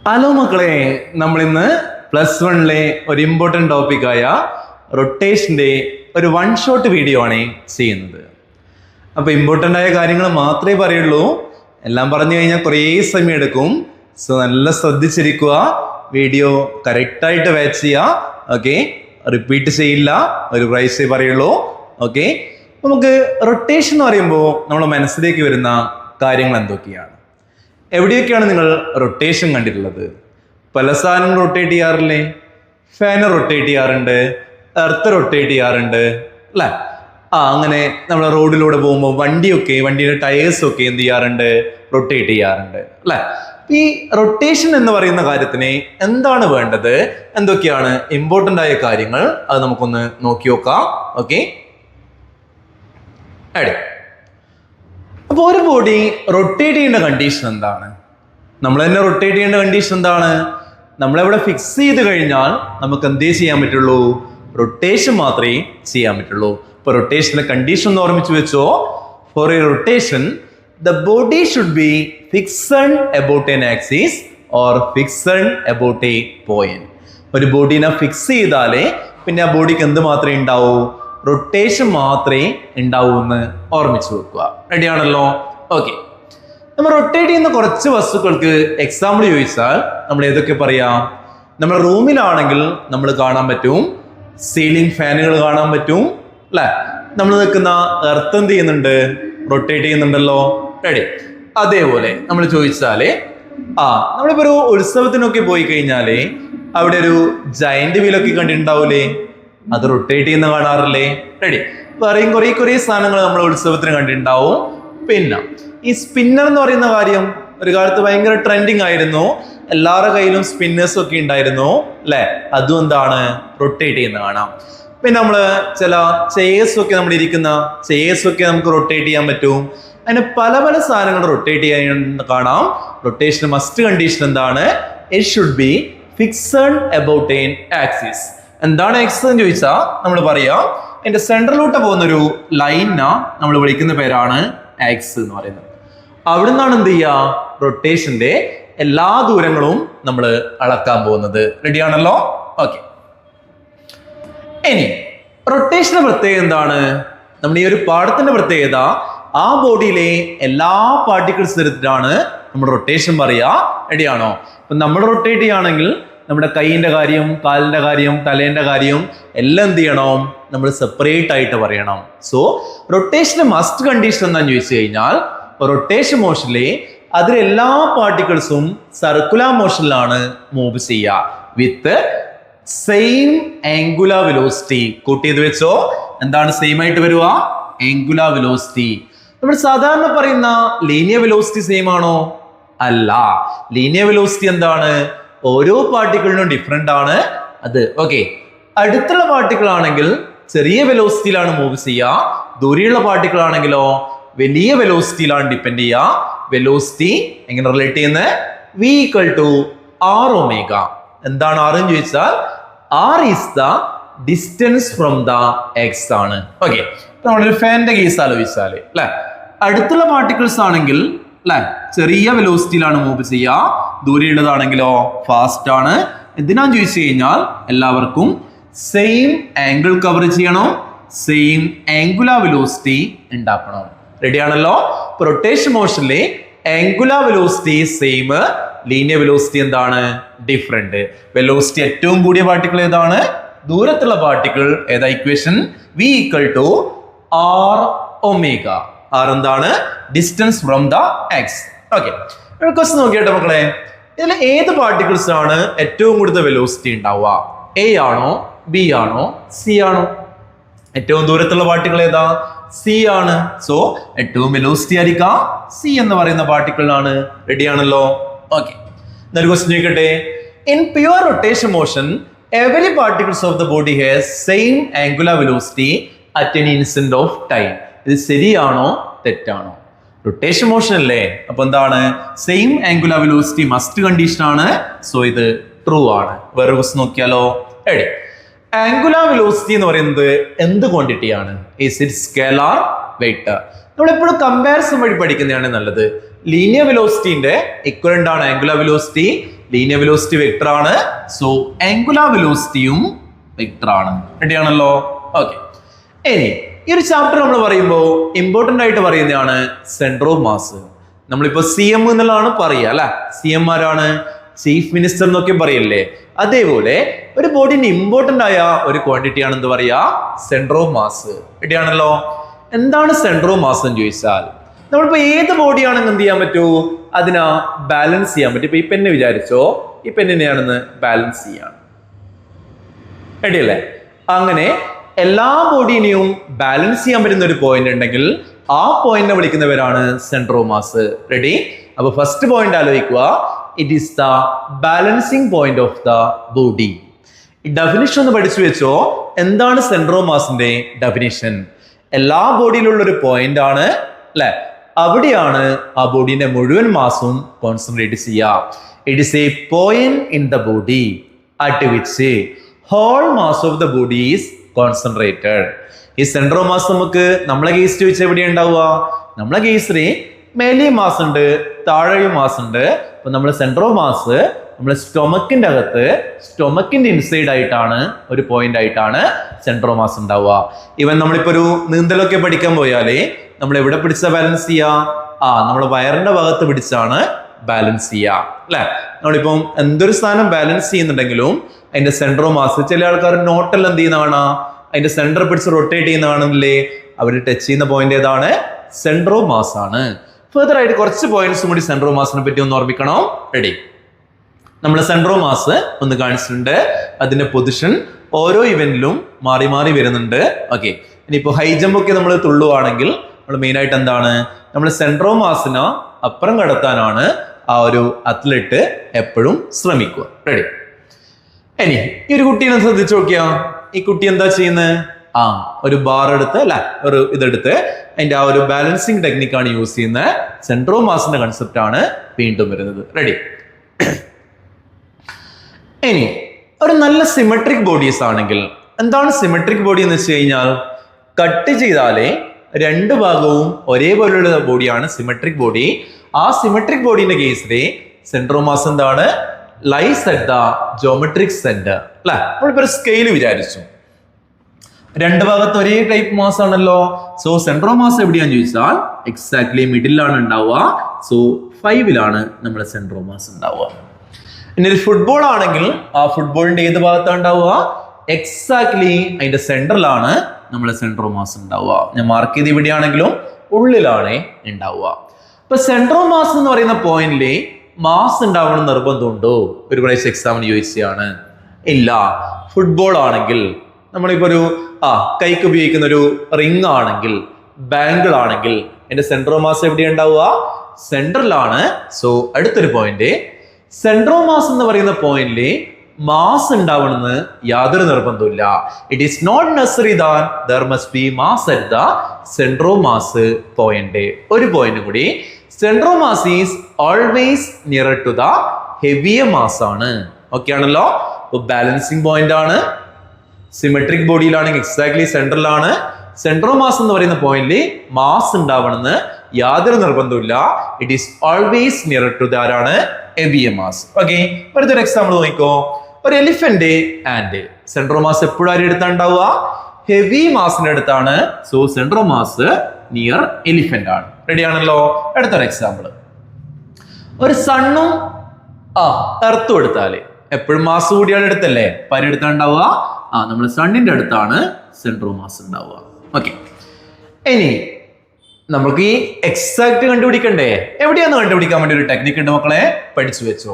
Hello മക്കളെ, നമ്മളിന്ന് +1 ഒരു ഇമ്പോർട്ടൻ്റ് ടോപ്പിക്കായ റൊട്ടേഷൻ്റെ ഒരു വൺ ഷോട്ട് വീഡിയോ ആണ് ചെയ്യുന്നത്. അപ്പോൾ ഇമ്പോർട്ടൻ്റ് ആയ കാര്യങ്ങൾ മാത്രമേ പറയുള്ളൂ. എല്ലാം പറഞ്ഞു കഴിഞ്ഞാൽ കുറേ സമയം എടുക്കും. സോ നല്ല ശ്രദ്ധിച്ചിരിക്കുക, വീഡിയോ കറക്റ്റായിട്ട് വാച്ച് ചെയ്യുക. ഓക്കെ, റിപ്പീറ്റ് ചെയ്യില്ല, ഒരു പ്രൈസേ പറയുള്ളൂ. ഓക്കെ, നമുക്ക് റൊട്ടേഷൻ എന്ന് പറയുമ്പോൾ നമ്മുടെ മനസ്സിലേക്ക് വരുന്ന കാര്യങ്ങൾ എന്തൊക്കെയാണ്? എവിടെയൊക്കെയാണ് നിങ്ങൾ റൊട്ടേഷൻ കണ്ടിട്ടുള്ളത്? പല സാധനങ്ങൾ റൊട്ടേറ്റ് ചെയ്യാറില്ലേ? ഫാന് റൊട്ടേറ്റ് ചെയ്യാറുണ്ട്, എർത്ത് റൊട്ടേറ്റ് ചെയ്യാറുണ്ട് അല്ലേ? അങ്ങനെ നമ്മൾ റോഡിലൂടെ പോകുമ്പോൾ വണ്ടിയുടെ ടയേഴ്സൊക്കെ എന്ത് ചെയ്യാറുണ്ട്? റൊട്ടേറ്റ് ചെയ്യാറുണ്ട് അല്ലേ? ഈ റൊട്ടേഷൻ എന്ന് പറയുന്ന കാര്യത്തിന് എന്താണ് വേണ്ടത്, എന്തൊക്കെയാണ് ഇമ്പോർട്ടൻ്റ് ആയ കാര്യങ്ങൾ, അത് നമുക്കൊന്ന് നോക്കി നോക്കാം. ഓക്കെ, അപ്പോൾ ഒരു ബോഡി റൊട്ടേറ്റ് ചെയ്യേണ്ട കണ്ടീഷൻ എന്താണ്? നമ്മൾ തന്നെ റൊട്ടേറ്റ് ചെയ്യേണ്ട കണ്ടീഷൻ എന്താണ്? നമ്മളെവിടെ ഫിക്സ് ചെയ്ത് കഴിഞ്ഞാൽ നമുക്ക് എന്തേ ചെയ്യാൻ പറ്റുള്ളൂ? റൊട്ടേഷൻ മാത്രമേ ചെയ്യാൻ പറ്റുള്ളൂ. ഇപ്പോൾ റൊട്ടേഷൻ്റെ കണ്ടീഷൻ ഒന്ന് ഓർമ്മിച്ച് വെച്ചോ. For a rotation the body should be fixed about an axis or fixed about a point. ഒരു ബോഡീനെ ഫിക്സ് ചെയ്താലേ പിന്നെ ആ ബോഡിക്ക് എന്ത് മാത്രമേ ഉണ്ടാവൂ? റൊട്ടേഷൻ മാത്രമേ ഉണ്ടാവൂ എന്ന് ഓർമ്മിച്ച് വെക്കുക. റെഡിയാണല്ലോ? ഓക്കെ, നമ്മൾ റൊട്ടേറ്റ് ചെയ്യുന്ന കുറച്ച് വസ്തുക്കൾക്ക് എക്സാമ്പിൾ ചോദിച്ചാൽ നമ്മൾ ഏതൊക്കെ പറയാം? നമ്മുടെ റൂമിലാണെങ്കിൽ നമ്മൾ കാണാൻ പറ്റും, സീലിംഗ് ഫാനുകൾ കാണാൻ പറ്റും അല്ലെ? നമ്മൾ നിൽക്കുന്ന എർത്ത് എന്ത് ചെയ്യുന്നുണ്ട്? റൊട്ടേറ്റ് ചെയ്യുന്നുണ്ടല്ലോ. റെഡി? അതേപോലെ നമ്മൾ ചോദിച്ചാല് നമ്മളിപ്പോ ഒരു ഉത്സവത്തിനൊക്കെ പോയി കഴിഞ്ഞാല് അവിടെ ഒരു ജയന്റ് വീലൊക്കെ കണ്ടിട്ടുണ്ടാവൂലേ? അത് റൊട്ടേറ്റ് ചെയ്യുന്ന കാണാറില്ലേ? റെഡി? വേറെയും കുറേ സാധനങ്ങൾ നമ്മൾ ഉത്സവത്തിന് കണ്ടിട്ടുണ്ടാവും. പിന്നെ ഈ സ്പിന്നർ എന്ന് പറയുന്ന കാര്യം ഒരു കാലത്ത് ഭയങ്കര ട്രെൻഡിങ് ആയിരുന്നു. എല്ലാവരുടെ കയ്യിലും സ്പിന്നേഴ്സ് ഒക്കെ ഉണ്ടായിരുന്നു അല്ലെ? അതും എന്താണ്? റൊട്ടേറ്റ് ചെയ്യുന്ന കാണാം. പിന്നെ നമ്മള് ചില ചെയേഴ്സ് ഒക്കെ നമ്മൾ ഇരിക്കുന്ന ചെയേഴ്സ് ഒക്കെ നമുക്ക് റൊട്ടേറ്റ് ചെയ്യാൻ പറ്റും. അതിന് പല സാധനങ്ങൾ റൊട്ടേറ്റ് ചെയ്യാൻ കാണാം. റൊട്ടേഷൻ മസ്റ്റ് കണ്ടീഷൻ എന്താണ്? It should be fixed about an axis. എന്താണ് എക്സ് എന്ന് ചോദിച്ചാൽ നമ്മൾ പറയാം അതിന്റെ സെൻട്രലിലോട്ട് പോകുന്ന ഒരു ലൈനാ നമ്മൾ വിളിക്കുന്ന പേരാണ് എക്സ് എന്ന് പറയുന്നത്. അവിടെ നിന്നാണ് എന്ത് ചെയ്യുക? റൊട്ടേഷന്റെ എല്ലാ ദൂരങ്ങളും നമ്മൾ അളക്കാൻ പോകുന്നത്. റെഡിയാണല്ലോ? ഓക്കെ, ഇനി റൊട്ടേഷന്റെ പ്രത്യേകത എന്താണ്? നമ്മുടെ ഈ ഒരു പാഠത്തിന്റെ പ്രത്യേകത ആ ബോഡിയിലെ എല്ലാ പാർട്ടിക്കിൾസ് എടുത്തിട്ടാണ് നമ്മൾ റൊട്ടേഷൻ പറയുക. റെഡിയാണോ? അപ്പൊ നമ്മൾ റൊട്ടേറ്റ് ചെയ്യുകയാണെങ്കിൽ നമ്മുടെ കൈയിന്റെ കാര്യം, കാലിന്റെ കാര്യം, തലേന്റെ കാര്യം എല്ലാം എന്ത് ചെയ്യണം? നമ്മൾ സെപ്പറേറ്റ് ആയിട്ട് പറയണം. സോ റൊട്ടേഷന്റെ മസ്റ്റ് കണ്ടീഷൻ എന്താണെന്ന് ചോദിച്ചു കഴിഞ്ഞാൽ റൊട്ടേഷൻ മോഷനിലെ അതിലെല്ലാ പാർട്ടിക്കിൾസും സർക്കുലർ മോഷനിലാണ് മൂവ് ചെയ്യുക വിത്ത് സെയിം ആംഗുലർ വെലോസിറ്റി. കൂട്ടിയത് വെച്ചോ. എന്താണ് സെയിം ആയിട്ട് വരിക? Angular velocity. നമ്മൾ സാധാരണ പറയുന്ന ലീനിയർ വെലോസിറ്റി സെയിം ആണോ? അല്ല. ലീനിയർ വെലോസിറ്റി എന്താണ്? ഓരോ പാർട്ടിക്കിളിനും ഡിഫറെന്റ് ആണ് അത്. ഓക്കെ, അടുത്തുള്ള പാർട്ടിക്കിൾ ആണെങ്കിൽ ചെറിയ വെലോസിറ്റിയിലാണ് മൂവ് ചെയ്യുക. ദൂരെയുള്ള പാർട്ടിക്കിൾ ആണെങ്കിലോ വലിയ വെലോസിറ്റിയിലാണ് ഡിപ്പെൻഡ് ചെയ്യുക. വെലോസിറ്റി എങ്ങനെ റിലേറ്റ് ചെയ്യുന്നത്? V = r⍵. എന്താണ് r എന്ന് ചോദിച്ചാൽ r is the distance from the X ആണ്. ഓക്കെ, നമ്മളൊരു ഫാനിന്റെ കേസ് ആലോചിച്ചാല് അല്ലെ, അടുത്തുള്ള പാർട്ടിക്കിൾസ് ആണെങ്കിൽ അല്ലെ ചെറിയ വെലോസിറ്റിയിലാണ് മൂവ് ചെയ്യുക. ദൂരെയുള്ളതാണെങ്കിലോ ഫാസ്റ്റ് ആണ്. എന്തിനാന്ന് ചോദിച്ചു കഴിഞ്ഞാൽ എല്ലാവർക്കും സെയിം ആംഗിൾ കവർ ചെയ്യണം, സെയിം ആംഗുലർ വെലോസിറ്റി ഉണ്ടാക്കണം. റെഡിയാണല്ലോ? റൊട്ടേഷൻ മോഷനിലെ angular velocity same, linear velocity എന്താണ്? ഡിഫറെന്റ്. വെലോസിറ്റി ഏറ്റവും കൂടിയ പാർട്ടിക്കിൾ ഏതാണ്? ദൂരത്തുള്ള പാർട്ടിക്കിൾ. ഏതാ ഇക്വേഷൻ? V = r⍵. r എന്താണ്? Distance from the axis. Okay, question നോക്കിയിട്ട് മക്കളെ, ഇതിൽ ഏത് പാർട്ടിക്കിൾസ് ആണ് ഏറ്റവും കൂടുതൽ വെലോസിറ്റി ഉണ്ടാവുക? A ആണോ, B ആണോ, C ആണോ? ഏറ്റവും ദൂരത്തുള്ള പാർട്ടിക്കിൾ ഏതാ? C ആണ്. സോ ഏറ്റവും വെലോസിറ്റി ആയിരിക്കാം C എന്ന് പറയുന്ന പാർട്ടിക്കിളിനാണ്. റെഡിയാണല്ലോ? ഓക്കെ, എന്നൊരു ക്വസ്റ്റ്യൻ ചോദിക്കട്ടെ. In pure rotation motion every particles of the body has same angular velocity at an instant of time. ഇത് ശരിയാണോ തെറ്റാണോ? റൊട്ടേഷൻ മോഷൻ അല്ലേ, അപ്പൊ എന്താണ്? Same angular velocity must condition ആണ്. സോ ഇത് ട്രൂ ആണ്. വേറെ ക്വസ്റ്റ്യൻ നോക്കിയാലോ? റെഡി? ആംഗുലർ വെലോസിറ്റി എന്ന് പറയുന്നത് എന്ത് ക്വാണ്ടിറ്റി ആണ്? Is it scalar, vector? നമ്മൾ എപ്പോഴും കമ്പാരിസൺ വഴി പഠിക്കുന്നതാണ് നല്ലത്. ലീനിയർ വെലോസിറ്റിന്റെ ഇക്വലന്റ് ആണ് angular velocity. Linear velocity vector ആണ്. സോ ആംഗുലാർ വെലോസിറ്റിയും വെക്ടർ ആണ്. റെഡിയാണല്ലോ? ഓക്കെ. ഇനി ഈ ഒരു ചാപ്റ്റർ നമ്മൾ പറയുമ്പോൾ ഇമ്പോർട്ടന്റ് ആയിട്ട് പറയുന്നതാണ് സെന്റർ ഓഫ് മാസ്. നമ്മളിപ്പോ CM എന്നുള്ളതാണ് പറയുക അല്ലെ. CM ആരാണ്? ചീഫ് മിനിസ്റ്റർ എന്നൊക്കെ പറയല്ലേ. അതേപോലെ ഒരു ബോഡിന് ഇമ്പോർട്ടന്റ് ആയ ഒരു ക്വാണ്ടിറ്റി ആണ് എന്ത് പറയാ? Centre of mass. റെഡിയാണല്ലോ? എന്താണ് സെന്റർ ഓഫ് മാസ് എന്ന് ചോദിച്ചാൽ നമ്മളിപ്പോ ഏത് ബോഡിയാണെന്ന് എന്ത് ചെയ്യാൻ പറ്റൂ? അതിനാ ബാലൻസ് ചെയ്യാൻ പറ്റും. ഇപ്പൊ ഈ പെണ്ണ് വിചാരിച്ചോ, ഈ പെണ്ണിനെയാണെന്ന് ബാലൻസ് ചെയ്യാൻ. റെഡിയല്ലേ? അങ്ങനെ എല്ലാ ബോഡിനെയും ബാലൻസ് ചെയ്യാൻ പറ്റുന്ന ഒരു പോയിന്റ് ഉണ്ടെങ്കിൽ ആ പോയിന്റിനെ വിളിക്കുന്നവരാണ് സെന്റർ ഓഫ് മാസ്. റെഡി? അപ്പൊ ഫസ്റ്റ് പോയിന്റ് ആലോചിക്കുക. It is the balancing point of the body. ഈ ഡെഫിനിഷൻ ഒന്ന് പഠിച്ചു വെച്ചോ. എന്താണ് സെന്റർ ഓഫ് മാസിന്റെ ഡെഫിനിഷൻ? എല്ലാ ബോഡിയിലുള്ള ഒരു പോയിന്റ് ആണ് അല്ലെ. അവിടെയാണ് ആ ബോഡിന്റെ മുഴുവൻ മാസും കോൺസെൻട്രേറ്റ് ചെയ്യുക. It is a point in the body at which whole mass of the body is concentrated. ഈ സെന്റർ ഓഫ് മാസ് നമുക്ക് നമ്മളെ കേസിൽ വെച്ച് എവിടെയാണ് ഉണ്ടാവുക? നമ്മളെ കേസിൽ മേലെയും മാസ് ഉണ്ട്, താഴെയും മാസ് ഉണ്ട്. അപ്പൊ നമ്മുടെ സെന്റർ ഓഫ് മാസ് നമ്മുടെ സ്റ്റൊമക്കിന്റെ അകത്ത്, സ്റ്റൊമക്കിന്റെ ഇൻസൈഡ് ആയിട്ടാണ് ഒരു പോയിന്റ് ആയിട്ടാണ് സെന്റർ ഓഫ് മാസ് ഉണ്ടാവുക. ഈവൻ നമ്മളിപ്പോ ഒരു നീന്തലൊക്കെ പഠിക്കാൻ പോയാലേ നമ്മൾ എവിടെ പിടിച്ചാ ബാലൻസ് ചെയ്യാ? നമ്മുടെ വയറിന്റെ ഭാഗത്ത് പിടിച്ചാണ് ബാലൻസ് ചെയ്യുക അല്ലെ. നമ്മളിപ്പം എന്തൊരു സാധനം ബാലൻസ് ചെയ്യുന്നുണ്ടെങ്കിലും അതിന്റെ സെന്റർ ഓഫ് മാസ്, ചില ആൾക്കാർ നോട്ടെല്ലാം എന്ത് ചെയ്യുന്നതാണ് അതിന്റെ സെന്റർ പിടിച്ച് റൊട്ടേറ്റ് ചെയ്യുന്നതാണെന്നില്ലേ, അവർ ടച്ച് ചെയ്യുന്ന പോയിന്റ് ഏതാണ്? സെന്റർ ഓഫ് മാസ് ആണ്. ഫെർദർ ആയിട്ട് കുറച്ച് പോയിന്റ്സും കൂടി സെന്റർ ഓഫ് മാസിനെ പറ്റി ഒന്ന് ഓർമ്മിക്കണം. റെഡി? നമ്മൾ സെന്റർ ഓഫ് മാസ് ഒന്ന് കാണിച്ചിട്ടുണ്ട്. അതിന്റെ പൊസിഷൻ ഓരോ ഇവന്റിലും മാറി മാറി വരുന്നുണ്ട്. ഓക്കെ. ഇനിയിപ്പോ ഹൈ ജമ്പ് ഒക്കെ നമ്മൾ തുള്ളുവാണെങ്കിൽ നമ്മൾ മെയിൻ ആയിട്ട് എന്താണ്, നമ്മൾ സെന്റർ ഓഫ് മാസിനെ അപ്പുറം കടത്താനാണ് ആ ഒരു അത്ലറ്റ് എപ്പോഴും ശ്രമിക്കുക. റെഡി? ഇനി ഈ ഒരു കുട്ടീനെ ശ്രദ്ധിച്ചു നോക്കിയാ, ഈ കുട്ടി എന്താ ചെയ്യുന്നത്? ഒരു ബാർ എടുത്ത് അല്ലെ, ഒരു ഇതെടുത്ത് അതിന്റെ ആ ഒരു ബാലൻസിങ് ടെക്നിക്കാണ് യൂസ് ചെയ്യുന്നത്. സെന്റർ ഓഫ് മാസിന്റെ കൺസെപ്റ്റ് ആണ് വീണ്ടും വരുന്നത്. റെഡി? ഇനി ഒരു നല്ല സിമെട്രിക് ബോഡീസ് ആണെങ്കിൽ, എന്താണ് സിമെട്രിക് ബോഡി എന്ന് വെച്ച് കഴിഞ്ഞാൽ കട്ട് ചെയ്താലേ രണ്ട് ഭാഗവും ഒരേപോലെയുള്ള ബോഡിയാണ് സിമെട്രിക് ബോഡി. ആ സിമെട്രിക് ബോഡിന്റെ കേസിൽ സെന്റർ ഓഫ് മാസ് എന്താണ്? Lies at the geometric centre അല്ലെ. നമ്മളിപ്പോ ഒരു സ്കെയിൽ വിചാരിച്ചു, രണ്ട് ഭാഗത്ത് ഒരേ ടൈപ്പ് മാസ് ആണല്ലോ. സോ സെന്റർ ഓഫ് മാസ് എവിടെയാന്ന് ചോദിച്ചാൽ എക്സാക്ട്ലി മിഡിലാണ് ഉണ്ടാവുക. സോ 5ലാണ് നമ്മുടെ സെന്റർ ഓഫ് മാസ് ഉണ്ടാവുക. ഇനി ഒരു ഫുട്ബോൾ ആണെങ്കിൽ ആ ഫുട്ബോളിന്റെ ഏത് ഭാഗത്താണ് ഉണ്ടാവുക? എക്സാക്ട്ലി അതിന്റെ സെന്ററിലാണ് നമ്മുടെ സെന്റർ ഓഫ് മാസ് ഉണ്ടാവുക. ഞാൻ മാർക്ക് ചെയ്ത് ഇവിടെയാണെങ്കിലും ഉള്ളിലാണ് ഉണ്ടാവുക. ഇപ്പൊ സെന്റർ ഓഫ് മാസ് എന്ന് പറയുന്ന പോയിന്റില് മാസ് ഉണ്ടാവണം നിർബന്ധമുണ്ടോ? ഒരു പ്രാവശ്യം എക്സാമിന് ചോദിച്ചതാണ്. ഇല്ല. ഫുട്ബോൾ ആണെങ്കിൽ നമ്മളിപ്പോ ഒരു കൈക്ക് ഉപയോഗിക്കുന്ന ഒരു റിംഗ് ആണെങ്കിൽ, ബാങ്കിൾ ആണെങ്കിൽ എന്റെ സെന്റർ ഓഫ് മാസ് എവിടെയാണ് ഉണ്ടാവുക? സെന്ററിലാണ്. സോ അടുത്തൊരു പോയിന്റ്, സെന്റർ ഓഫ് മാസ് എന്ന് പറയുന്ന പോയിന്റില് മാസ് ഉണ്ടാവണമെന്ന് യാതൊരു നിർബന്ധമില്ല. It is not necessary that there must be mass at the centre of mass point. ഒരു പോയിന്റ് കൂടി, centre of mass is always near to the heavier mass ആണ്. Okay ആണല്ലോ? ബാലൻസിങ് പോയിന്റ് ആണ്. സിമെട്രിക് ബോഡിയിലാണെങ്കിൽ exactly സെന്ററിലാണ്. Centre of mass എന്ന് പറയുന്ന പോയിന്റിൽ മാസ് ഉണ്ടാവണമെന്ന് യാതൊരു നിർബന്ധമില്ല. It is always near to the ആരാണ്? Heavier mass. ഓക്കെ. അടുത്തൊരു എക്സാമ്പിൾ നോക്കിക്കോ. ഒരു elephant and centre of mass എപ്പോഴും ആരും എടുത്താണ് ഉണ്ടാവുക? ഹെവി മാസിന്റെ അടുത്താണ്. So centre of mass near elephant ആണ്. റെഡി ആണല്ലോ? അടുത്തൊരു എക്സാമ്പിൾ, ഒരു സണ്ണും എർത്തും എടുത്താല് എപ്പോഴും മാസ് കൂടിയാണ് എടുത്തല്ലേ പരെടുത്താൻ ഉണ്ടാവുക? നമ്മൾ സണ്ണിന്റെ അടുത്താണ് സെന്റർ ഓഫ് മാസ് ഉണ്ടാവുക. ഓക്കെ. ഇനി നമുക്ക് ഈ എക്സാക്ട് കണ്ടുപിടിക്കണ്ടേ? എവിടെയാന്ന് കണ്ടുപിടിക്കാൻ വേണ്ടി ഒരു ടെക്നിക്ക് ഉണ്ട് മക്കളെ, പഠിച്ചു വെച്ചോ.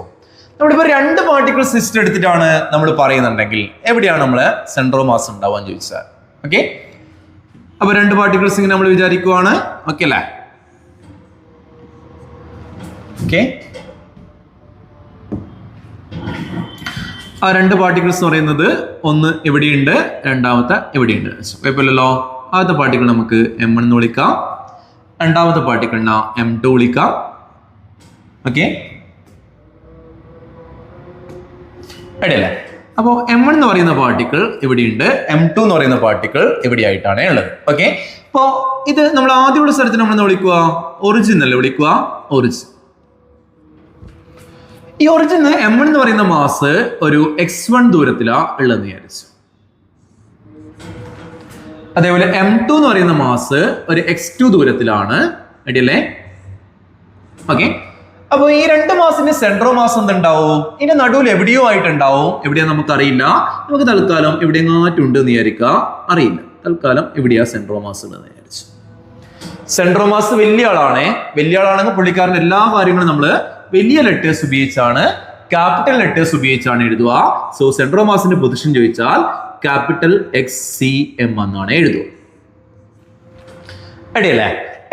നമ്മളിപ്പോ രണ്ട് പാർട്ടിക്കിൾ സിസ്റ്റം എടുത്തിട്ടാണ് നമ്മൾ പറയുന്നുണ്ടെങ്കിൽ എവിടെയാണ് നമ്മള് സെന്റർ ഓഫ് മാസ് ഉണ്ടാവാന്ന് ചോദിച്ചാൽ. ഓക്കെ. അപ്പൊ രണ്ട് പാർട്ടിക്കിൾസ് ഇങ്ങനെ നമ്മൾ വിചാരിക്കുവാണ്. ഓക്കെ അല്ലേ? ഓക്കെ. ആ രണ്ട് പാർട്ടിക്കിൾസ് എന്ന് പറയുന്നത് ഒന്ന് എവിടെയുണ്ട്, രണ്ടാമത്തെ എവിടെയുണ്ട്. കുഴപ്പമില്ലല്ലോ. ആദ്യത്തെ പാർട്ടിക്കിൾ നമുക്ക് M1 എന്ന് വിളിക്കാം, രണ്ടാമത്തെ പാർട്ടിക്കിളിനെ M2 വിളിക്കാം. ഓക്കെ. റെഡിയല്ലേ? അപ്പോൾ M1 എന്ന് പറയുന്ന പാർട്ടിക്കിൾ ഇവിടെയുണ്ട്, M2 എന്ന് പറയുന്ന പാർട്ടിക്കിൾ എവിടെയായിട്ടാണ് ഉള്ളത്. ഓക്കെ. അപ്പോൾ ഇത് നമ്മൾ ആദ്യമുള്ള സ്ഥലത്ത് നമ്മൾ വിളിക്കുക ഒറിജിൻ അല്ലേ വിളിക്കുക? ഒറിജിൻ. ഈ ഒറിജിൻ M1 എന്ന് പറയുന്ന മാസ് ഒരു x1 ദൂരത്തിലാണ് ഉള്ളതെന്ന് വിചാരിച്ചു. അതേപോലെ M2 എന്ന് പറയുന്ന മാസ് ഒരു x2 ദൂരത്തിലാണ്. അടിയല്ലേ? ഓക്കെ. അപ്പൊ ഈ രണ്ട് മാസിന്റെ സെൻട്രോ മാസ് എന്തുണ്ടാവും? ഇതിന്റെ നടുവിൽ എവിടെയോ ആയിട്ടുണ്ടാവും. എവിടെയാ നമുക്കറിയില്ല. നമുക്ക് തൽക്കാലം എവിടെയെങ്ങാറ്റുണ്ട് എന്ന് വിചാരിക്കുക. അറിയില്ല. തൽക്കാലം എവിടെയാ സെൻട്രോ മാസ് ഉണ്ടെന്ന് വിചാരിച്ചു. സെൻട്രോ മാസ് വലിയ ആളാണേ. വലിയ ആളാണെങ്കിൽ പുള്ളിക്കാരന്റെ എല്ലാ കാര്യങ്ങളും നമ്മൾ വലിയ ലെറ്റേഴ്സ് ഉപയോഗിച്ചാണ്, ക്യാപിറ്റൽ ലെറ്റേഴ്സ് ഉപയോഗിച്ചാണ് എഴുതുക. സോ സെൻട്രോ മാസിന്റെ പൊസിഷൻ ചോദിച്ചാൽ ക്യാപിറ്റൽ XCM എന്നാണ് എഴുതുക. അടിയല്ലേ?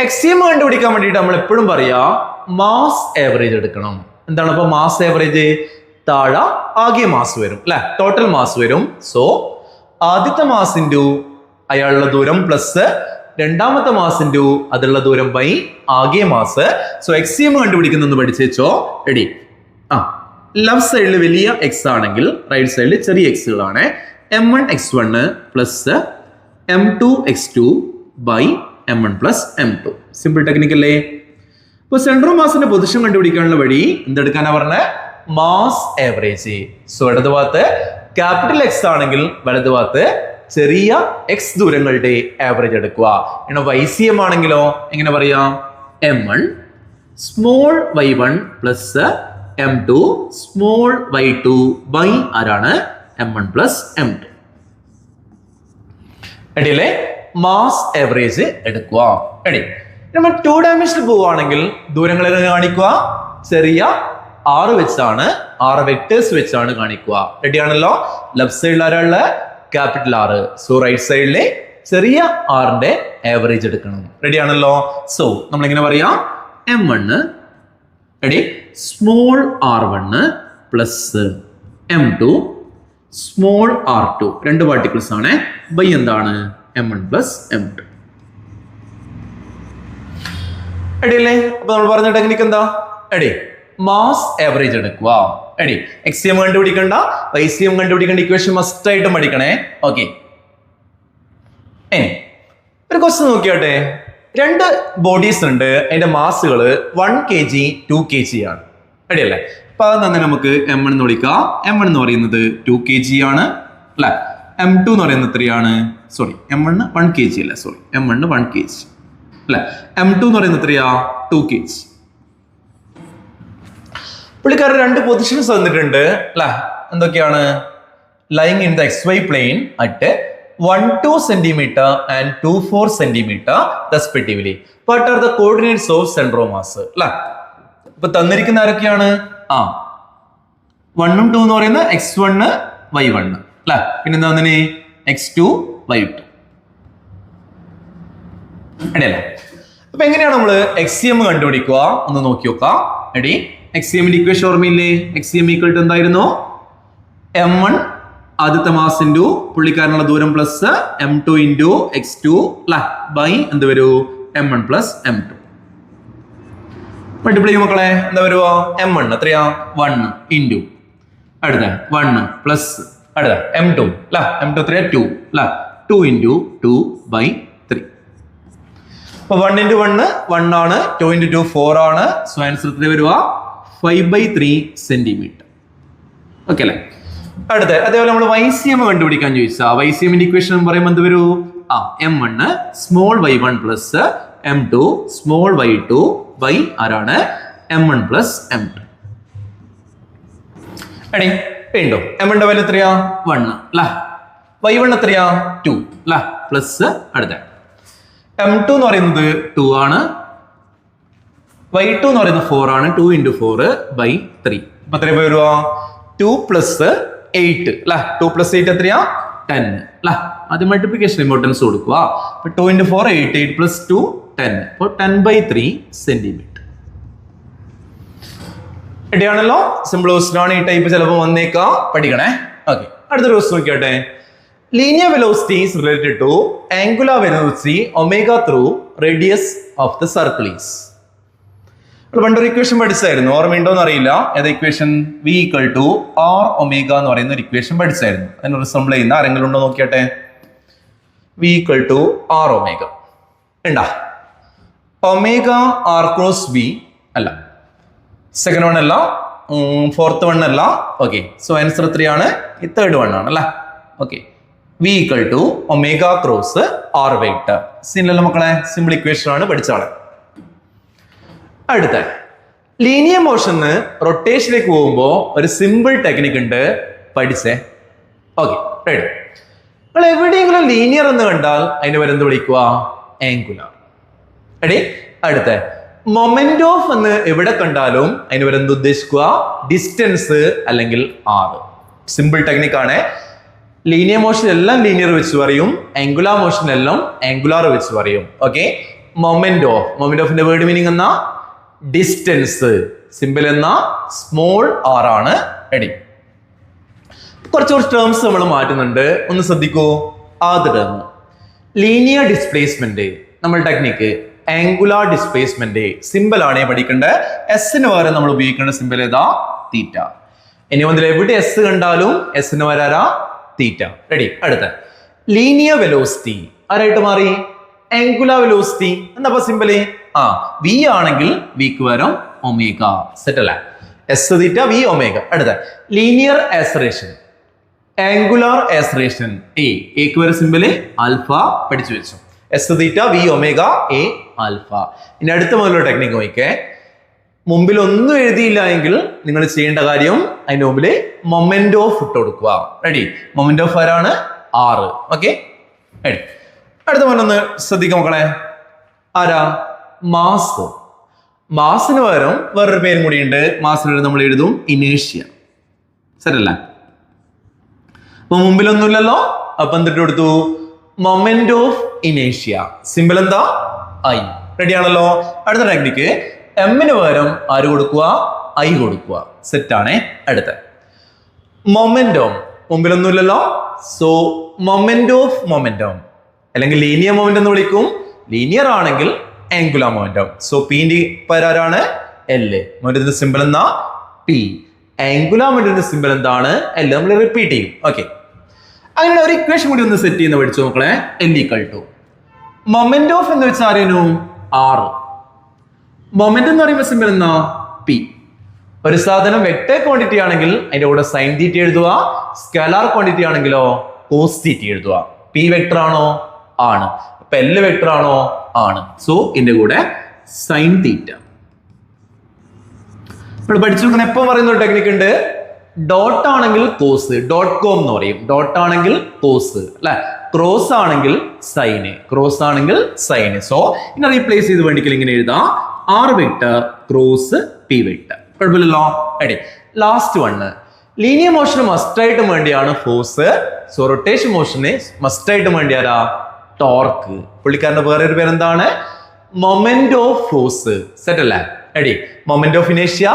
XCM കണ്ടുപിടിക്കാൻ വേണ്ടിയിട്ട് നമ്മൾ എപ്പോഴും പറയാ മാസ് ആവറേജ് എടുക്കണം. എന്താണ് അപ്പൊ മാസ് ആവറേജ്? താഴെ ആകെ മാസ് വരും അല്ലെ, ടോട്ടൽ മാസ് വരും. സോ ആദ്യത്തെ മാസ് ഇൻറ്റു അയാളുടെ ദൂരം പ്ലസ് രണ്ടാമത്തെ മാസ് ഇൻറ്റു അതുള്ള ദൂരം ബൈ ആകെ മാസ്. സോ XCM കണ്ടുപിടിക്കുന്ന പഠിച്ചു വെച്ചോ. എടി ലെഫ്റ്റ് സൈഡിൽ വലിയ എക്സ് ആണെങ്കിൽ റൈറ്റ് സൈഡിൽ ചെറിയ എക്സുകളാണ്. M1 x1 plus M2 x2 by M1 plus M2. Simple technique അല്ലേ? ഇപ്പൊ സെൻട്രോ മാസിന്റെ പൊസിഷൻ കണ്ടുപിടിക്കാനുള്ള വഴി എന്തെടുക്കാനാ പറഞ്ഞത്? Mass average. സോ ഇടത് ഭാഗത്ത് ക്യാപിറ്റൽ X ആണെങ്കിൽ വലത് ഭാഗത്ത് ചെറിയ എക്സ് ദൂരങ്ങളുടെ ആവറേജ് എടുക്കുക. YCM ആണെങ്കിലോ എങ്ങനെ പറയാം? M1 small y1 plus M2 small y2 by ആരാണ്? M1 plus M2. അടിയല്ലേ? Mass average എടുക്കുക. അടി നമ്മൾ 2 ഡയമെൻഷനിൽ പോവുകയാണെങ്കിൽ ദൂരങ്ങൾ കാണിക്കുക ചെറിയ 6 വെച്ചാണ്, 6 വെക്ടേഴ്സ് വെച്ചാണ് കാണിക്കുക. റെഡിയാണല്ലോ? ലെഫ്റ്റ് സൈഡിൽ ആരാളുള്ള? Capital R. സോ റൈറ്റ് സൈഡിലെ ചെറിയ ആറിന്റെ ആവറേജ് എടുക്കണം. റെഡിയാണല്ലോ? സോ നമ്മൾ എങ്ങനെ പറയാം? M1 ready small r1 plus M2 small r2 രണ്ട് പാർട്ടിക്കിൾസ് ആണ് ബൈ എന്താണ്? M1 plus M2. അടിയല്ലേ? അപ്പൊ നമ്മൾ പറഞ്ഞ ടെക്നിക്ക് എന്താ? അടി മാസ് ആവറേജ് എടുക്കുക. അടി XCM കണ്ടുപിടിക്കണ്ട, YCM കണ്ടുപിടിക്കേണ്ട ഇക്വേഷൻ മസ്റ്റ് ആയിട്ടും പഠിക്കണേ. ഓക്കെ. ഒരു ക്വസ്റ്റ്യൻ നോക്കിയാട്ടെ. രണ്ട് ബോഡീസ് ഉണ്ട്, അതിന്റെ മാസുകൾ 1 kg 2 kg ആണ്. അടിയല്ലേ? അപ്പൊ അത് തന്നെ നമുക്ക് M1 എന്ന് വിളിക്കാം. M1 എന്ന് പറയുന്നത് 2 kg ആണ് അല്ലെ? M2 എന്ന് പറയുന്നത് എത്രയാണ്? സോറി, M1 1 kg അല്ല, സോറി, M1 1 kg അല്ലെ? M2 എന്ന് പറയുന്നത് എത്രയാ? 2 kg. പുള്ളിക്കാരൻ രണ്ട് പൊസിഷൻസ് തന്നിട്ടുണ്ട് അല്ലെ? എന്തൊക്കെയാണ്? Lying in the XY plain at 1-2 centimeter and 2-4 centimeter respectively. What are the coordinates of central mass? അല്ലെ? ഇപ്പൊ തന്നിരിക്കുന്ന ആരൊക്കെയാണ്? 1 ഉം 2 എന്ന് പറയുന്ന x1 y1 അല്ലെ? പിന്നെന്താ അതിന്? x2 y2 അടിയല്ലേ? അപ്പൊ എങ്ങനെയാണ് നമ്മൾ XCM കണ്ടുപിടിക്കുക ഒന്ന് നോക്കി നോക്കാം. എടി XCM ഇക്വേഷൻ ഓർമ്മയില്ലേ? XCM ഈക്വൽ ടു എന്തായിരുന്നു? M1 ആദ്യത്തെ മാസ് ഇൻറ്റു പുള്ളിക്കാരനുള്ള ദൂരം plus M2 into x2 by എന്ത് വരൂ? M1 plus M2. മൾട്ടിപ്ലൈ ചെയ്യും മക്കളെ. എന്താ വരുക? M1 എത്രയാ? 1 ഇൻറ്റു അടുത്ത 1 പ്ലസ് അടുത്ത M2 M2 എത്രയാ? 2 2 ഇൻറ്റു 2 ബൈ 3. അപ്പൊ 1 ഇൻറ്റു 1 1 ആണ്, 2 ഇൻറ്റു 2 4 ആണ്. സോ ആൻസർ എത്ര വരുക? 5/3 സെന്റിമീറ്റർ. ഓക്കെ അല്ലേ? അടുത്ത അതേപോലെ നമ്മൾ YCM കണ്ടുപിടിക്കാൻ ചോദിച്ചാൽ YCM ഇക്വേഷൻ പറയുമ്പോൾ എന്ത് വരൂ? M1 small y1 plus M2 small y2 by ആരാണ്? M1 plus M2. അടി വീണ്ടോ M1 വാല്യൂ എത്രയാ? 1 അല്ലേ? y1 എത്രയാ? 2 അല്ലേ? പ്ലസ് അടുത്ത M2 എന്ന് പറയുന്നത് 2 ആണ്, y2 എന്ന് പറയുന്നത് 4 ആണ്. 2 ഇൻറ്റു 4 ബൈ 3. അപ്പൊ എത്ര വരുക? 2 പ്ലസ് 8 അല്ലെ? 2 പ്ലസ് 8 എത്രയാ? 10 അല്ലെ? അത് മൾട്ടിപ്ലിക്കേഷൻ ഇമ്പോർട്ടൻസ് കൊടുക്കുക. അപ്പൊ 2 ഇൻറ്റു 4 8, 8 പ്ലസ് 2 10. അപ്പോൾ 10/3 സെന്റിമീറ്റർ. റെഡിയാണല്ലോ? സിമ്പിൾ ക്വസ്റ്റ്യൻ ആണ്. ഈ ടൈപ്പ് ചിലപ്പോൾ വന്നേക്കാം, പഠിക്കണേ. ഓക്കെ, അടുത്തൊരു ക്വസ്റ്റ്യൻ നോക്കിയാട്ടെ. Linear velocity is related to angular velocity omega through radius of the circle is. പണ്ടൊരു ഇക്വേഷൻ പഠിച്ചായിരുന്നു, ഓർമ്മയുണ്ടോന്ന് അറിയില്ല. ഏത് equation? V equal to R omega എന്ന് പറയുന്ന ഒരു ഇക്വേഷൻ പഠിച്ചായിരുന്നു. അതിന് റിസംബിൾ ചെയ്യുന്ന ആരെങ്കിലും ഉണ്ടോ നോക്കിയാട്ടെ. V equal to R omega ഉണ്ടാ? ഒമേഗ R ക്രോസ് V അല്ല, സെക്കൻഡ് വൺ അല്ല, ഫോർത്ത് വൺ അല്ല. ഓക്കെ, സോ ആൻസർ 3 ആണ്. ഈ തേർഡ് വൺ ആണ് അല്ലേ. Okay, V equal to omega cross R vector. Similar മക്കളെ, സിമ്പിൾ ഇക്വേഷൻ ആണ്, പഠിച്ചാണ്. അടുത്ത ലീനിയർ മോഷന് റൊട്ടേഷനിലേക്ക് പോകുമ്പോൾ ഒരു സിമ്പിൾ ടെക്നിക് ഉണ്ട്, പഠിച്ചേ. Okay, ready. നിങ്ങൾ എവിടെയെങ്കിലും ലീനിയർ എന്ന് കണ്ടാൽ അതിന് പേരെന്ത് വിളിക്കുക? ആംഗുലാർ. റെഡി. അടുത്ത മൊമെന്റ് ഓഫ് എന്ന് എവിടെ കണ്ടാലും അതിന് പേരെന്ത് ഉദ്ദേശിക്കുക? ഡിസ്റ്റൻസ് അല്ലെങ്കിൽ ആർ. സിമ്പിൾ ടെക്നിക് ആണ്. ലീനിയർ മോഷൻ എല്ലാം ലീനിയർ വെച്ച് പറയും, ആംഗുലാർ മോഷൻ എല്ലാം ആംഗുലാർ വെച്ച് പറയും. ഓക്കെ, മൊമെന്റ് ഓഫിന്റെ വേർഡ് മീനിങ് എന്നാ ഡിസ്റ്റൻസ്, സിമ്പിൾ എന്ന സ്മോൾ ആർ ആണ്. റെഡി. കുറച്ച് ടേംസ് നമ്മൾ മാറ്റുന്നുണ്ട്, ഒന്ന് ശ്രദ്ധിക്കൂ. ആദ്യ ടേം ലീനിയർ ഡിസ്പ്ലേസ്മെന്റ്, നമ്മൾ ടെക്നിക്ക് ആംഗുലാർ ഡിസ്പ്ലേസ്മെന്റ് സിമ്പിൾ ആണ് പഠിക്കേണ്ടത്. എസിന് പകരം നമ്മൾ ഉപയോഗിക്കേണ്ട സിമ്പിൾ ഏതാ? തീറ്റ. ഇനി മുതൽ എവിടെ എസ് കണ്ടാലും എസിന് വരാ തീറ്റ. റെഡി. അടുത്ത ലീനിയർ വെലോസിറ്റി ആരായിട്ട് മാറി? Angular velocity. എന്താ സിമ്പിള്? വി ആണെങ്കിൽ വിക്ക് വരും ഒമേഗ. സെറ്റ് അല്ലേ? S theta V omega. അടുത്ത ലീനിയർ ആക്സലറേഷൻ, ആംഗുലാർ ആക്സലറേഷൻ എക്ക് വരെ സിമ്പിള് ആൽഫ. പഠിച്ചു വെച്ചു. S theta V omega A alpha. ഇനി അടുത്ത മുതലുള്ള ടെക്നിക്ക് നോക്കിക്കേ. മുമ്പിൽ ഒന്നും എഴുതിയില്ല എങ്കിൽ നിങ്ങൾ ചെയ്യേണ്ട കാര്യം അതിന്റെ മുമ്പില് മൊമെന്റ് ഓഫ് ഇട്ട് കൊടുക്കുക. റെഡി. മൊമെന്റ് ഓഫ് ആരാണ്? ആറ്. Okay, ready. അടുത്ത പോലെ ഒന്ന് ശ്രദ്ധിക്കാം മക്കളെ. ആരാ? മാസ്. മാസിന് പകരം വേറൊരു പേരും കൂടി ഉണ്ട്. മാസിന് നമ്മൾ എഴുതും ഇനേഷ്യ. ശരിയല്ല? അപ്പൊ മുമ്പിലൊന്നുമില്ലല്ലോ, അപ്പൊ എന്തിട്ട് കൊടുത്തു? മൊമെന്റ് ഓഫ് ഇനേഷ്യ. സിമ്പിൾ എന്താ? ഐ. റെഡി ആണല്ലോ. അടുത്ത ടെക്നിക്ക് എമ്മിന് പകരം ആര് കൊടുക്കുക? ഐ കൊടുക്കുക. സെറ്റ് ആണേ. അടുത്ത മൊമെന്റോം, മുമ്പിലൊന്നുമില്ലല്ലോ, സോ മൊമെന്റ് ഓഫ് മൊമെന്റോം അല്ലെങ്കിൽ ലീനിയർ മൊമെന്റ് എന്ന് വിളിക്കും. ലീനിയർ ആണെങ്കിൽ ആംഗുലാർ മൊമെന്റം. സോ പിന്റെ പരാരാണ്? എല്. മൊമെന്റത്തിന്റെ സിമ്പിൾ എന്താ? പി. ആംഗുലാർ മൊമെന്റത്തിന്റെ സിമ്പിൾ എന്താണ്? എല്. നമ്മൾ റിപ്പീറ്റ് ചെയ്യും. ഓക്കെ, അങ്ങനെ ഒരു ഇക്വേഷൻ കൂടി ഒന്ന് സെറ്റ് ചെയ്യുന്ന പഠിച്ചു നോക്കളെ. L equal to moment of എന്ന് വെച്ചാൽ അറിയുന്നു ആറ്. മൊമെന്റ് എന്ന് പറയുമ്പോൾ സിമ്പിൾ എന്നാ? പി. ഒരു സാധനം വെക്ടർ ക്വാണ്ടിറ്റി ആണെങ്കിൽ അതിന്റെ കൂടെ സൈൻ തീറ്റ എഴുതുക. സ്കലാർ ക്വാണ്ടിറ്റി ആണെങ്കിലോ കോസ് തീറ്റ എഴുതുക. പി വെക്ടർ ആണോ? ആണ്. അപ്പൊ എല് വെക്ടർ ആണോ? ആണ്. സോ ഇതിന്റെ കൂടെ സൈൻ തീറ്റ. നമ്മൾ പഠിച്ചു നോക്കുന്ന എപ്പം പറയുന്ന ഒരു ടെക്നിക്ക് ഉണ്ട്. ഡോട്ട് ആണെങ്കിൽ കോസ്, ഡോട്ട് കോം എന്ന് പറയും. ഡോട്ട് ആണെങ്കിൽ കോസ് അല്ലെ, ക്രോസ് ആണെങ്കിൽ സൈന്, ക്രോസ് ആണെങ്കിൽ സൈന്. സോ ഇങ്ങനെ റീപ്ലേസ് ചെയ്ത് വേണ്ടിക്കൽ ഇങ്ങനെ എഴുതാം. R vector cross P vector. കുഴപ്പമില്ലല്ലോ. Ready. Last one linear motion must ആയിട്ട് വേണ്ടിയാണ് force. So rotation motion must ആയിട്ട് വേണ്ടിയാരാ? ടോർക്ക്. പുള്ളിക്കാരന്റെ വേറെ ഒരു പേരെന്താണ്? Moment of force. സെറ്റ് അല്ലേ? റെഡി. മൊമെന്റ് ഓഫ് ഇനേഷ്യ,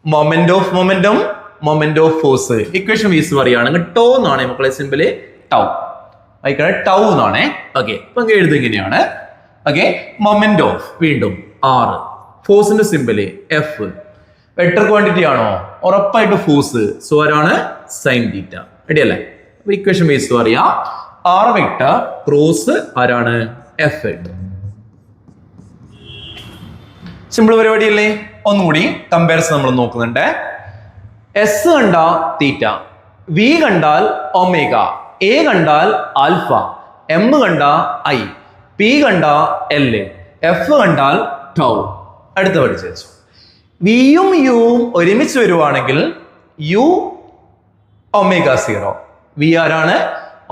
moment of momentum, moment of force. Equation wise പറയുകയാണെങ്കിൽ ടോ എന്നാണ് മക്കളെ സിമ്പിള്. ടൗ ആയിക്കണേ, ടൗ എന്നാണേ. ഓക്കെ, അപ്പൊ എഴുതും ഇങ്ങനെയാണ്. ഓക്കെ, മൊമെന്റ് ഓഫ് വീണ്ടും ആറ്. ഫോഴ്സിന്റെ സിമ്പിള് എഫ്. വെക്ടർ ക്വാണ്ടിറ്റി ആണോ? ഉറപ്പായിട്ട് ഫോഴ്സ്. സോ ആരാണ്? Sign theta. റെഡി അല്ലേ? അപ്പൊ ഇക്വേഷൻ ബേസ് പറയാ ആർ വെക്ടർ ക്രോസ് ആരാണ്? F vector. സിമ്പിൾ പരിപാടി അല്ലേ? ഒന്നുകൂടി കമ്പാരിസൺ നമ്മൾ നോക്കുന്നുണ്ട്. എസ് കണ്ടാൽ തീറ്റ, വി കണ്ടാൽ ഒമേഗ, എ കണ്ടാൽ ആൽഫ, എം കണ്ടാൽ ഐ, പി കണ്ടാൽ എല്, എഫ് കണ്ടാൽ ടൗ. അടുത്ത പഠിച്ചു വെച്ചു. വിയും യുവും ഒരുമിച്ച് വരുവാണെങ്കിൽ യു ഒമേഗ 0, വി ആരാണ്?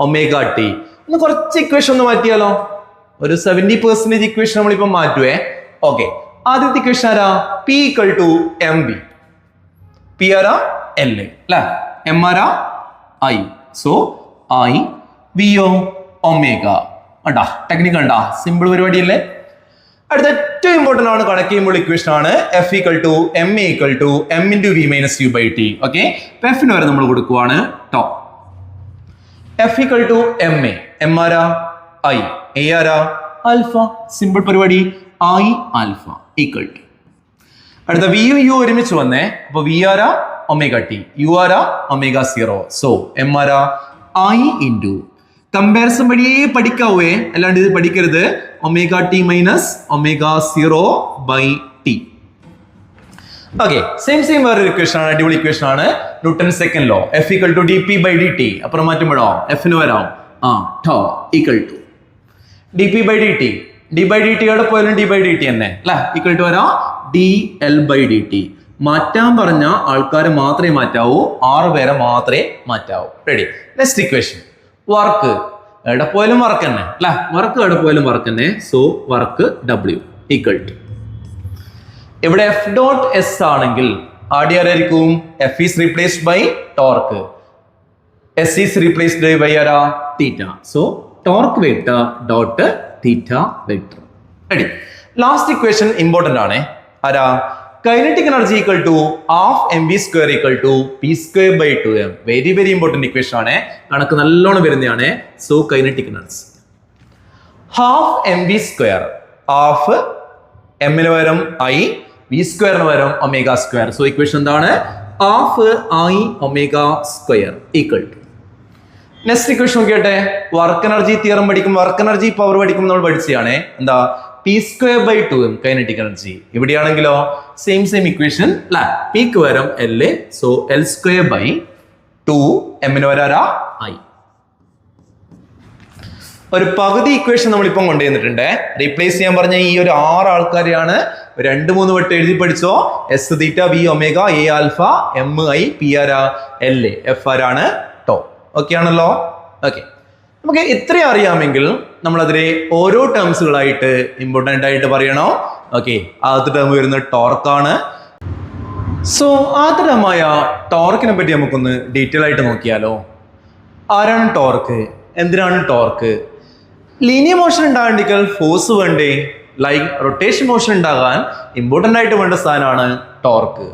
Omega T. ഒന്ന് കുറച്ച് ഇക്വേഷൻ ഒന്ന് മാറ്റിയാലോ? ഒരു 70% ഇക്വേഷൻ നമ്മളിപ്പോ മാറ്റുവേ. ഓക്കെ, ആദ്യത്തെ ഇക്വേഷൻ ആരാ? P equal to M V. P ആരാ? എല് അല്ലെ, എം ആരാ? ഐ. സോ ഐ വിയോ ഒമേഗ. കണ്ടാ ടെക്നിക്ക് കണ്ടാ? സിമ്പിൾ പരിപാടിയല്ലേ? അടുത്ത ഏറ്റവും ഇമ്പോർട്ടന്റ് ആണ്, കണക്ട് ചെയ്യുമ്പോൾ ഇക്വേഷൻ ആണ് F equal to M A equal to M into V minus U by T. Okay, എഫിന് വരെ നമ്മൾ കൊടുക്കുവാണ് tau. F equal to M A, M ആരാ? ഐ, എ ആരാ? ആൽഫ. സിമ്പിൾ പരിപാടി. I alpha equal to. അടുത്ത വിയും യു ഒരുമിച്ച് വന്നേ. അപ്പൊ വി ആരാ? ഒമേഗ ടി, യു ആരാ? ഒമേഗ 0. സോ എം ആരാ? ഐ ഇൻറ്റു കമ്പാരിസൺ വഴിയേ പഠിക്കാവേ, അല്ലാണ്ട് ഇത് പഠിക്കരുത്. Omega T minus omega 0 by T. Okay, same വേറൊരു ഇക്വേഷൻ ആണ്, അടിപൊളി ഇക്വേഷൻ ആണ്. Newton second law, F = dp by dt. അപ്പുറം മാറ്റുമ്പോഴോ എഫിന് വരാം tau equal to dp by dt. d by dt യുടെ പോയാലും d by dt തന്നെ അല്ലെ, ഈക്വൽ ടു വരാം dl by dt. മാറ്റാൻ പറഞ്ഞ ആൾക്കാരെ മാത്രമേ മാറ്റാവൂ, 6 പേരെ മാത്രമേ മാറ്റാവൂ. റെഡി. നെക്സ്റ്റ് ഇക്വേഷൻ, വർക്ക് എവിടെ പോയാലും വർക്ക് തന്നെ അല്ലെ, വർക്ക് എവിടെ പോയാലും വർക്ക് തന്നെ. So work W equal to, ഇവിടെ F ഡോട്ട് എസ് ആണെങ്കിൽ ആദ്യം ആരായിരിക്കും? F is replaced by torque, S is replaced by ആരാ? Theta. So torque vector dot theta vector. Ready. Last equation important ആണ്. ആരാ? Kinetic energy equal to half mv² equal to p² by 2m. Very important equation ആണ്, കണക്ക് നല്ലോണം വരുന്നതാണ്. So kinetic energy half mv², half എമ്മിന് പകരം I, v² പകരം ω². So equation എന്താണ്? Half I ω² equal to. Next equation നോക്കിയട്ടെ, വർക്ക് എനർജി തിയറം പഠിക്കും, വർക്ക് എനർജി പവർ പഠിക്കും നമ്മൾ പഠിച്ചതാണ്. എന്താ? p² by 2m kinetic energy. ഇവിടെയാണെങ്കിലോ സെയിം ഇക്വേഷൻ അല്ലെ, പിക്ക് വരം L, so L² by 2m വരാ I. ഒരു പകുതി ഇക്വേഷൻ നമ്മളിപ്പം കൊണ്ടുവന്നിട്ടുണ്ട്. റീപ്ലേസ് ചെയ്യാൻ പറഞ്ഞ ഈ ഒരു 6 ആൾക്കാരെയാണ് 2-3 വട്ടം എഴുതി പഠിച്ചോ. S theta, V omega, A alpha, M I, P ആരാ? L, F ആരാണ്? ടോ. ഓക്കെ ആണല്ലോ? ഓക്കെ, നമുക്ക് ഇത്രയും അറിയാമെങ്കിൽ നമ്മൾ അതിലെ ഓരോ ടേംസുകളായിട്ട് ഇമ്പോർട്ടൻ്റ് ആയിട്ട് പറയണോ. ഓക്കെ, ആദ്യത്തെ ടേം വരുന്നത് ടോർക്കാണ്. സോ ആദ്യത്തെ ടേമായ ടോർക്കിനെ പറ്റി നമുക്കൊന്ന് ഡീറ്റെയിൽ ആയിട്ട് നോക്കിയാലോ. ആരാണ് ടോർക്ക്? എന്തിനാണ് ടോർക്ക്? ലീനിയർ മോഷൻ ഉണ്ടാകണ്ടെങ്കിൽ ഫോഴ്സ് വേണ്ടേ? ലൈക്ക് റൊട്ടേഷൻ മോഷൻ ഉണ്ടാകാൻ ഇമ്പോർട്ടൻ്റ് ആയിട്ട് വേണ്ട സാധനമാണ് ടോർക്ക്.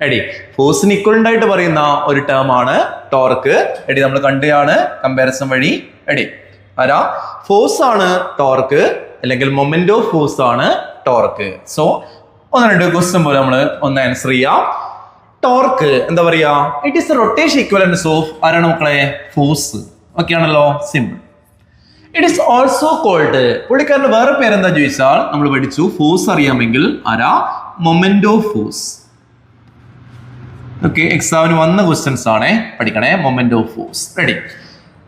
എടി ഫോഴ്സിന് ഇക്വലന്റ് ആയിട്ട് പറയുന്ന ഒരു ടേം ആണ് ടോർക്ക്. എടി നമ്മൾ കണ്ടതാണ് കമ്പാരിസൺ വഴി. എടി ആരാ? ഫോഴ്സ് ആണ് ടോർക്ക്, അല്ലെങ്കിൽ മൊമെന്റ് ഓഫ് ഫോഴ്സ് ആണ് ടോർക്ക്. സോ 1-2 ക്വസ്റ്റ്യൻ പോലെ നമ്മൾ ഒന്ന് ആൻസർ ചെയ്യാം. ടോർക്ക് എന്താ പറയാ? It is the rotation equivalence of ആരാണ് മക്കളെ? ഫോഴ്സ്. ഓക്കെ ആണല്ലോ? Simple. It is also called, പുള്ളിക്കാരന്റെ വേറെ പേരെന്താ ചോദിച്ചാൽ നമ്മൾ പഠിച്ചു, ഫോഴ്സ് അറിയാമെങ്കിൽ ആരാ? Moment of force. ഓക്കെ, എക്സാമിന് വന്ന ക്വസ്റ്റ്യൻസ് ആണ്, പഠിക്കണേ. Moment of force. റെഡി.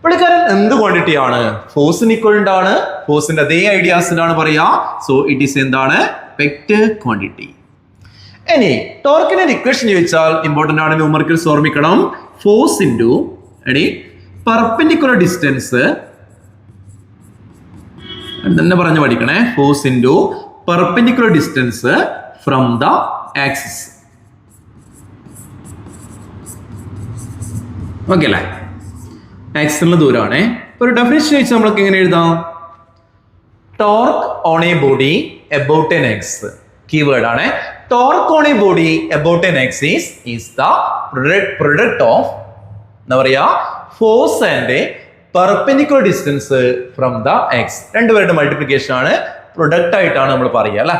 പുള്ളിക്കാരൻ എന്ത് ക്വാണ്ടിറ്റി ആണ്? ഫോഴ്സിന് ഇക്വലന്റ് ആണ്, ഫോഴ്സിന്റെ അതേ ഐഡിയാസിലാണ് പറയാ. സോ ഇറ്റ് ഈസ് എന്താണ്? Vector quantity. ഇനി ടോർക്കിന്റെ ഇക്വേഷൻ ചോദിച്ചാൽ ഇമ്പോർട്ടന്റ് ആണ്, ന്യൂമറിക്കൽസ് ഓർമ്മിക്കണം. ഫോഴ്സ് ഇൻറ്റു എടി പെർപെൻഡിക്കുലർ ഡിസ്റ്റൻസ് തന്നെ പറഞ്ഞു പഠിക്കണേ. Force into perpendicular distance from the axis. Okay അല്ലേ? ആക്സിസിനുള്ള ദൂരമാണ്. ഒരു ഡെഫിനിഷൻ ചോദിച്ചാൽ നമ്മൾക്ക് എങ്ങനെ എഴുതാം? Torque on a body about an axis. Keyword ആണ്. Torque on a body about an axis is the product of എന്താ പറയാ? Force and perpendicular distance from the X. രണ്ടുപേരുടെ മൾട്ടിപ്ലിക്കേഷൻ ആണ്, പ്രൊഡക്റ്റ് ആയിട്ടാണ് നമ്മൾ പറയുക അല്ലെ.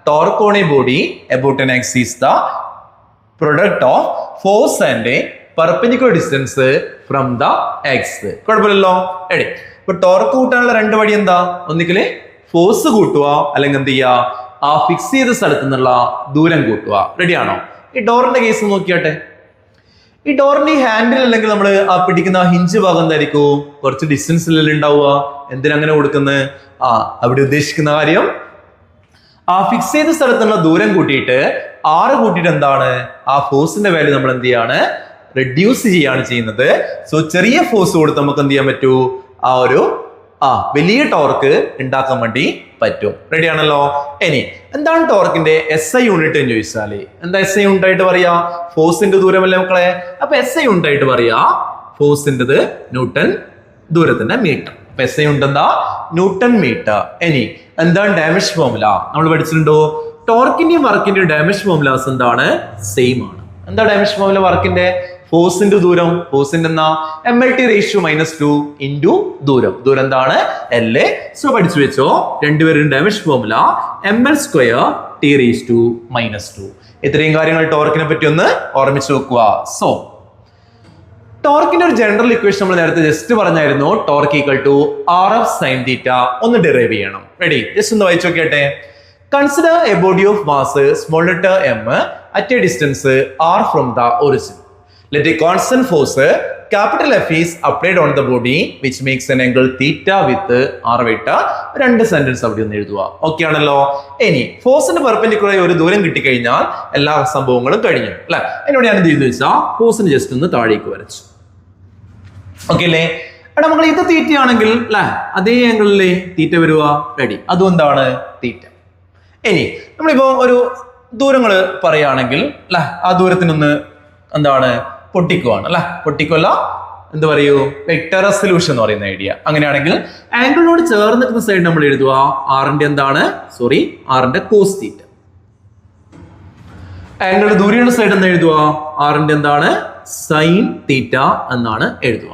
Torque on a body about an axis is the product of force and perpendicular distance from the X. കുഴപ്പമില്ലല്ലോ? എടി ഇപ്പൊ ടോർക്ക് കൂട്ടാനുള്ള 2 വഴി എന്താ? ഒന്നിക്കൽ ഫോഴ്സ് കൂട്ടുക, അല്ലെങ്കിൽ എന്ത് ചെയ്യുക? ആ ഫിക്സ് ചെയ്ത സ്ഥലത്ത് നിന്നുള്ള ദൂരം കൂട്ടുക. റെഡിയാണോ? ഈ ഡോറിന്റെ കേസ് നോക്കിയാട്ടെ. ഈ ഡോറിന്റെ ഈ ഹാൻഡിൽ അല്ലെങ്കിൽ നമ്മൾ ആ പിടിക്കുന്ന ഹിഞ്ച് ഭാഗം എന്തായിരിക്കും? കുറച്ച് ഡിസ്റ്റൻസിലല്ലേ ഉണ്ടാവുക. എന്തിനങ്ങനെ കൊടുക്കുന്നത്? അവിടെ ഉദ്ദേശിക്കുന്ന കാര്യം ആ ഫിക്സ് ചെയ്ത സ്ഥലത്തുള്ള ദൂരം കൂട്ടിയിട്ട് 6 കൂട്ടിയിട്ട് എന്താണ്? ആ ഫോഴ്സിന്റെ വാല്യൂ നമ്മൾ എന്ത് ചെയ്യാണ്? റെഡ്യൂസ് ചെയ്യാണ് ചെയ്യുന്നത്. സോ ചെറിയ ഫോഴ്സ് കൊടുത്ത് നമുക്ക് എന്ത് ചെയ്യാൻ പറ്റൂ? ആ ഒരു വലിയ ടോർക്ക് ഉണ്ടാക്കാൻ വേണ്ടി പറ്റും. റെഡി ആണല്ലോ? ഇനി എന്താണ് ടോർക്കിന്റെ SI യൂണിറ്റ് എന്ന് ചോദിച്ചാല് എന്താ SI യൂണിറ്റ് ആയിട്ട് പറയാ? ഫോഴ്സിന്റെ ദൂരമല്ലേ മക്കളെ? അപ്പൊ SI യൂണിറ്റ് ആയിട്ട് പറയാ ഫോഴ്സിൻ്റെത് ന്യൂട്ടൺ, ദൂരത്തിന്റെ മീറ്റർ. അപ്പൊ SI യൂണിറ്റ് എന്താ? Newton metre. ഇനി എന്താണ് ഡാമേജ് ഫോർമുല? നമ്മൾ പഠിച്ചിട്ടുണ്ടോ? ടോർക്കിന്റെയും വർക്കിന്റെയും ഡാമേജ് ഫോർമുലാസ് എന്താണ്? സെയിം ആണ്. എന്താ ഡാമേജ് ഫോർമുല വർക്കിന്റെ? ഫോഴ്സിന്റെ ദൂരം, ഫോഴ്സിന്റെ എന്നാ MLT/-2 ഇൻറ്റു ദൂരം. ദൂരം എന്താണ്? L. സോ പഠിച്ചു വെച്ചോ, രണ്ടുപേരും ഡാമേജ് ഫോർമുല mL²T⁻². ഇത്രയും കാര്യങ്ങൾ ടോർക്കിനെ പറ്റി ഒന്ന് ഓർമ്മിച്ച് വെക്കുക. സോ ടോർക്കിന്റെ ഒരു ജനറൽ ഇക്വേഷൻ നമ്മൾ നേരത്തെ ജസ്റ്റ് പറഞ്ഞായിരുന്നു. Torque equal to RF sin θ. ഒന്ന് ഡിറൈവ് ചെയ്യണം. റെഡി? ജസ്റ്റ് ഒന്ന് വായിച്ചു നോക്കിയട്ടെ. Consider a body of mass small letter m at a distance r from the origin. Let a constant force capital F is applied on the body which makes an angle theta with r വൈട്ട. രണ്ട് sentence അവിടെ ഒന്ന് എഴുതുക. Okay ആണല്ലോ. ഇനി ഫോഴ്സിന് perpendicular ഒരു ദൂരം കിട്ടിക്കഴിഞ്ഞാൽ എല്ലാ സംഭവങ്ങളും കഴിഞ്ഞു അല്ലെ. എന്നോട് ഞാൻ എന്ത് ചെയ്തു വെച്ചാൽ ഫോഴ്സിന് ജസ്റ്റ് ഒന്ന് താഴേക്ക് വരച്ചു. ഓക്കെ അല്ലേ. എടാ മക്കൾ ഇത് തീറ്റ ആണെങ്കിൽ അല്ലെ അതേ ആംഗിളിലെ തീറ്റ വരുക. റെഡി. അതും എന്താണ് തീറ്റ. ഇനി നമ്മളിപ്പോ ഒരു ദൂരങ്ങൾ പറയുകയാണെങ്കിൽ അല്ലെ ആ ദൂരത്തിനൊന്ന് എന്താണ് പൊട്ടിക്കുവാണ് അല്ലെ. പൊട്ടിക്കുമല്ല എന്ത് പറയൂ വെക്ടർ റെസൊല്യൂഷൻ എന്ന് പറയുന്ന ഐഡിയ. അങ്ങനെയാണെങ്കിൽ ആംഗിളിനോട് ചേർന്ന് നിൽക്കുന്ന സൈഡ് നമ്മൾ എഴുതുക ആറിന്റെ എന്താണ് ആറിന്റെ കോസ് തീറ്റ. ആംഗിൾ ദൂരെയുള്ള സൈഡ് എന്ന് എഴുതുക ആറിന്റെ എന്താണ് സൈൻ തീറ്റ എന്നാണ് എഴുതുക.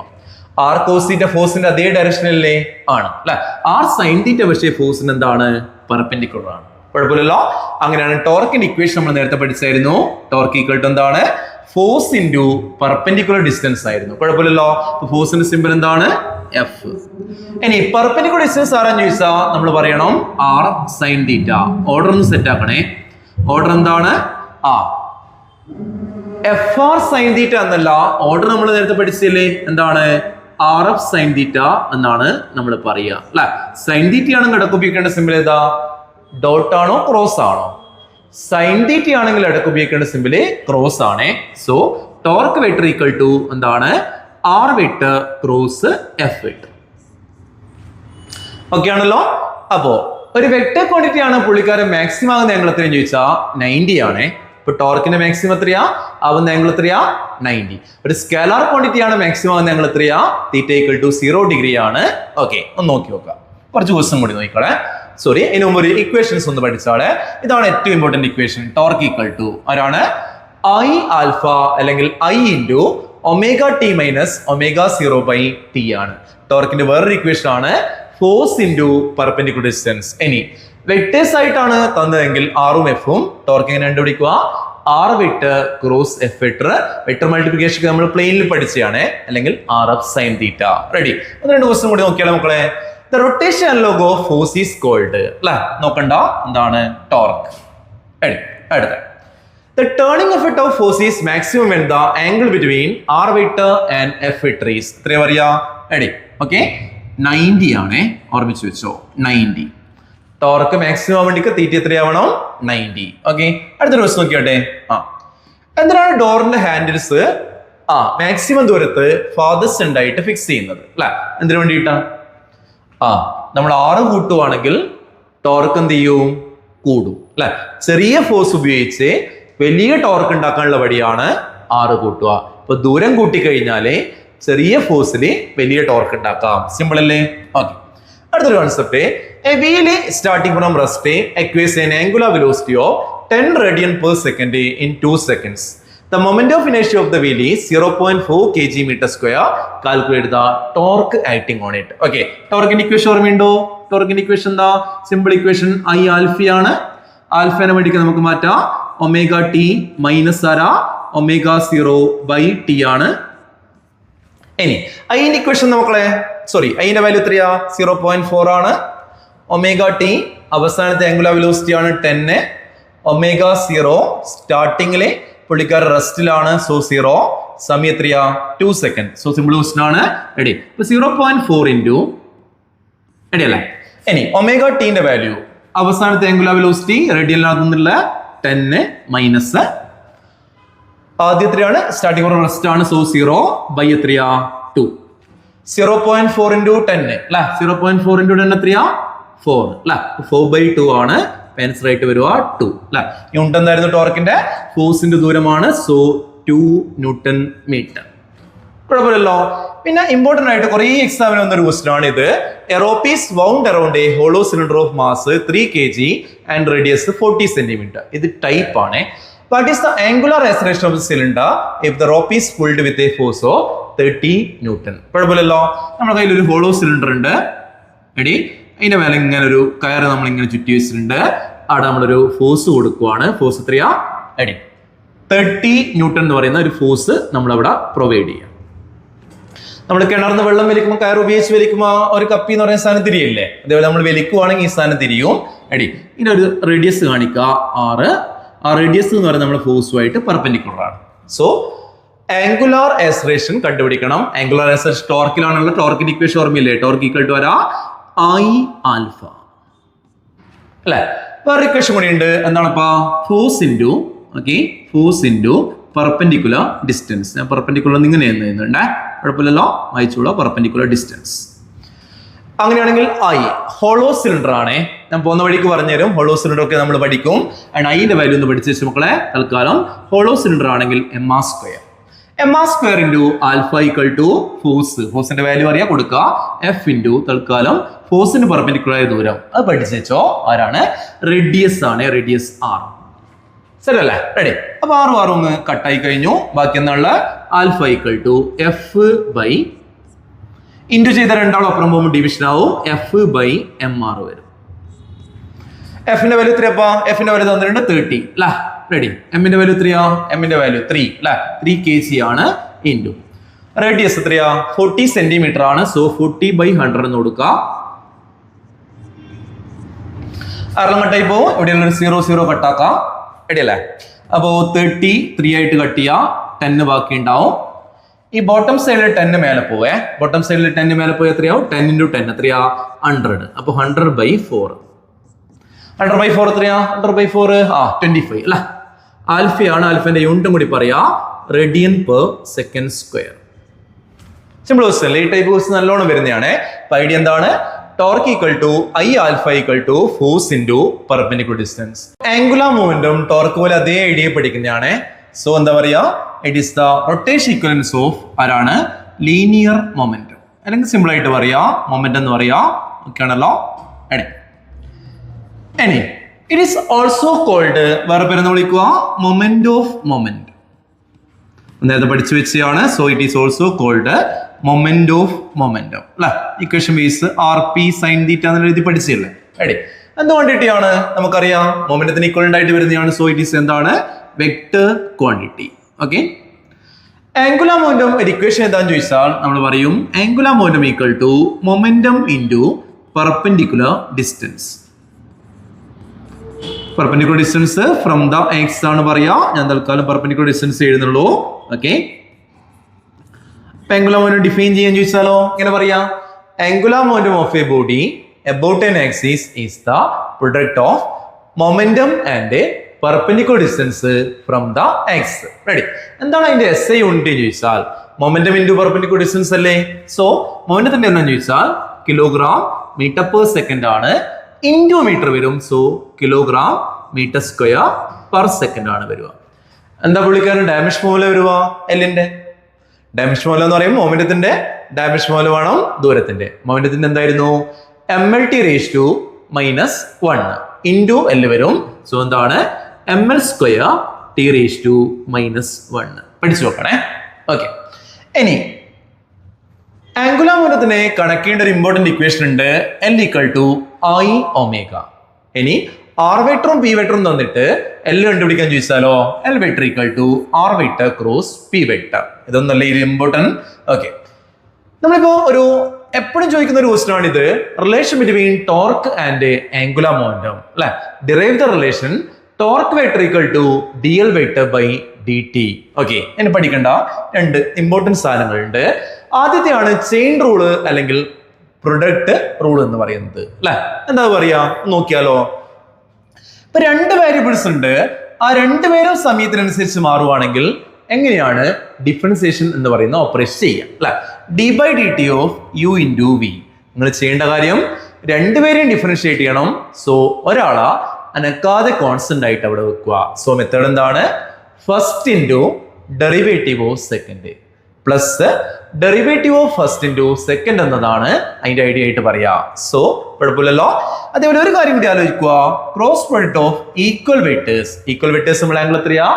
ആർ കോസ് തീറ്റ ഫോഴ്സിന്റെ അതേ ഡയറക്ഷനിലേ ആണ് അല്ലെ. ആർ സൈൻ തീറ്റ പക്ഷേ ഫോഴ്സിന് എന്താണ് പെർപെൻഡിക്കുലർ ആണ്. കുഴപ്പമില്ലല്ലോ. അങ്ങനെയാണ് ടോർക്കിന്റെ ഇക്വേഷൻ നമ്മൾ നേരത്തെ പഠിച്ചായിരുന്നു. ടോർക്ക് ഈക്വൽ ടു എന്താണ് ഫോഴ്സ് ഇൻറ്റു പെർപെൻഡിക്കുലർ ഡിസ്റ്റൻസ് ആയിരുന്നു. കുഴപ്പമില്ലല്ലോ. ഫോഴ്സിന്റെ സിമ്പിൾ എന്താണ് എഫ്. ഇനി പെർപെൻഡിക്കുലർ ഡിസ്റ്റൻസ് ആരാന്ന് ചോദിച്ചാൽ നമ്മൾ പറയണം ആർ സൈൻ തീറ്റ. ഓർഡർ ഒന്ന് സെറ്റ് ആക്കണേ. ഓർഡർ എന്താണ് എഫ് ആർ സൈൻ തീറ്റ എന്നല്ല. ഓർഡർ നമ്മൾ നേരത്തെ പഠിച്ചില്ലേ എന്താണ് ആർ എഫ് സൈൻ തീറ്റ എന്നാണ് നമ്മൾ പറയുക അല്ലെ. സൈൻ തീറ്റ ആണെങ്കിൽ ഇടയ്ക്ക് ഉപയോഗിക്കേണ്ട സിമ്പിൾ ഏതാ ഡോട്ട് ആണോ ക്രോസ് ആണോ? സൈൻ തീറ്റ ആണെങ്കിൽ ഇടയ്ക്ക് ഉപയോഗിക്കേണ്ട സിമ്പിള് ക്രോസ് ആണ്. So torque vector equal to എന്താണ് R vector cross F vector. Okay ആണല്ലോ. അപ്പോ ഒരു വെക്ടർ ക്വാണ്ടിറ്റി ആണ് പുള്ളിക്കാരൻ മാക്സിമം ആകുന്ന ആംഗിൾ എത്രയും ചോദിച്ചാൽ 90 ആണ്. ഇപ്പൊ ടോർക്കിന്റെ മാക്സിമം എത്രയാ ആവുന്ന ആംഗിൾ എത്രയാ 90. ഒരു സ്കേലാർ ക്വാണ്ടിറ്റി ആണ് മാക്സിമം ആകുന്ന ആംഗിൾ എത്രയാ തീറ്റ ഈക്വൽ ടു 0 ഡിഗ്രി ആണ്. ഓക്കെ ഒന്ന് നോക്കി നോക്കാം. കുറച്ച് ക്വസ്റ്റ്യൻ കൂടി നോക്കിക്കോളെ. സോറി ഇതിനു മുമ്പ് ഒരു ഇക്വേഷൻസ് ഒന്ന് പഠിച്ചാളെ. ഇതാണ് ഏറ്റവും important equation. Torque equal to ആരാണ് ഐ ആൽഫ അല്ലെങ്കിൽ I into omega T minus omega 0 by T ആണ്. ടോർക്കിന്റെ വേറൊരു ഇക്വേഷൻ ആണ് ഫോഴ്സ് ഇൻറ്റു പെർപെൻഡിക്കുലർ ഡിസ്റ്റൻസ്. ഇനി വെക്ടേഴ്സ് ആയിട്ടാണ് തന്നതെങ്കിൽ ആറും എഫും ടോർക്ക് എങ്ങനെ കണ്ടുപിടിക്കുക R vector cross F vector. Vector multiplication നമ്മൾ പ്ലെയിനിൽ പഠിച്ചതാണ് അല്ലെങ്കിൽ R F sine theta. Ready. ഒന്ന് രണ്ട് ക്വസ്റ്റ്യൻ കൂടി നോക്കിയാലോ മക്കളെ. The rotation log of force is called അല്ലെ നോക്കണ്ട എന്താണ് ടോർക്ക്. അടുത്ത the turning effect of force is maximum when the angle between r vector and f vector is എത്രയാ പറയാ റെഡി. ഓക്കെ 90 ആണ്. ഓർമ്മിച്ചു വെച്ചോ 90. ടോർക്ക് മാക്സിമം വേണ്ടിക്ക് തീറ്റ എത്രയാവണം 90. ഓക്കെ അടുത്തൊരു ക്വസ്റ്റ്യൻ നോക്കിയാട്ടെ. എന്തിനാണ് ഡോറിന്റെ ഹാൻഡിൽസ് മാക്സിമം ദൂരത്ത് ഫാദസ്റ്റ് ഉണ്ടായിട്ട് ഫിക്സ് ചെയ്യുന്നത് അല്ലെ. എന്തിനു വേണ്ടിയിട്ടാ നമ്മൾ 6 കൂട്ടുവാണെങ്കിൽ ടോർക്ക് എന്ത് ചെയ്യും കൂടും അല്ലെ. ചെറിയ ഫോഴ്സ് ഉപയോഗിച്ച് വലിയ ടോർക്ക് ഉണ്ടാക്കാനുള്ള വഴിയാണ് 6 കൂട്ടുക. ഇപ്പൊ ദൂരം കൂട്ടിക്കഴിഞ്ഞാല് ചെറിയ ഫോഴ്സിൽ വലിയ ടോർക്ക് ഉണ്ടാക്കാം. സിമ്പിൾ അല്ലേ. ഓക്കെ അടുത്തൊരു concept. A wheel starting from rest acquires an angular velocity of 10 radian per second in 2 seconds. The moment of inertia of the wheel is 0.4 kg/m². Calculate the torque acting on it. Okay. Torque equation ഓർമ്മയുണ്ടോ? Torque equation എന്താ? Simple equation I alpha ആണ്. ആൽഫനെ വേണ്ടിക്ക് നമുക്ക് മാറ്റാം omega T minus ആരാ omega 0 by T ആണ്. ഇനി ഐന്റെ equation നമുക്കളെ ഐന്റെ വാല്യൂ എത്രയാ 0.4 ആണ്. ഒമേഗ ടി അവസാനത്തെ ആംഗുലർ വെലോസിറ്റി ആണ് 10. ഒമേഗ 0 സ്റ്റാർട്ടിങ്ങിലെ പുള്ളിക്കാരൻ റെസ്റ്റിലാണ്. സോ 0 സമയം എത്രയാ 2 സെക്കൻഡ്. സോ സിമ്പിൾ ക്വസ്റ്റ്യൻ ആണ്. റെഡി. ഇപ്പൊ 0.4 ഇൻറ്റു റെഡി അല്ലേ. ഇനി ഒമേഗ ടീന്റെ വാല്യൂ അവസാനത്തെ ആംഗുലർ വെലോസിറ്റി റേഡിയലിനകത്തുനിന്നുള്ള 10 മൈനസ് ആദ്യം എത്രയാണ് സ്റ്റാർട്ടിംഗ് ഫ്രം റെസ്റ്റ് ആണ്. സോ 0 ബൈ എത്രയാ 2. 0.4 ഇൻറ്റു 10 അല്ലെ. 0.4 ഇൻറ്റു 10 എത്രയാ 4 അല്ലെ. 4/2 ആണ്. ആൻസർ ആയിട്ട് വരുക 2 അല്ലെ. യൂണിറ്റ് എന്തായിരുന്നു ടോർക്കിന്റെ ഫോഴ്സിന്റെ ദൂരമാണ്. So 2 newton metre. കുഴപ്പമില്ലല്ലോ. പിന്നെ ഇമ്പോർട്ടന്റ് ആയിട്ട് കുറെ എക്സാമിന് വന്നൊരു ക്വസ്റ്റ്യൻ ആണ് ഇത്. A rope is wound around A hollow cylinder of mass 3 kg and radius 40 cm. ഇത് ടൈപ്പ് ആണ്. What is the angular acceleration of the cylinder if the rope is pulled with a force of 30 Newton? കുഴപ്പമില്ലല്ലോ. നമ്മുടെ കയ്യിൽ ഒരു hollow cylinder ഉണ്ട്. Ready. അതിന്റെ മേലെ ഇങ്ങനെ ഒരു കയറ് നമ്മൾ ഇങ്ങനെ ചുറ്റി വെച്ചിട്ടുണ്ട്. അവിടെ നമ്മളൊരു ഫോഴ്സ് കൊടുക്കുവാണ്. ഫോഴ്സ് എത്രയാ റെഡി 30 ന്യൂട്ടൺ എന്ന് പറയുന്ന ഒരു ഫോഴ്സ് നമ്മളവിടെ പ്രൊവൈഡ് ചെയ്യാം. നമ്മൾ കിണർന്ന് വെള്ളം വലിക്കുമ്പോൾ കയർ ഉപയോഗിച്ച് വലിക്കുമ്പോൾ ഒരു കപ്പി എന്ന് പറയുന്ന സാധനം തിരിയില്ലേ, അതേപോലെ നമ്മൾ വലിക്കുവാണെങ്കിൽ ഈ സാധനം തിരിയും. റെഡി. ഇതിനൊരു റേഡിയസ് കാണിക്കുക 6. ആ റേഡിയസ് എന്ന് പറയുന്നത് നമ്മുടെ ഫോഴ്സുമായിട്ട് പെർപെൻഡിക്കുലർ ആണ്. സോ ആംഗുലാർ ആക്സിലറേഷൻ കണ്ടുപിടിക്കണം. ആംഗുലാർ ആക്സിലറേഷൻ ടോർക്കിലാണുള്ള ടോർക്കിന്റെ ഇക്വേഷൻ ഓർമ്മയില്ലേ? ടോർക്ക് ഈക്വൽ ടു വരാ I ആൽഫ അല്ലെ. വേറെ ഇക്വേഷൻ കൂടി ഉണ്ട്. എന്താണപ്പാ? Force into force into perpendicular distance. ഞാൻ പെർപെൻഡിക്കുലർ ഇങ്ങനെ എഴുതുന്നുണ്ട്, കുഴപ്പമില്ലല്ലോ, വായിച്ചോളൂ. പെർപെൻഡിക്കുലർ ഡിസ്റ്റൻസ് അങ്ങനെയാണെങ്കിൽ I ഹോളോ സിലിണ്ടർ ആണേ. ഞാൻ പോകുന്ന വഴിക്ക് പറഞ്ഞുതരും. ഹോളോ സിലിണ്ടർ ഒക്കെ നമ്മൾ പഠിക്കും. ആൻഡ് ഐന്റെ വാല്യൂ ഒന്ന് പഠിച്ചു വെച്ചു മക്കളെ. തൽക്കാലം ഹോളോ സിലിണ്ടർ ആണെങ്കിൽ MR². MR² into alpha equal to ഫോഴ്സിന്റെ വാല്യൂ അറിയാം, കൊടുക്കുക. F ഇൻറ്റു തൽക്കാലം ഫോഴ്സിന് പെർപെൻഡിക്കുലർ ആയ ദൂരം അത് പഠിച്ചു വെച്ചോ. ആരാണ്? റേഡിയസ് ആണ്. Radius R. ശരി അല്ലേ? റെഡി. അപ്പൊ R ഒന്ന് കട്ടായി കഴിഞ്ഞു. ബാക്കി എന്നുള്ള alpha equal to F by into ചെയ്ത രണ്ടാളും അപ്പുറം പോകുമ്പോൾ ഡിവിഷൻ ആവും. എഫ് ബൈ MR വരും. എഫിന്റെ വാല്യൂ എത്രയാ? എഫിന്റെ വാല്യൂ തന്നിട്ടുണ്ട് 30 അല്ലേ? റെഡി. എമ്മിന്റെ വാല്യൂ എത്രയാ? എമ്മിന്റെ വാല്യൂ 3 അല്ലെ? 3 kg ആണ്. ഇൻറ്റു റേഡിയസ് എത്രയാ? 40 സെന്റിമീറ്റർ ആണ്. സോ 40 ബൈ 100 എന്ന് കൊടുക്കുക. ആരെല്ലാം കട്ടായി പോകും. ഇവിടെയുള്ള 0 കട്ടാക്കാം. റെഡി അല്ലേ? അപ്പോ 30 3 ആയിട്ട് കട്ട് ചെയ്യാം. 10 ബാക്കി ഉണ്ടാവും. ഈ ബോട്ടം സൈഡിൽ 10 മേലെ പോവേ. ബോട്ടം സൈഡിൽ 10 മേലെ പോയി എത്രയാവും? 10 ഇൻറ്റു 10 എത്രയാ? 100. അപ്പൊ 100 ബൈ 4. 100 ബൈ 4 എത്രയാ? 100 ബൈ 4 25 അല്ല. ആൽഫയാണ്. ആൽഫന്റെ യൂണിറ്റും കൂടി പറയാ. Radian per second square. Simple question. ഈ ടൈപ്പ് ക്വസ്റ്റ്യൻ നല്ലോണം വരുന്നതാണ്. ഐഡിയ എന്താണ്? Torque equal to I alpha equal to force into perpendicular distance. Angular മൂവ്മെന്റും ടോർക്ക് പോലെ അതേ ഐഡിയ പഠിക്കുന്നതാണ്. സോ എന്താ പറയാ? It is the rotation equivalence of ആരാണ്? Linear momentum. അല്ലെങ്കിൽ സിമ്പിൾ ആയിട്ട് പറയാ മൊമെന്റം എന്ന് പറയാ. ഓക്കെ ആണല്ലോ? ഇനി ഇറ്റ് ഈസ് ഓൾസോ കോൾഡ്, വേറെ പേരെന്ന് വിളിക്കുക, മൊമെന്റ് ഓഫ് മൊമെന്റ്. നേരത്തെ പഠിച്ചു വെച്ചാണ്. So it is also called moment of momentum അല്ലെ? ഇക്വേഷൻ ബേസ് RP സൈൻ തീറ്റ എന്ന് എഴുതി പഠിച്ചില്ലേ? റെഡി. എന്തുകൊണ്ടിട്ടാണ്? നമുക്കറിയാം മൊമെന്റത്തിന് ഇക്വലന്റ് ആയിട്ട് വരുന്നതാണ്. സോ ഇറ്റ് ഈസ് എന്താണ്? Vector quantity. Okay. Angular momentum ഒരു ഇക്വേഷൻ എന്താന്ന് ചോദിച്ചാൽ നമ്മൾ പറയും angular momentum equal to momentum into perpendicular distance. Perpendicular distance from the X ആണ് പറയാ. ഞാൻ തൽക്കാലം പെർപെൻഡിക്കുലർ ഡിസ്റ്റൻസ് എഴുതുന്നുള്ളൂ. ഓക്കെ. ആംഗുലാർ മൊമെന്റം ഡിഫൈൻ ചെയ്യാൻ ചോദിച്ചാലോ ഇങ്ങനെ പറയാ. Angular momentum of A body about an axis is the product of momentum and a perpendicular distance from the axis. Ready? എന്താണ് അതിന്റെ SI യൂണിറ്റ് ചോദിച്ചാൽ momentum into perpendicular distance അല്ലേ? So മൊമെന്റത്തിന്റെ എന്താന്ന് ചോദിച്ചാൽ കിലോഗ്രാം മീറ്റർ പെർ സെക്കൻഡ് ആണ്. Into metre വരും. So kilogram metre square per second ആണ് വരിക. എന്താ പുള്ളിക്കാരൻ ഡാമേജ് ഫോർമുല വരുക? എല്ലിന്റെ ഡാമേജ് ഫോർമുല എന്ന് പറയുമ്പോൾ മൊമെന്റത്തിന്റെ ഡാമേജ് ഫോർമുല വേണം ദൂരത്തിന്റെ. മൊമെന്റത്തിന്റെ എന്തായിരുന്നു? MLT raised to -1 into L വരും. സോ എന്താണ്? ML square T raised to -1. പഠിച്ചു നോക്കണേ. ഓക്കെ. ഇനി ആംഗുലാർ മൊമെന്റത്തിനെ കണക്കേണ്ട ഒരു ഇമ്പോർട്ടന്റ് ഇക്വേഷൻ ഉണ്ട്. L equal to I omega. ഇനി R വെക്ടറും P വെക്ടറും തന്നിട്ട് L കണ്ടുപിടിക്കാൻ ചോദിച്ചാലോ L vector equal to R vector cross P vector. ഇതൊന്നല്ലേ ഇത് ഇമ്പോർട്ടന്റ്. ഓക്കെ. നമ്മളിപ്പോ ഒരു എപ്പോഴും ചോദിക്കുന്ന ഒരു ക്വസ്റ്റൻ ആണ് ഇത്. Relation between torque and angular momentum അല്ലെ? Derive the relation torque vector equal to DL vector by DT. Okay. എന്നെ പഠിക്കേണ്ട രണ്ട് ഇമ്പോർട്ടൻറ്റ് സാധനങ്ങളുണ്ട്. ആദ്യത്തെയാണ് ചെയിൻ റൂള് അല്ലെങ്കിൽ പ്രൊഡക്റ്റ് റൂൾ എന്ന് പറയുന്നത് അല്ലെ? എന്താ പറയാ നോക്കിയാലോ. ഇപ്പൊ രണ്ട് വേരിയബിൾസ് ഉണ്ട്. ആ രണ്ടുപേരും സമയത്തിനനുസരിച്ച് മാറുവാണെങ്കിൽ എങ്ങനെയാണ് ഡിഫറൻസിയേഷൻ എന്ന് പറയുന്ന ഓപ്പറേഷൻ ചെയ്യാം അല്ലെ? d/dt of u into v. നിങ്ങൾ ചെയ്യേണ്ട കാര്യം രണ്ടുപേരെയും ഡിഫറൻഷിയേറ്റ് ചെയ്യണം. സോ ഒരാളാ അനക്കാതെ കോൺസ്റ്റന്റ് ആയിട്ട് അവിടെ വെക്കുക. സോ മെത്തേഡ് എന്താണ്? First into derivative of second plus derivative of first into second എന്നതാണ് അതിന്റെ ഐഡിയ ആയിട്ട് പറയാ. സോ കുഴപ്പമില്ലല്ലോ. അതേപോലെ ഒരു കാര്യം കൂടി ആലോചിക്കുക. Cross product of equal vectors. Equal vectors നമ്മൾ ആംഗിൾ എത്രയാ?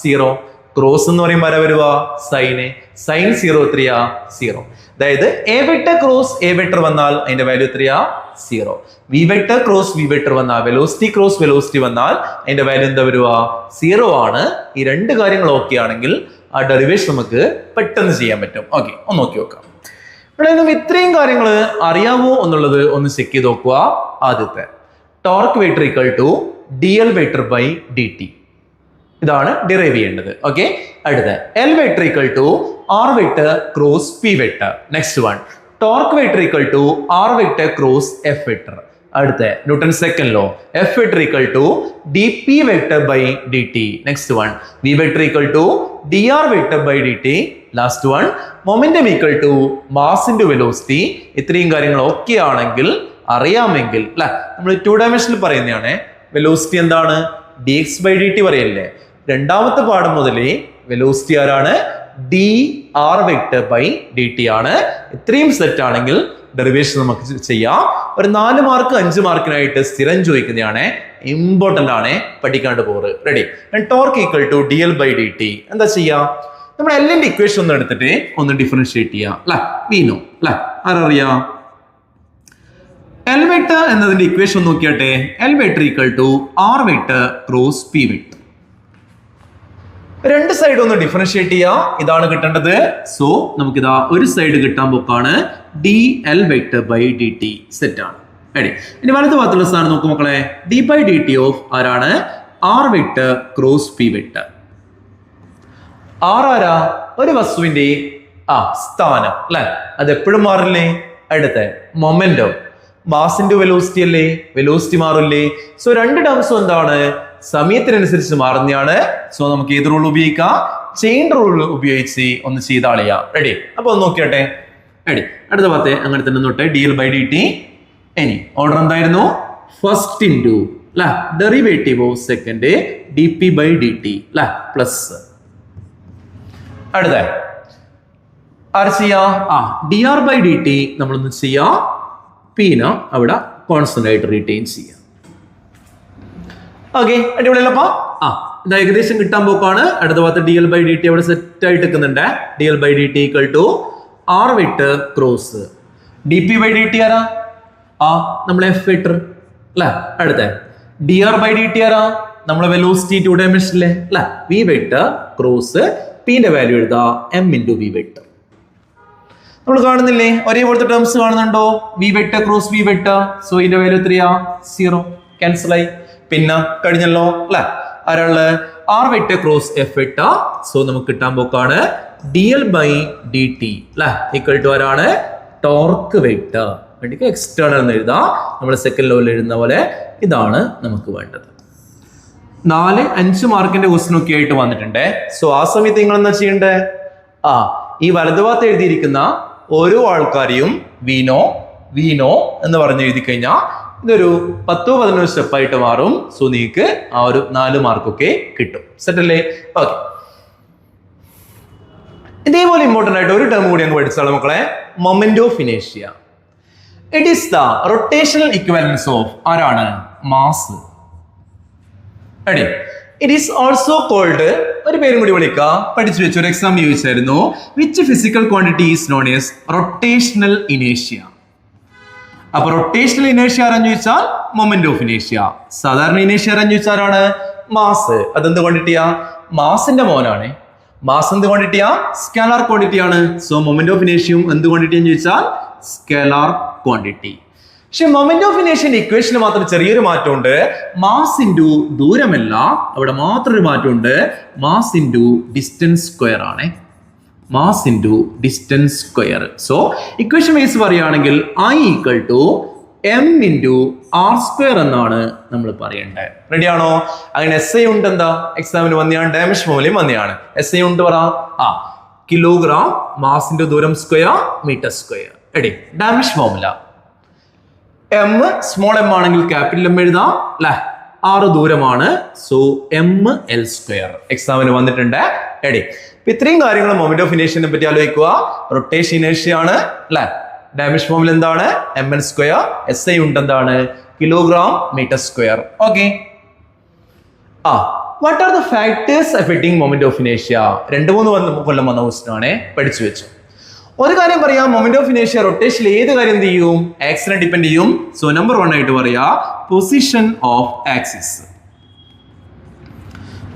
0. ക്രോസ് എന്ന് പറയുമ്പോൾ ആരാ വരുക? സൈന്. സൈൻ 0 എത്രയാ? 0. അതായത് A vector cross A vector വന്നാൽ അതിന്റെ വാല്യൂ എത്രയാ? 0. V vector cross V vector വന്നാൽ വെലോസിറ്റി ക്രോസ് വെലോസിറ്റി വന്നാൽ അതിന്റെ വാല്യൂ എന്താ വരുക? 0 ആണ്. ഈ രണ്ട് കാര്യങ്ങൾ ഓക്കെ ആണെങ്കിൽ ആ ഡെറിവേഷൻ നമുക്ക് പെട്ടെന്ന് ചെയ്യാൻ പറ്റും. ഓക്കെ, ഒന്ന് നോക്കി നോക്കാം. ഇവിടെ നിന്നും ഇത്രയും കാര്യങ്ങൾ അറിയാവോ എന്നുള്ളത് ഒന്ന് ചെക്ക് ചെയ്ത് നോക്കുക. ആദ്യത്തെ torque vector equal to DL vector by DT. ഇതാണ് ഡിറൈവ് ചെയ്യേണ്ടത്. ഓക്കെ, അടുത്ത L vector equal to R vector cross P vector. Next one torque vector equal to R vector cross F vector. അടുത്ത Newton second law F vector equal to D P vector by D T. Next one V vector equal to D R vector by D T. Last one momentum equal to mass into velocity. ഇത്രയും കാര്യങ്ങൾ okay ആണെങ്കിൽ അറിയാമെങ്കിൽ അല്ലെ, നമ്മൾ 2 ഡയമെൻഷനിൽ പറയുന്നതാണ്. Velocity എന്താണ്? D X by D T പറയല്ലേ. രണ്ടാമത്തെ പാഠം മുതലേ വെലോസിറ്റി ആരാണ്? D R vector by D T ആണ്. ഇത്രയും സെറ്റ് ആണെങ്കിൽ ഡെറിവേഷൻ നമുക്ക് ചെയ്യാം. ഒരു 4 മാർക്ക് 5 മാർക്കിനായിട്ട് സ്ഥിരം ചോദിക്കുന്നതാണ്, ഇമ്പോർട്ടന്റ് ആണ്, പഠിക്കാണ്ട് പോറ്. Ready? Torque equal to D L by D T. എന്താ ചെയ്യാം? നമ്മൾ എല്ലിന്റെ ഇക്വേഷൻ ഒന്ന് എടുത്തിട്ട് ഒന്ന് ഡിഫറൻഷിയേറ്റ് ചെയ്യാം അല്ലെ. വീനോ അല്ലെ, ആരറിയാം? എൽ വെക്ടർ എന്നതിന്റെ ഇക്വേഷൻ നോക്കിയാട്ടെ. L vector equal to R vector cross P vector. രണ്ട് സൈഡ് ഒന്ന് ഡിഫറൻഷിയേറ്റ് ചെയ്യാം. ഇതാണ് കിട്ടേണ്ടത്. സോ നമുക്കിതാ ഒരു സൈഡ് കിട്ടാൻ പോക്കാണ് D L vector by D T. Set ആണ്. റെഡി? ഇനി വലത് ഭാഗത്തുള്ള സ്ഥാനം നോക്കും മക്കളെ. D by D T of ആരാണ്? R vector cross P vector. R ആരാ? ഒരു വസ്തുവിന്റെ സ്ഥാനം അല്ലെ, അത് എപ്പോഴും മാറില്ലേ. അടുത്ത മൊമെന്റം, മാസിന്റെ വെലോസിറ്റി അല്ലേ, വെലോസിറ്റി മാറില്ലേ. സോ രണ്ട് ടേംസും എന്താണ്? സമയത്തിനനുസരിച്ച് മാറുന്നതാണ്. സോ നമുക്ക് ഏത് റൂൾ ഉപയോഗിക്കാം? ചെയിൻ റൂൾ ഉപയോഗിച്ച് ഒന്ന് ചെയ്താളിയാം. റെഡി? അപ്പൊ ഒന്ന് നോക്കിയാട്ടെ. റെഡി? അടുത്ത ഭാഗത്തെ അങ്ങനെ തന്നെ നോട്ടെ. D L by D T. ഇനി ഓർഡർ എന്തായിരുന്നു? ഫസ്റ്റ് ഇൻറ്റു അല്ലെ derivative of second D P by D T അല്ലെ പ്ലസ്. അടുത്ത ആര് ചെയ്യാം? D R by D T നമ്മളൊന്ന് ചെയ്യാം. പീന അവിടെ കോൺസ്റ്റന്റ് ആയിട്ട് റീറ്റെയിൻ ചെയ്യാം. ഓക്കെ, അടിപൊളിയല്ലപ്പാ. ഇത് ഏകദേശം കിട്ടാൻ പോക്കാണ്. അടുത്ത ഭാഗത്ത് D L by D T അവിടെ സെറ്റ് ആയിട്ട് നിൽക്കുന്നുണ്ട്. D L by D T equal to R vector cross D P by D T ആരാ? നമ്മളെ എഫ് വെക്ടർ അല്ലെ. അടുത്ത D R by D T ആരാ? നമ്മളെ വെലോസിറ്റി 2 ഡയമെൻഷനിലെ അല്ലെ. വി വെക്ടർ ക്രോസ് പിന്റെ വാല്യൂ എഴുതാ എം ഇൻറ്റു വി വെക്ടർ. നമ്മൾ കാണുന്നില്ലേ? ഒരേപോലത്തെ ടേംസ് കാണുന്നുണ്ടോ? V vector cross V vector. So ഇതിന്റെ വാല്യൂ എത്രയാ? 0. ക്യാൻസൽ ആയി. പിന്നെ കഴിഞ്ഞല്ലോ അല്ലെ. ആരാള്? R vector cross F vector. So നമുക്ക് കിട്ടാൻ പോക്കാണ് D L by D T അല്ലെ ഈക്വൽ ടു ആരാണ്? Torque vector. വേണ്ടിക്ക് എക്സ്റ്റേണൽ എന്ന് എഴുതാം. നമ്മൾ സെക്കൻഡ് ലെവലിൽ എഴുതുന്ന പോലെ ഇതാണ് നമുക്ക് വേണ്ടത്. 4-5 മാർക്കിന്റെ ക്വസ്റ്റ്യൻ ഒക്കെ ആയിട്ട് വന്നിട്ടുണ്ട്. സോ ആ സമയത്ത് നിങ്ങൾ എന്താ ചെയ്യണ്ടേ? ഈ വലതുഭാഗത്ത് എഴുതിയിരിക്കുന്ന ഓരോ ആൾക്കാരെയും വീനോ വീനോ എന്ന് പറഞ്ഞ് എഴുതി കഴിഞ്ഞാൽ ഇതൊരു 10-11 സ്റ്റെപ്പായിട്ട് മാറും. സോ നിങ്ങൾക്ക് ആ ഒരു 4 മാർക്കൊക്കെ കിട്ടും. സെറ്റ് അല്ലേ? ഓക്കെ, ഇതേപോലെ ഇമ്പോർട്ടന്റ് ആയിട്ട് ഒരു ടേം കൂടി അങ്ങ് പഠിച്ചാലും മക്കളെ. മൊമെന്റ് ഓഫ് ഇനേഷ്യ. It is the rotational equivalence of ആരാണ്? Mass. Ready? It is also called, ഒരു പേരും കൂടി വിളിക്കാം, പഠിച്ചു വെച്ചു, ഒരു എക്സാം ചോദിച്ചായിരുന്നു. Which physical quantity is known as rotational ഇനേഷ്യ. അപ്പൊ റൊട്ടേഷണൽ ഇനേഷ്യ ആരാന്ന് ചോദിച്ചാൽ മൊമെന്റ് ഓഫ് ഇനേഷ്യ. സാധാരണ ഇനേഷ്യ ആരാന്ന് ചോദിച്ചാൽ ആരാണ്? മാസ്. അതെന്ത് ക്വാണ്ടിറ്റിയാ? മാസിന്റെ മോനാണ്. മാസ് എന്ത് ക്വാണ്ടിറ്റിയാ? സ്കേലാർ ക്വാണ്ടിറ്റി ആണ്. സോ മൊമെന്റ് ഓഫ് ഇനേഷ്യയും എന്ത് ക്വാണ്ടിറ്റി എന്ന് ചോദിച്ചാൽ സ്കേലാർ ക്വാണ്ടിറ്റി. പക്ഷെ മൊമെന്റ് ഓഫ് ഇനേഷ്യന്റെ ഇക്വേഷന് മാത്രം ചെറിയൊരു മാറ്റമുണ്ട്. മാസ് ഇൻറ്റു ദൂരമല്ല, അവിടെ മാത്രം ഒരു മാറ്റമുണ്ട്. മാസ് ഇൻറ്റു ഡിസ്റ്റൻസ് സ്ക്വയർ ആണ്. Mass into distance square. So equation wise പറയുകയാണെങ്കിൽ I equal to M into R square എന്നാണ് നമ്മൾ പറയേണ്ടത്. റെഡിയാണോ? അങ്ങനെ SI ഉണ്ട്. എന്താ എക്സാമിന് വന്നെയാണ്, ഡയമെൻഷൻ ഫോമിലും വന്നെയാണ്. SI ഉണ്ട് പറ. കിലോഗ്രാം മാസിന്റെ ദൂരം square metre square. Ready? Dimension formula M small M ആണെങ്കിൽ ക്യാപിറ്റൽ എം എഴുതാം അല്ലെ. 6 ദൂരമാണ്. സോ എം എൽ സ്ക്വയർ എക്സാമിന് വന്നിട്ടുണ്ട്. റെഡി? ഇത്രയും കാര്യങ്ങൾ മൊമെന്റ് ഓഫ് ഇനേഷ്യനെ പറ്റി ആലോചിക്കുക. റൊട്ടേഷൻ ഇനേഷ്യ ആണ് അല്ലെ. ഡയമെൻഷൻ ഫോമിൽ എന്താണ്? M L square. SI ഉണ്ട് എന്താണ്? Kilogram metre square. Okay. What are the factors affecting moment of ഇനേഷ്യ? 2-3 കൊല്ലം വന്ന ക്വസ്റ്റ്യൻ ആണ്, പഠിച്ചു വെച്ചു. ഒരു കാര്യം പറയാം, മൊമെന്റ് ഓഫ് ഇനേഷ്യ റൊട്ടേഷൻ ഏത് കാര്യം എന്ത് ചെയ്യും? ആക്സിനെ ഡിപ്പെൻഡ് ചെയ്യും. സോ നമ്പർ 1 ആയിട്ട് പറയാ പൊസിഷൻ ഓഫ് ആക്സിസ്.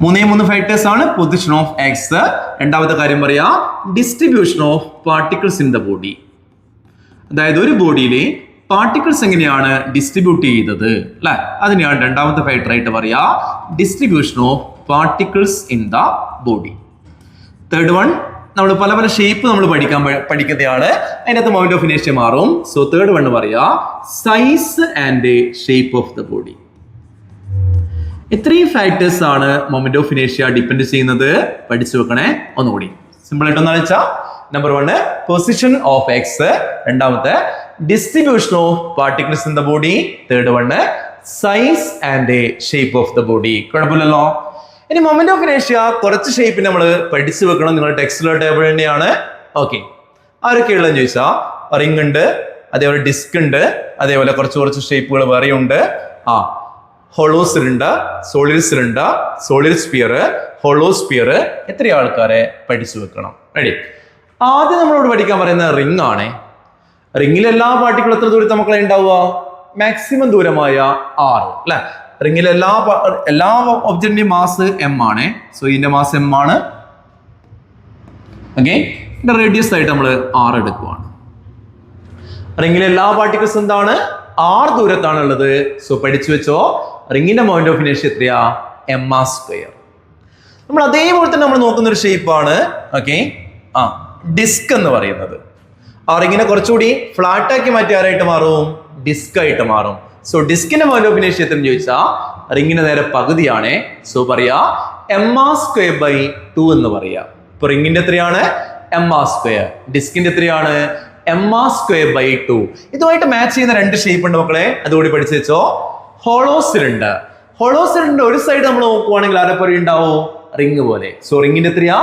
3 ഫാക്ടേഴ്സ് ആണ്. Position of axis. രണ്ടാമത്തെ കാര്യം പറയാ distribution of particles in the body. അതായത് ഒരു ബോഡിയിൽ പാർട്ടിക്കിൾസ് എങ്ങനെയാണ് ഡിസ്ട്രിബ്യൂട്ട് ചെയ്തത് അല്ലെ, അതിനെയാണ് രണ്ടാമത്തെ ഫാക്ടർ ആയിട്ട് പറയാ distribution of particles in the body. Third one, നമ്മൾ പല ഷേപ്പ് നമ്മൾ പഠിക്കുന്നതാണ്, അതിനകത്ത് മൊമെന്റ് ഓഫ് ഇനേഷ്യ മാറും. സോ തേർഡ് വൺ പറയാ size and shape of the body. ഇത്രയും ഫാക്ടേഴ്സ് ആണ് മൊമെന്റ് ഓഫ് ഇനേഷ്യ ഡിപ്പെൻഡ് ചെയ്യുന്നത്. പഠിച്ചു വെക്കണേ ഒന്നുകൂടി. സിമ്പിൾ ആയിട്ടൊന്ന് വെച്ചാൽ നമ്പർ 1 പൊസിഷൻ ഓഫ് എക്സ്, രണ്ടാമത്തെ distribution of particles in the body, third one size and shape of the body. കുഴപ്പമില്ലല്ലോ. ഇനി മൊമെന്റ് ഓഫ് ഇനേഷ്യ കുറച്ച് ഷേപ്പിന് നമ്മൾ പഠിച്ചു വെക്കണം. നിങ്ങളുടെ ടെക്സ്റ്റിലുള്ള ടേബിൾ തന്നെയാണ്. ഓക്കെ, ആരൊക്കെയുള്ളതെന്ന് ചോദിച്ചാൽ റിംഗ് ഉണ്ട്, അതേപോലെ ഡിസ്ക് ഉണ്ട്, അതേപോലെ കുറച്ച് ഷേപ്പുകൾ വേറെയുണ്ട്. Hollow cylinder, solid cylinder, solid sphere, hollow sphere. എത്ര ആൾക്കാരെ പഠിച്ചു വെക്കണം? റെഡി. ആദ്യം നമ്മളോട് പഠിക്കാൻ പറയുന്നത് റിംഗ് ആണ്. റിംഗിൽ എല്ലാ പാർട്ടിക്കിളും എത്ര ദൂരത്ത് മക്കളെ ഉണ്ടാവുക? മാക്സിമം ദൂരമായ 6 അല്ലെ. റിംഗിൽ എല്ലാ ഒബ്ജക്റ്റിന്റെയും മാസ് m ആണ്. സോ ഇതിന്റെ മാസ് m ആണ്. ഓക്കെ, ഇതിന്റെ റേഡിയസ് ആയിട്ട് നമ്മൾ 6 എടുക്കുവാണ്. റിംഗിലെ എല്ലാ പാർട്ടിക്കിൾസ് എന്താണ്? 6 ദൂരത്താണ് ഉള്ളത്. സോ പഠിച്ചു വെച്ചോ, റിംഗിന്റെ മൊമെന്റ് ഓഫ് ഇനേഷ്യ എത്രയാ? m². നമ്മൾ അതേപോലെ തന്നെ നമ്മൾ നോക്കുന്ന ഒരു ഷേപ്പാണ് ഓക്കെ ഡിസ്ക് എന്ന് പറയുന്നത്. ആ റിംഗിനെ കുറച്ചുകൂടി ഫ്ലാറ്റ് ആക്കി മാറ്റി ആരായിട്ട് മാറും? ഡിസ്ക് ആയിട്ട് മാറും. സോ ഡിസ്കിന്റെ മൊമെന്റ് ഓഫ് ഇനേഷ്യ എത്ര ചോദിച്ചാൽ റിംഗിന് നേരെ പകുതിയാണ്. സോ പറയാ m²/2 എന്ന് പറയാ. ഇപ്പൊ റിംഗിന്റെ എത്രയാണ്? m². ഡിസ്കിന്റെ എത്രയാണ്? m²/2. ഇതുമായിട്ട് മാച്ച് ചെയ്യുന്ന 2 ഷേപ്പ് ഉണ്ട് മക്കളെ, അതുകൂടി പഠിച്ചു വെച്ചോ. Hollow cylinder. ഹോളോ സിലിണ്ടർ ഒരു സൈഡ് നമ്മൾ നോക്കുവാണെങ്കിൽ ആരെപ്പോലെ ഉണ്ടാവോ? റിംഗ് പോലെ. സോ റിംഗിന്റെ എത്രയാ?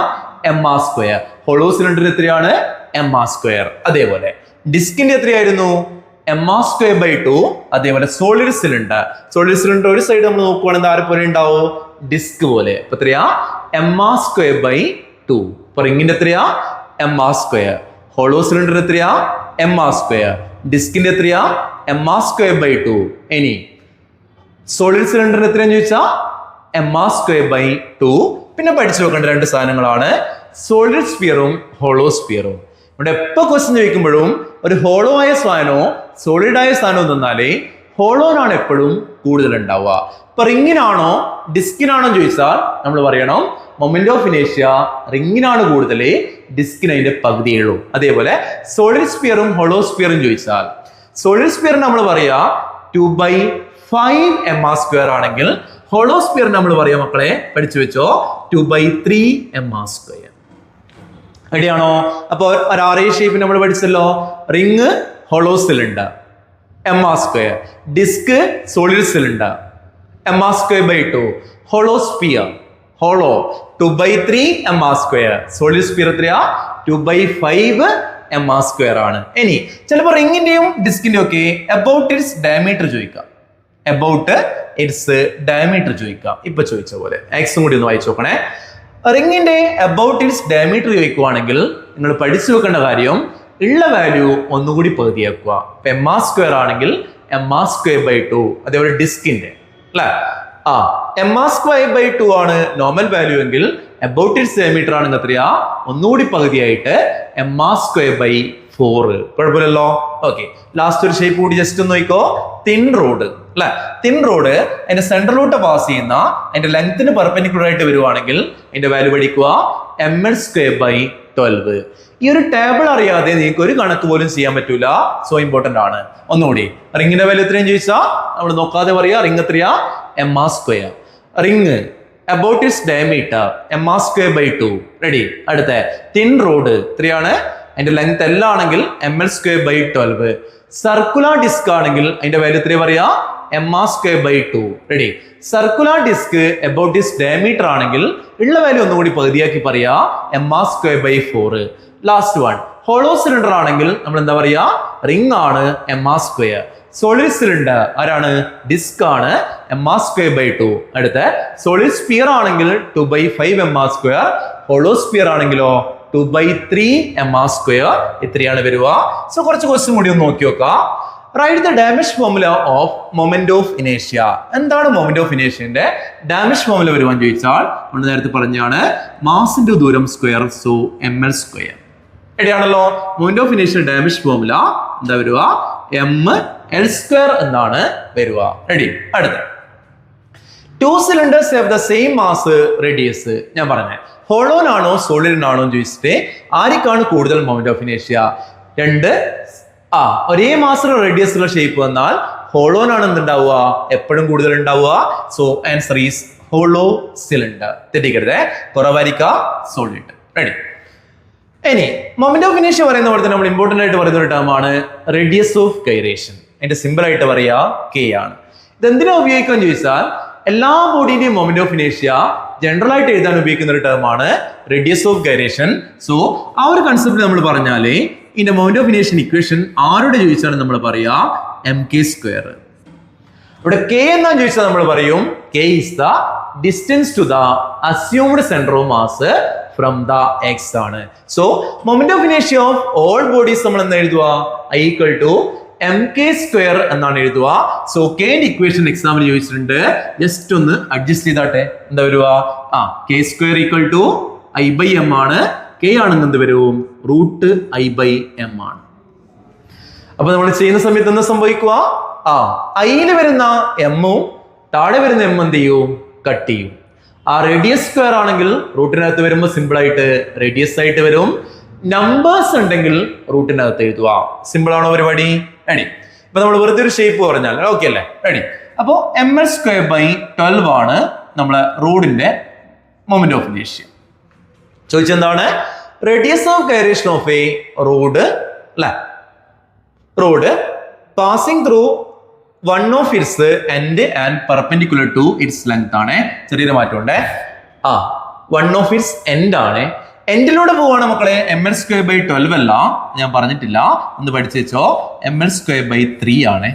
m². ഹോളോ സിലിണ്ടറിന് എത്രയാണ്? m². അതേപോലെ ഡിസ്കിന്റെ എത്രയായിരുന്നു? m²/2. അതേപോലെ സോളിഡ് സിലിണ്ടർ. സോളിഡ് സിലിണ്ടർ ഒരു സൈഡ് നമ്മൾ നോക്കുവാണെങ്കിൽ ആരെപ്പോലെ ഉണ്ടാവോ? ഡിസ്ക് പോലെ. അപ്പൊ എത്രയാ? m²/2. അപ്പൊ റിംഗിന്റെ എത്രയാ? m². ഹോളോ സിലിണ്ടർ എത്രയാ? m². ഡിസ്കിന്റെ എത്രയാ? m²/2. ഇനി സോളിഡ് സിലിണ്ടറിന് എത്രയാന്ന് ചോദിച്ചാൽ m²/2. പിന്നെ പഠിച്ചു വെക്കേണ്ട 2 സാധനങ്ങളാണ് സോളിഡ് സ്പിയറും ഹോളോ സ്പിയറും. ഇവിടെ എപ്പോ ക്വസ്റ്റ്യൻ ചോദിക്കുമ്പോഴും ഒരു ഹോളോ ആയ സാധനമോ സോളിഡ് ആയ സാധനമോ തന്നാലേ ഹോളോനാണ് എപ്പോഴും കൂടുതൽ ഉണ്ടാവുക. ഇപ്പൊ റിംഗിനാണോ ഡിസ്കിനാണോ ചോദിച്ചാൽ നമ്മൾ പറയണം മൊമെന്റ് ഓഫ് ഇനേഷ്യ റിംഗിനാണ് കൂടുതൽ, ഡിസ്കിന് അതിന്റെ പകുതിയുള്ളൂ. അതേപോലെ സോളിഡ് സ്പിയറും ഹോളോ സ്പിയറും ചോദിച്ചാൽ സോളിഡ് സ്പിയർ നമ്മൾ പറയാ 2/5 m² ആണെങ്കിൽ ഹോളോ സ്പിയർ നമ്മൾ പറയാ മക്കളെ പഠിച്ചു വെച്ചോ 2/3 m². റെഡിയാണോ? അപ്പൊ ഒരു RA ഷേപ്പ് നമ്മൾ പഠിച്ചല്ലോ. Ring hollow cylinder m², disc solid cylinder m²/2, hollow sphere hollow 2/3 m², solid sphere എത്രയാ? 2/5 m² ആണ്. ഇനി ചിലപ്പോൾ റിംഗിന്റെയും ഡിസ്കിന്റെയും ഒക്കെ അബൌട്ട് ഇറ്റ്സ് ഡയമീറ്റർ ചോദിക്കാം. അബൌട്ട് ഇറ്റ്സ് ഡയമീറ്റർ ചോദിക്കാം. ഇപ്പൊ ചോദിച്ച പോലെ എക്സും കൂടി ഒന്ന് വായിച്ചു നോക്കണേ. റിംഗിന്റെ അബൌട്ട് ഇറ്റ്സ് ഡയമീറ്റർ ചോദിക്കുവാണെങ്കിൽ നിങ്ങൾ പഠിച്ചു വെക്കേണ്ട കാര്യം ഉള്ള വാല്യൂ ഒന്നുകൂടി പകുതിയാക്കുക. ഇപ്പൊ m² ആണെങ്കിൽ m²/2. അതേപോലെ ഡിസ്കിന്റെ അല്ലെ m²/2 ആണ് നോർമൽ വാല്യൂ എങ്കിൽ അബൌട്ട് ഇറ്റ്സ് ഡയമീറ്റർ ആണെങ്കിൽ എത്രയാ? ഒന്നുകൂടി പകുതിയായിട്ട് m²/4. കുഴപ്പമില്ലല്ലോ. ഓക്കെ, ലാസ്റ്റ് ഒരു ഷേപ്പ് കൂടി ജസ്റ്റ് ഒന്ന് നോക്കിക്കോ. തിൻ റോഡ് അല്ലെ. തിൻ റോഡ് അതിന്റെ സെൻട്രലിലോട്ട് പാസ് ചെയ്യുന്ന അതിന്റെ ലെങ്ത്തിന് പെർപെൻഡിക്കുലർ ആയിട്ട് വരുവാണെങ്കിൽ അതിന്റെ വാല്യൂ പഠിക്കുക m²/12. ഈ ഒരു ടേബിൾ അറിയാതെ നിങ്ങൾക്ക് ഒരു കണക്ക് പോലും ചെയ്യാൻ പറ്റൂല. സോ ഇമ്പോർട്ടന്റ് ആണ്. ഒന്നുകൂടി റിംഗിന്റെ വാല്യൂ എത്രയും ചോദിച്ചാൽ നമ്മൾ നോക്കാതെ പറയാ റിംഗ് എത്രയാ? m². Ring about its diameter m²/2. Ready. അടുത്ത തിൻ റോഡ് എത്രയാണ്? അതിന്റെ ലെങ്ത് L ആണെങ്കിൽ ml²/12. സർക്കുലർ ഡിസ്ക് ആണെങ്കിൽ അതിന്റെ വാല്യൂ എത്രയാ പറയാ? m²/2. Ready. Circular disc about its diameter ആണെങ്കിൽ ഉള്ള വാല്യൂ ഒന്നുകൂടി പകുതിയാക്കി പറയാ m²/4. Last one hollow cylinder ആണെങ്കിൽ നമ്മൾ എന്താ പറയാ? റിംഗ് ആണ് m². സോളിഡ് സിലിണ്ടർ ആരാണ്? ഡിസ്ക് ആണ് m²/2. അടുത്ത സോളിഡ് സ്പിയർ ആണെങ്കിൽ 2/5 m². ഹോളോ സ്പിയർ ആണെങ്കിലോ 2/3 m². ഇത്രയാണ് വരിക. സോ കുറച്ച് ക്വസ്റ്റ്യൻ കൂടി ഒന്ന് നോക്കി നോക്കാം. Right the damage formula of moment of ഇനേഷ്യ. എന്താണ് മൊമെന്റ് ഓഫ് ഇനേഷ്യന്റെ ഡാമേജ് ഫോർമുല വരുവാൻ ചോദിച്ചാൽ നമ്മൾ നേരത്തെ പറഞ്ഞാണ് മാസിന്റെ ദൂരം സ്ക്വയർ. So ml². എവിടെയാണല്ലോ മൊമെന്റ് ഓഫ് ഇനേഷ്യ ഡാമേജ് ഫോർമുല എന്താ വരുക? ml² എന്നാണ് വരുക. റെഡി. അടുത്ത two cylinders have the same mass radius. ഞാൻ പറഞ്ഞേ ഹോളോനാണോ സോളിഡിനാണോ എന്ന് ചോദിച്ചിട്ട് ആർക്കാണ് കൂടുതൽ മൊമെന്റ് ഓഫ് ഇനേഷ്യ? രണ്ട് ഒരേ മാസ് റേഡിയസ് ഉള്ള ഷേപ്പ് വന്നാൽ ഹോളോനാണ് എന്തുണ്ടാവുക, എപ്പോഴും കൂടുതൽ ഉണ്ടാവുക. So answer is hollow cylinder. തെറ്റിക്കരുത്, കുറവായിരിക്ക സോളിഡ്. റെഡി. ഇനി മൊമെന്റ് ഓഫ് ഇനേഷ്യ പറയുന്ന പോലെ തന്നെ നമ്മൾ ഇമ്പോർട്ടന്റ് ആയിട്ട് പറയുന്ന ഒരു ടേം ആണ് റേഡിയസ് ഓഫ് ഗൈറേഷൻ. അതിന്റെ സിമ്പിൾ ആയിട്ട് പറയാ കെ ആണ്. ഇതെന്തിനാ ഉപയോഗിക്കാന്ന് ചോദിച്ചാൽ എല്ലാ ബോഡിന്റെയും മൊമെന്റ് ഓഫ് ഇനേഷ്യ ജനറൽ ആയിട്ട് എഴുതാൻ ഉപയോഗിക്കുന്ന ഒരു ടേം ആണ് റേഡിയസ് ഓഫ് ഗൈറേഷൻ. സോ ആ ഒരു കൺസെപ്റ്റ് നമ്മൾ പറഞ്ഞാല് ഇതിന്റെ മൊമെന്റ് ഓഫ് ഇനേഷൻ ഇക്വേഷൻ ആരോട് ചോദിച്ചാണ് നമ്മൾ പറയാ mk². ഇവിടെ കെ എന്നാന്ന് ചോദിച്ചാൽ നമ്മൾ പറയും K is the distance to the assumed centre of mass from the X ആണ്. സോ മൊമെന്റ് ഓഫ് ഇനേഷ്യ ഓഫ് ഓൾ ബോഡീസ് നമ്മൾ എന്ന് എഴുതുക = mk² എന്നാണ് എഴുതുക. സോ കെന്റെ ഇക്വേഷൻ എക്സാമിന് ചോദിച്ചിട്ടുണ്ട്, ജസ്റ്റ് ഒന്ന് അഡ്ജസ്റ്റ് ചെയ്താട്ടെ. എന്താ വരുക? k² = I/m ആണ്. കെ ആണെന്ന് എന്ത് വരും? √I/m ആണ്. അപ്പൊ നമ്മൾ ചെയ്യുന്ന സമയത്ത് എന്താ സംഭവിക്കുക? ഐയിൽ വരുന്ന എമ്മും താഴെ വരുന്ന എം എന്ത് ചെയ്യും? കട്ട് ചെയ്യും. ആ റേഡിയസ് സ്ക്വയർ ആണെങ്കിൽ റൂട്ടിനകത്ത് വരുമ്പോൾ സിമ്പിൾ ആയിട്ട് റേഡിയസ് ആയിട്ട് വരും. നമ്പേഴ്സ് ഉണ്ടെങ്കിൽ റൂട്ടിനകത്ത് എഴുതുക. സിമ്പിൾ ആണോ പരിപാടി? റെഡി. ഇപ്പൊ നമ്മൾ വെറുതെ ഒരു ഷേപ്പ് പറഞ്ഞാൽ ഓക്കെ അല്ലേ? റെഡി. അപ്പോ ml²/12 ആണ് നമ്മളെ റോഡിന്റെ മൊമെന്റ് ഓഫ് ഇനേഷ്യ. ചോദിച്ചെന്താണ്? Radius of gyration of a rod അല്ലെ, rod passing through one of its end and perpendicular to its length ആണ്. ചെറിയൊരു മാറ്റമുണ്ട്. വൺ ഓഫ് ഇറ്റ്സ് എൻഡ് ആണ്. എൻഡിലൂടെ പോവാണ് മക്കളെ. ml²/12 അല്ല, ഞാൻ പറഞ്ഞിട്ടില്ല, ഒന്ന് പഠിച്ചു വെച്ചോ. ml²/3 ആണ്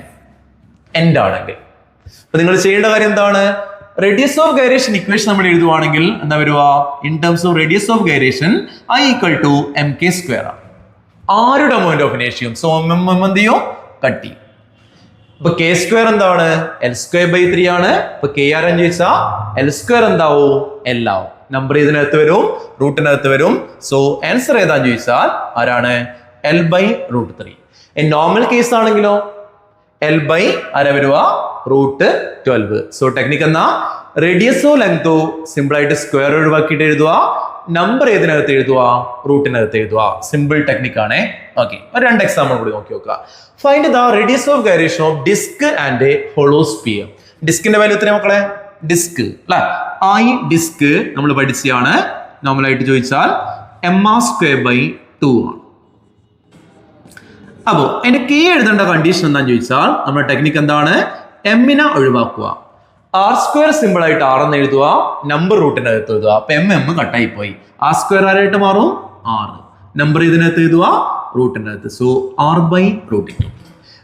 എൻഡ് ആണെങ്കിൽ. അപ്പൊ നിങ്ങൾ ചെയ്യേണ്ട കാര്യം എന്താണ്? റേഡിയസ് ഓഫ് ഗൈറേഷൻ ഇക്വേഷൻ നമ്മൾ എഴുതുവാണെങ്കിൽ എന്താ വരുക? In terms of radius of gyration I = mk² ആണ്. ആരുടെ മൊമെന്റ് ഓഫ് ഇനേഷ്യം? സോ എന്ത് ചെയ്യും? കട്ട് ചെയ്യും. അപ്പൊ k² എന്താണ്? l²/3 ആണ്. അപ്പൊ k ആരെന്ന് ചോദിച്ചാൽ l² എന്താവും? l ആവും. നമ്പർ ഇതിനകത്ത് വരും, റൂട്ടിനകത്ത് വരും. സോ ആൻസർ ഏതാന്ന് ചോദിച്ചാൽ ആരാണ്? l/√3. നോർമൽ കേസ് ആണെങ്കിലോ l/ ആരാ വരുക? √12. സോ ടെക്നിക് എന്നാ റേഡിയസോ ലെങ്തോ സിമ്പിൾ ആയിട്ട് സ്ക്വയർ ഒഴിവാക്കിയിട്ട് എഴുതുക. നമ്പർ ഏതിനകത്ത് എഴുതുക? റൂട്ടിനകത്ത് എഴുതുക. സിമ്പിൾ ടെക്നിക് ആണ്. ഓക്കെ, രണ്ട് എക്സാമ്പിൾ കൂടി നോക്കി നോക്കുക. Find the radius of gyration of disk and A hollow sphere. ഡിസ്കിന്റെ വാല്യൂ എത്രയാ മക്കളെ? ഡിസ്ക് അല്ലെ, I ഡിസ്ക് നമ്മൾ പഠിച്ചാണ്. നോർമൽ ആയിട്ട് ചോദിച്ചാൽ mr²/2 ആണ്. അപ്പോ അതിന്റെ കെ എഴുതേണ്ട കണ്ടീഷൻ എന്താന്ന് ചോദിച്ചാൽ നമ്മുടെ ടെക്നിക്ക് എന്താണ്? എമ്മിനെ ഒഴിവാക്കുക. r² സിമ്പിൾ ആയിട്ട് r എന്ന് എഴുതുക. നമ്പർ റൂട്ടിനകത്ത് എഴുതുക. അപ്പൊ എം കട്ടായി പോയി. r² ആരായിട്ട് മാറും? 6. നമ്പർ ഇതിനകത്ത് എഴുതുക, റൂട്ടിനകത്ത്. So r/√2.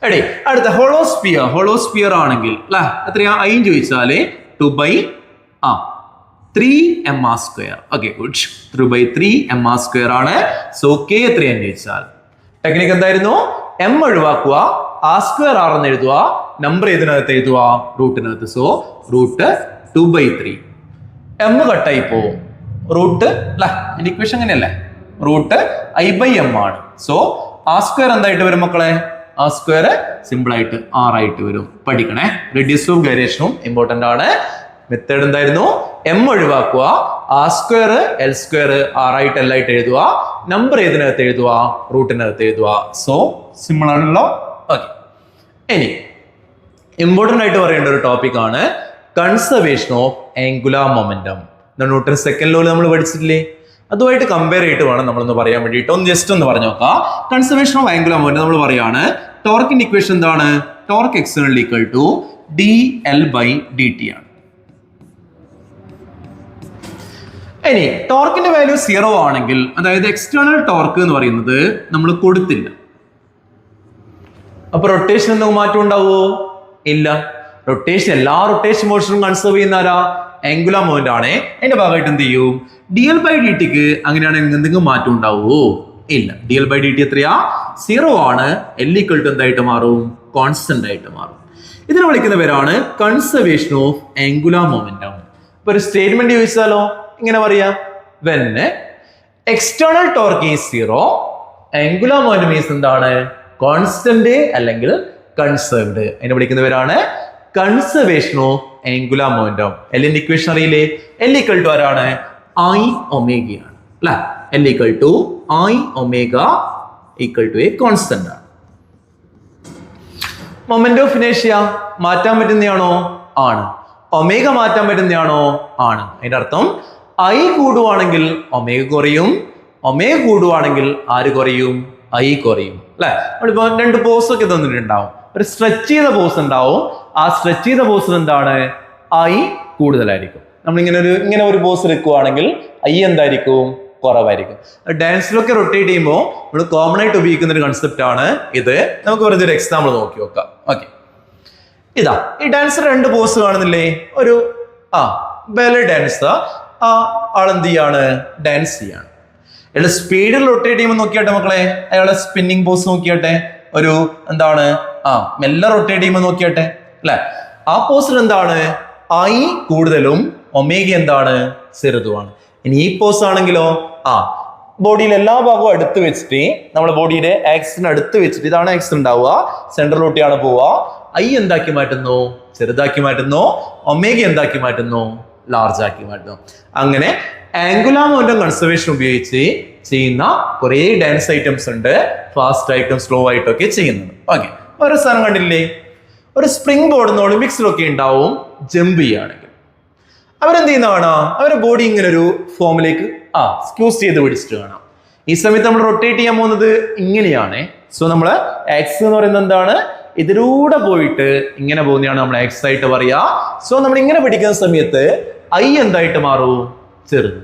എടേ അടുത്ത ഹോളോസ്ഫിയർ. ഹോളോസ്ഫിയർ ആണെങ്കിൽ അല്ലെ എത്രയാ? I ചോദിച്ചാല് 2/3mr². Okay, good. 3/3mr² ആണ്. സോ കെ എത്രയാന്ന് ചോദിച്ചാൽ ടെക്നിക്ക് എന്തായിരുന്നു? എം ഒഴിവാക്കുക, r² r എന്ന് എഴുതുക. നമ്പർ ഇതിനകത്ത് എഴുതുക, റൂട്ടിനകത്ത്. സോ √2/3. എം കട്ടായി പോവും. റൂട്ട് അല്ലെ, ഇക്വേഷൻ അങ്ങനെയല്ലേ? √I/m ആണ്. സോ r² എന്തായിട്ട് വരും മക്കളെ? r² സിമ്പിൾ ആയിട്ട് r ആയിട്ട് വരും. പഠിക്കണേ. റേഡിയസ് ഓഫ് ഗൈറേഷനും ഇമ്പോർട്ടന്റ് ആണ്. മെത്തേഡ് എന്തായിരുന്നു? എം ഒഴിവാക്കുക, r² l² r ആയിട്ട് l ആയിട്ട് എഴുതുക. നമ്പർ ഏതിനകത്ത് എഴുതുക? റൂട്ടിനകത്ത് എഴുതുക. സോ സിമ്പിൾ ആണല്ലോ. ഓക്കെ, ഇനി ഇമ്പോർട്ടന്റ് ആയിട്ട് പറയേണ്ട ഒരു ടോപ്പിക് ആണ് conservation of angular momentum. Newton second ലോയിൽ നമ്മൾ പഠിച്ചിട്ടില്ലേ? അതുമായിട്ട് കമ്പയർ ചെയ്തിട്ട് വേണം നമ്മളൊന്ന് പറയാൻ വേണ്ടിയിട്ട്. ഒന്ന് ജസ്റ്റ് ഒന്ന് പറഞ്ഞു നോക്കാം. കൺസർവേഷൻ ഓഫ് ആംഗുലാർ മൊമെന്റം നമ്മൾ പറയാണ് ടോർക്കിന്റെ ഇക്വേഷൻ എന്താണ്? ടോർക്ക് എക്സ്റ്റേണൽ = dl/dt ആണ്. ഇനി ടോർക്കിന്റെ വാല്യൂ 0 ആണെങ്കിൽ, അതായത് എക്സ്റ്റേണൽ ടോർക്ക് എന്ന് പറയുന്നത് നമ്മൾ കൊടുത്തില്ല, അപ്പൊ റൊട്ടേഷൻ എന്തെങ്കിലും മാറ്റം ഉണ്ടാവുമോ? ഇല്ല. റൊട്ടേഷൻ, എല്ലാ റൊട്ടേഷൻ മോഷനും കൺസേർവ് ചെയ്യുന്ന ആരാ? ആംഗുലാർ മൊമെന്റ് ആണ്. അതിന്റെ ഭാഗമായിട്ട് എന്ത് ചെയ്യും? dl/dtക്ക് അങ്ങനെയാണെങ്കിൽ എന്തെങ്കിലും മാറ്റം ഉണ്ടാവുമോ? ഇല്ല. dl/dt എത്രയാ? 0 ആണ്. l = എന്തായിട്ട് മാറും? കോൺസ്റ്റന്റ് ആയിട്ട് മാറും. ഇതിനെ വിളിക്കുന്ന പേരാണ് കൺസർവേഷൻ ഓഫ് ആംഗുലാർ മൊമെന്റം. ഇപ്പൊ ഒരു സ്റ്റേറ്റ്മെന്റ് ചോദിച്ചാലോ ഇങ്ങനെ പറയാം: when external torque is 0, angular momentum is എന്താണ്? കോൺസ്റ്റന്റ് അല്ലെങ്കിൽ കൺസേർവ്ഡ്. അതിനെ വിളിക്കുന്ന പേരാണ് കൺസർവേഷൻ ഓഫ് ആംഗുലാർ മൊമെന്റം. എല്ലിന്റെ ഇക്വേഷൻ അറിയില്ലേ? എൽ ഈക്വൽ ടു ആരാണ്? ഐ ഒമേഗയാണ് അല്ലെ. L equal to I omega equal to a constant ആണ്. മൊമെന്റ് ഓഫ് ഇനേഷ്യ മാറ്റാൻ പറ്റുന്നതാണോ? ആണ്. ഒമേഗ മാറ്റാൻ പറ്റുന്നതാണോ? ആണ്. അതിന്റെ അർത്ഥം ഐ കൂടുവാണെങ്കിൽ ഒമേഗ കുറയും, ഒമേഗ കൂടുവാണെങ്കിൽ ആര് കുറയും? ഐ കുറയും അല്ലെ. നമ്മളിപ്പോ രണ്ട് പോസ് ഒക്കെ തന്നിട്ടുണ്ടാവും. ഒരു സ്ട്രെച്ച് ചെയ്ത പോസ് ഉണ്ടാവും. ആ സ്ട്രെച്ച് ചെയ്ത പോസിൽ എന്താണ്? ഐ കൂടുതലായിരിക്കും. ഇങ്ങനെ ഒരു പോസ് എടുക്കുവാണെങ്കിൽ ഐ എന്തായിരിക്കും? കുറവായിരിക്കും. ഡാൻസിലൊക്കെ റൊട്ടേറ്റ് ചെയ്യുമ്പോൾ നമ്മൾ കോമൺ ആയിട്ട് ഉപയോഗിക്കുന്ന ഒരു കൺസെപ്റ്റ് ആണ് ഇത്. നമുക്ക് വെറുതെ ഒരു എക്സാമ്പിൾ നോക്കി നോക്കാം. ഓക്കെ, ഇതാ ഈ ഡാൻസർ രണ്ട് പോസ് കാണുന്നില്ലേ? ഒരു ബെലി ഡാൻസർ, ആ ആളെന്ത് ചെയ്യാണ്? ഡാൻസ് ചെയ്യാണ്. അയാളെ സ്പീഡിൽ റൊട്ടേറ്റ് ചെയ്യുമ്പോൾ നോക്കിയാട്ടെ മക്കളെ, അയാളെ സ്പിന്നിങ് പോസ് നോക്കിയാട്ടെ. ഒരു എന്താണ്? മെല്ലെ റൊട്ടേറ്റ് ചെയ്യുമ്പോൾ നോക്കിയാട്ടെ അല്ലെ. ആ പോസിൽ എന്താണ്? ഐ കൂടുതലും ഒമേഗ എന്താണ്? ചെറുതുമാണ്. ഇനി ഈ പോസ് ആണെങ്കിലോ ബോഡിയിൽ എല്ലാ ഭാഗവും അടുത്ത് വെച്ചിട്ട് നമ്മുടെ ബോഡിയുടെ ആക്സിന് അടുത്ത് വെച്ചിട്ട്, ഇതാണ് ആക്സ് ഉണ്ടാവുക, സെൻട്രലിലോട്ടാണ് പോവുക. ഐ എന്താക്കി മാറ്റുന്നു? ചെറുതാക്കി മാറ്റുന്നു. ഒമേഗ എന്താക്കി മാറ്റുന്നു? ലാർജ് ആക്കി മാറ്റുന്നു. അങ്ങനെ ആംഗുലാർ മൊമെന്റം കൺസർവേഷൻ ഉപയോഗിച്ച് ചെയ്യുന്ന കുറെ ഡാൻസ് ഐറ്റംസ് ഉണ്ട്. ഫാസ്റ്റ് ആയിട്ടും സ്ലോ ആയിട്ടും ഒക്കെ ചെയ്യുന്നത്. ഓക്കെ, ഓരോ സാധനം കണ്ടില്ലേ? ഒരു സ്പ്രിംഗ് ബോർഡ് ഒളിമ്പിക്സിലൊക്കെ ഉണ്ടാവും. ജമ്പ് ചെയ്യുകയാണെങ്കിൽ അവരെന്ത് ചെയ്യുന്ന കാണാം? അവരുടെ ബോഡി ഇങ്ങനെ ഒരു ഫോമിലേക്ക് സ്ക്യൂസ് ചെയ്ത് പിടിച്ചിട്ട് കാണാം. ഈ സമയത്ത് നമ്മൾ റൊട്ടേറ്റ് ചെയ്യാൻ പോകുന്നത് ഇങ്ങനെയാണ്. സോ നമ്മള് എക്സ് എന്ന് പറയുന്നത് എന്താണ്? ഇതിലൂടെ പോയിട്ട് ഇങ്ങനെ പോകുന്നതാണ് നമ്മൾ എക്സ് ആയിട്ട് പറയാ. സോ നമ്മൾ ഇങ്ങനെ പിടിക്കുന്ന സമയത്ത് ഐ എന്തായിട്ട് മാറും? ചെറുത്.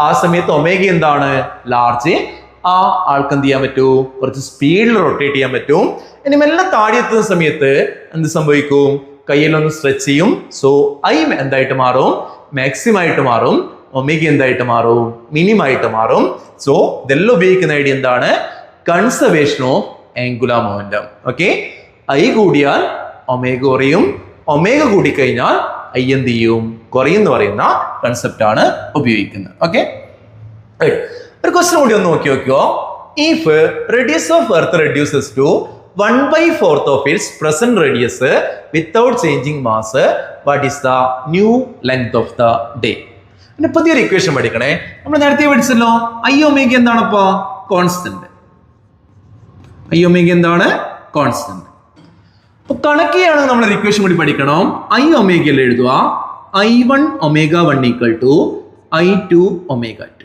ആ സമയത്ത് ഒമേഗ എന്താണ്? ലാർജ്. ആ ആൾക്ക് എന്ത് ചെയ്യാൻ പറ്റൂ? കുറച്ച് സ്പീഡിൽ റൊട്ടേറ്റ് ചെയ്യാൻ പറ്റും. ഇനി മെല്ലെ താഴെ എത്തുന്ന സമയത്ത് എന്ത് സംഭവിക്കും? കയ്യിലൊന്ന് സ്ട്രെച്ച് ചെയ്യും. സോ ഐ എന്തായിട്ട് മാറും? മാക്സിമം ആയിട്ട് മാറും. ഒമേഗ എന്തായിട്ട് മാറും? മിനിമായിട്ട് മാറും. സോ ഇതെല്ലാം ഉപയോഗിക്കുന്ന ഐഡിയ എന്താണ്? Conservation of angular momentum. Okay, I കൂടിയാൽ ഒമേഗ കുറയും, ഒമേഗ കൂടിക്കഴിഞ്ഞാൽ ഐ എന്ത് ചെയ്യും? കുറയും എന്ന് പറയുന്ന കൺസെപ്റ്റ് ആണ് ഉപയോഗിക്കുന്നത്. ഓക്കെ, ഒരു ക്വസ്റ്റ്യൻ കൂടി ഒന്ന് നോക്കി നോക്കിയോ. If radius of Earth reduces to 1/4 of its present radius without changing mass, what is the new length of the day? പിന്നെ പുതിയൊരു ഇക്വേഷൻ പഠിക്കണേ. നമ്മൾ നേരത്തെ പഠിച്ചല്ലോ, ഐ ഒമേഗ എന്താണപ്പോ? കോൺസ്റ്റന്റ്. ഐ ഒമേഗ എന്താണ്? കോൺസ്റ്റന്റ്. അപ്പൊ കണക്കിയാണ് നമ്മൾ ഇക്വേഷൻ കൂടി പഠിക്കണം. ഐ ഒമേഗയിൽ എഴുതുക I1 ω1 ഈക്വൽ ടു I2 ω2.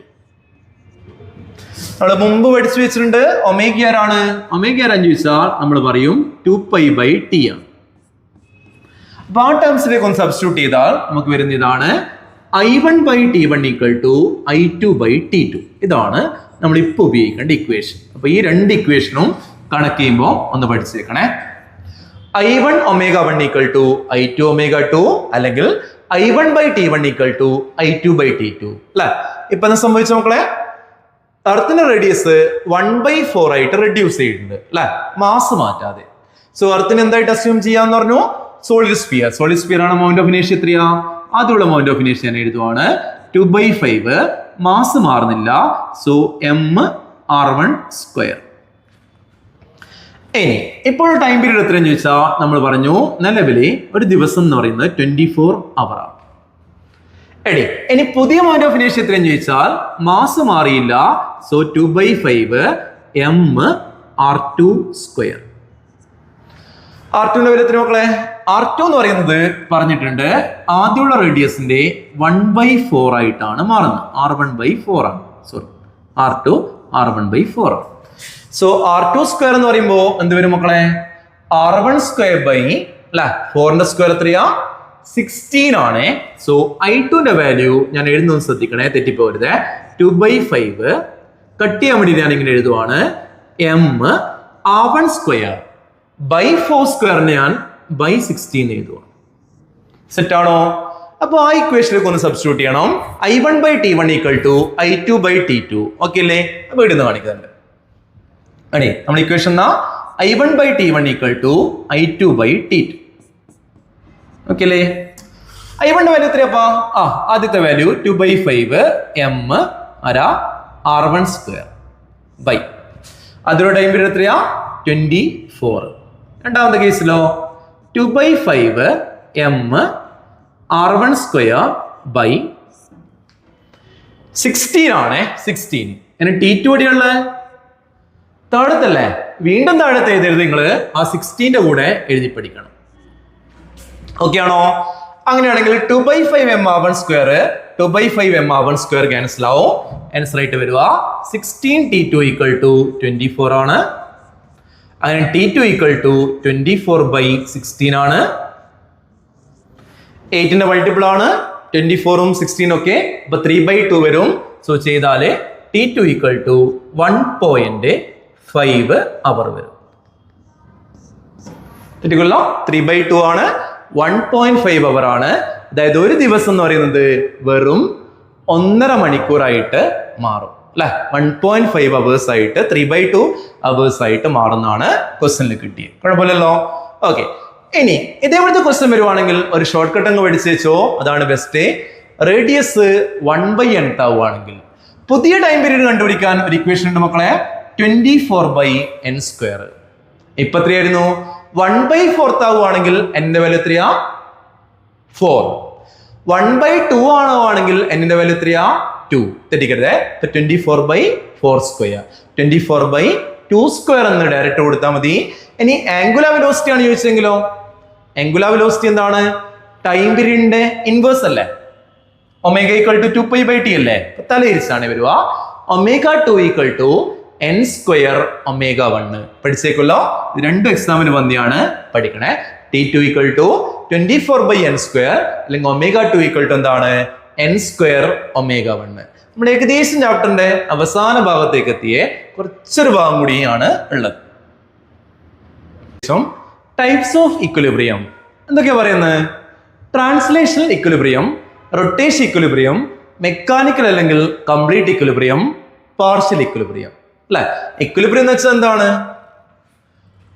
നമ്മൾ മുമ്പ് പഠിച്ചു വെച്ചിട്ടുണ്ട്. ഒമേഗ ആരാണ്? ഒമേഗ ആരാന്ന് ചോദിച്ചാൽ നമ്മൾ പറയും 2π/T ആണ്. അപ്പൊ ആ ടേംസിലേക്ക് ഒന്ന് സബ്സ്റ്റിറ്റ്യൂട്ട് ചെയ്താൽ നമുക്ക് വരുന്ന ഇതാണ് I1/T1 ഈക്വൽ ടു I2/T2. ഇതാണ് നമ്മൾ ഇപ്പൊ ഉപയോഗിക്കേണ്ട ഇക്വേഷൻ. അപ്പൊ ഈ രണ്ട് ഇക്വേഷനും കണക്ട് ചെയ്യുമ്പോൾ ഒന്ന് പഠിച്ചേക്കണേ. I1 ω1 ഈക്വൽ ടു I2 ω2, അല്ലെങ്കിൽ I1/T1 ഈക്വൽ ടു I2/T2 അല്ലെ. ഇപ്പൊ എന്താ സംഭവിച്ച മക്കളെ? എർത്തിന്റെ റേഡിയസ് 1/4 ആയിട്ട് റെഡ്യൂസ് ചെയ്തിട്ടുണ്ട് അല്ലെ, മാസ് മാറ്റാതെ. സോ എർത്തിന് എന്തായിട്ട് അസ്യൂം ചെയ്യാന്ന് പറഞ്ഞു? Solid sphere. സോളിഡ് സ്ഫിയർ ആണ്. മൗണ്ട് ഓഫ് ഇനേഷ്യ എത്രയാ? ആദ്യമുള്ള മൗണ്ട് ഓഫ് ഇനേഷ്യ ഞാൻ എഴുതുവാണ് 2/5. മാസ് മാറുന്നില്ല. So mr1². ഇനി ഇപ്പോൾ ടൈം പീരീഡ് എത്രയെന്ന് ചോദിച്ചാൽ നമ്മൾ പറഞ്ഞു നിലവിലെ ഒരു ദിവസം എന്ന് പറയുന്നത് 24 hour ആണ്. ഇനി പുതിയ മൗണ്ട് ഓഫ് ഇനേഷ്യ എത്രയെന്ന് ചോദിച്ചാൽ മാസ് മാറിയില്ല. So 2/5 mr2². R2ന്റെ വില എത്ര മക്കളെ? R2 എന്ന് പറയുന്നത് പറഞ്ഞിട്ടുണ്ട് ആദ്യമുള്ള റേഡിയസിന്റെ 1/4 ആയിട്ടാണ് മാറുന്നത്. R1/4 ആണ്. സോറി, R2 R1/4 ആണ്. സോ R2² എന്ന് പറയുമ്പോൾ എന്ത് വരും മക്കളെ? R1² അല്ലെ 4ന്റെ സ്ക്വയർ എത്രയാ? 16 ആണ്. സോ I2ന്റെ വാല്യൂ ഞാൻ എഴുതുന്നത് ശ്രദ്ധിക്കണേ, തെറ്റിപ്പോരുത്. 2/5 കട്ട് ചെയ്യാൻ വേണ്ടി ഞാൻ ഇങ്ങനെ എഴുതുവാണ് mr1²/4² ഞാൻ /16 എഴുതുവാണ്. സെറ്റ് ആണോ? അപ്പൊ ആ ഇക്വേഷനിലേക്ക് ഒന്ന് സബ്സ്റ്റിറ്റ്യൂട്ട് ചെയ്യണം. I1/T1 equal to I2/T2. Okay അല്ലേ? അപ്പൊ ഇടുന്ന് കാണിക്കുന്നുണ്ട്. അതെ, നമ്മൾ equation I1/T1 equal to I2/T2. Okay അല്ലേ? I1ന്റെ വാല്യൂ എത്രയാപ്പാ? ആദ്യത്തെ വാല്യൂ 2/5 mr1². അതിലൂടെ ടൈം പീരീഡ് എത്രയാ? 24. രണ്ടാമത്തെ കേസിലോ 2/5 m(r1)2/16 ആണ്. 16 ഇനി T2 എവിടെയുള്ളത്? താഴത്തല്ലേ? വീണ്ടും താഴത്ത് എഴുതരുത്, നിങ്ങൾ ആ 16ന്റെ കൂടെ എഴുതി പഠിക്കണം. ഓക്കെ ആണോ? അങ്ങനെയാണെങ്കിൽ 2/5m(r1)2 2/5m(r1)2 ക്യാൻസൽ ആവും. ആൻസർ ആയിട്ട് വരിക 16 T2 = 24 ആണ്. അങ്ങനെ T2 = 24/16 ആണ്. 8ന്റെ മൾട്ടിപ്പിൾ ആണ് 24ഉം 16 ഒക്കെ. അപ്പൊ 3/2 വരും. സോ ചെയ്താല് T2 = 1.5 അവർ വരും. തെറ്റിക്കൊല്ലോ? 3/2 ആണ്, 1.5 അവർ ആണ്. അതായത് ഒരു ദിവസം എന്ന് പറയുന്നത് വെറും 1.5 മണിക്കൂറായിട്ട് മാറും അല്ലെ. 1.5 hours ആയിട്ട് 3/2 hours ആയിട്ട് മാറുന്നതാണ് ക്വസ്റ്റ്യനിൽ കിട്ടിയത്. കുഴപ്പമില്ലല്ലോ? ഓക്കെ. ഇനി ഇതേപോലത്തെ ക്വസ്റ്റ്യൻ വരുവാണെങ്കിൽ ഒരു ഷോർട്ട് കട്ട് അങ്ങ് പഠിച്ചു വെച്ചോ, അതാണ് ബെസ്റ്റ്. റേഡിയസ് 1/n ആവുകയാണെങ്കിൽ പുതിയ ടൈം പീരീഡ് കണ്ടുപിടിക്കാൻ ഒരു ഇക്വേഷൻ ഉണ്ട് മക്കളെ, 24/n². ഇപ്പൊ എത്രയായിരുന്നു? 1/4 ആവുകയാണെങ്കിൽ എന്റെ വാല്യൂ എത്രയാ? 4. 1/2 ആണെങ്കിൽ എന്നിന്റെ വാല്യൂ എത്രയാ? 2. തെറ്റിക്കരുതേ. 24/4². 24/2² എന്ന് ഡയറക്റ്റ് കൊടുത്താൽ മതി. ഇനി ആംഗുലാർ വെലോസിറ്റി ആണ് ചോദിച്ചെങ്കിലോ? ആംഗുലാർ വെലോസിറ്റി എന്താണ്? ടൈം പീരീഡിന്റെ ഇൻവേഴ്സ് അല്ലേ? ω = 2π/t അല്ലേ? തലയിരിച്ചാണ് വരിക. ω2 = n²ω1. പഠിച്ചേക്കുമല്ലോ? ഇത് രണ്ടും എക്സാമിന് വന്നെയാണ് പഠിക്കണേ. T2 = 24/n², അല്ലെങ്കിൽ ω2 = എന്താണ്? n²ω1. നമ്മുടെ ഏകദേശം ചാപ്റ്ററിന്റെ അവസാന ഭാഗത്തേക്ക് എത്തിയേ. കുറച്ചൊരു ഭാഗം കൂടിയാണ് ഉള്ളത്. ടൈപ്സ് ഓഫ് ഇക്വിലിബ്രിയം എന്തൊക്കെയാ പറയുന്നത്? Translational equilibrium, rotation equilibrium, mechanical അല്ലെങ്കിൽ കംപ്ലീറ്റ് ഇക്വിലിബ്രിയം, പാർഷ്യൽ ഇക്വിലിബ്രിയം അല്ലെ. ഇക്വിലിബ്രിയം എന്ന് വെച്ചാൽ എന്താണ്?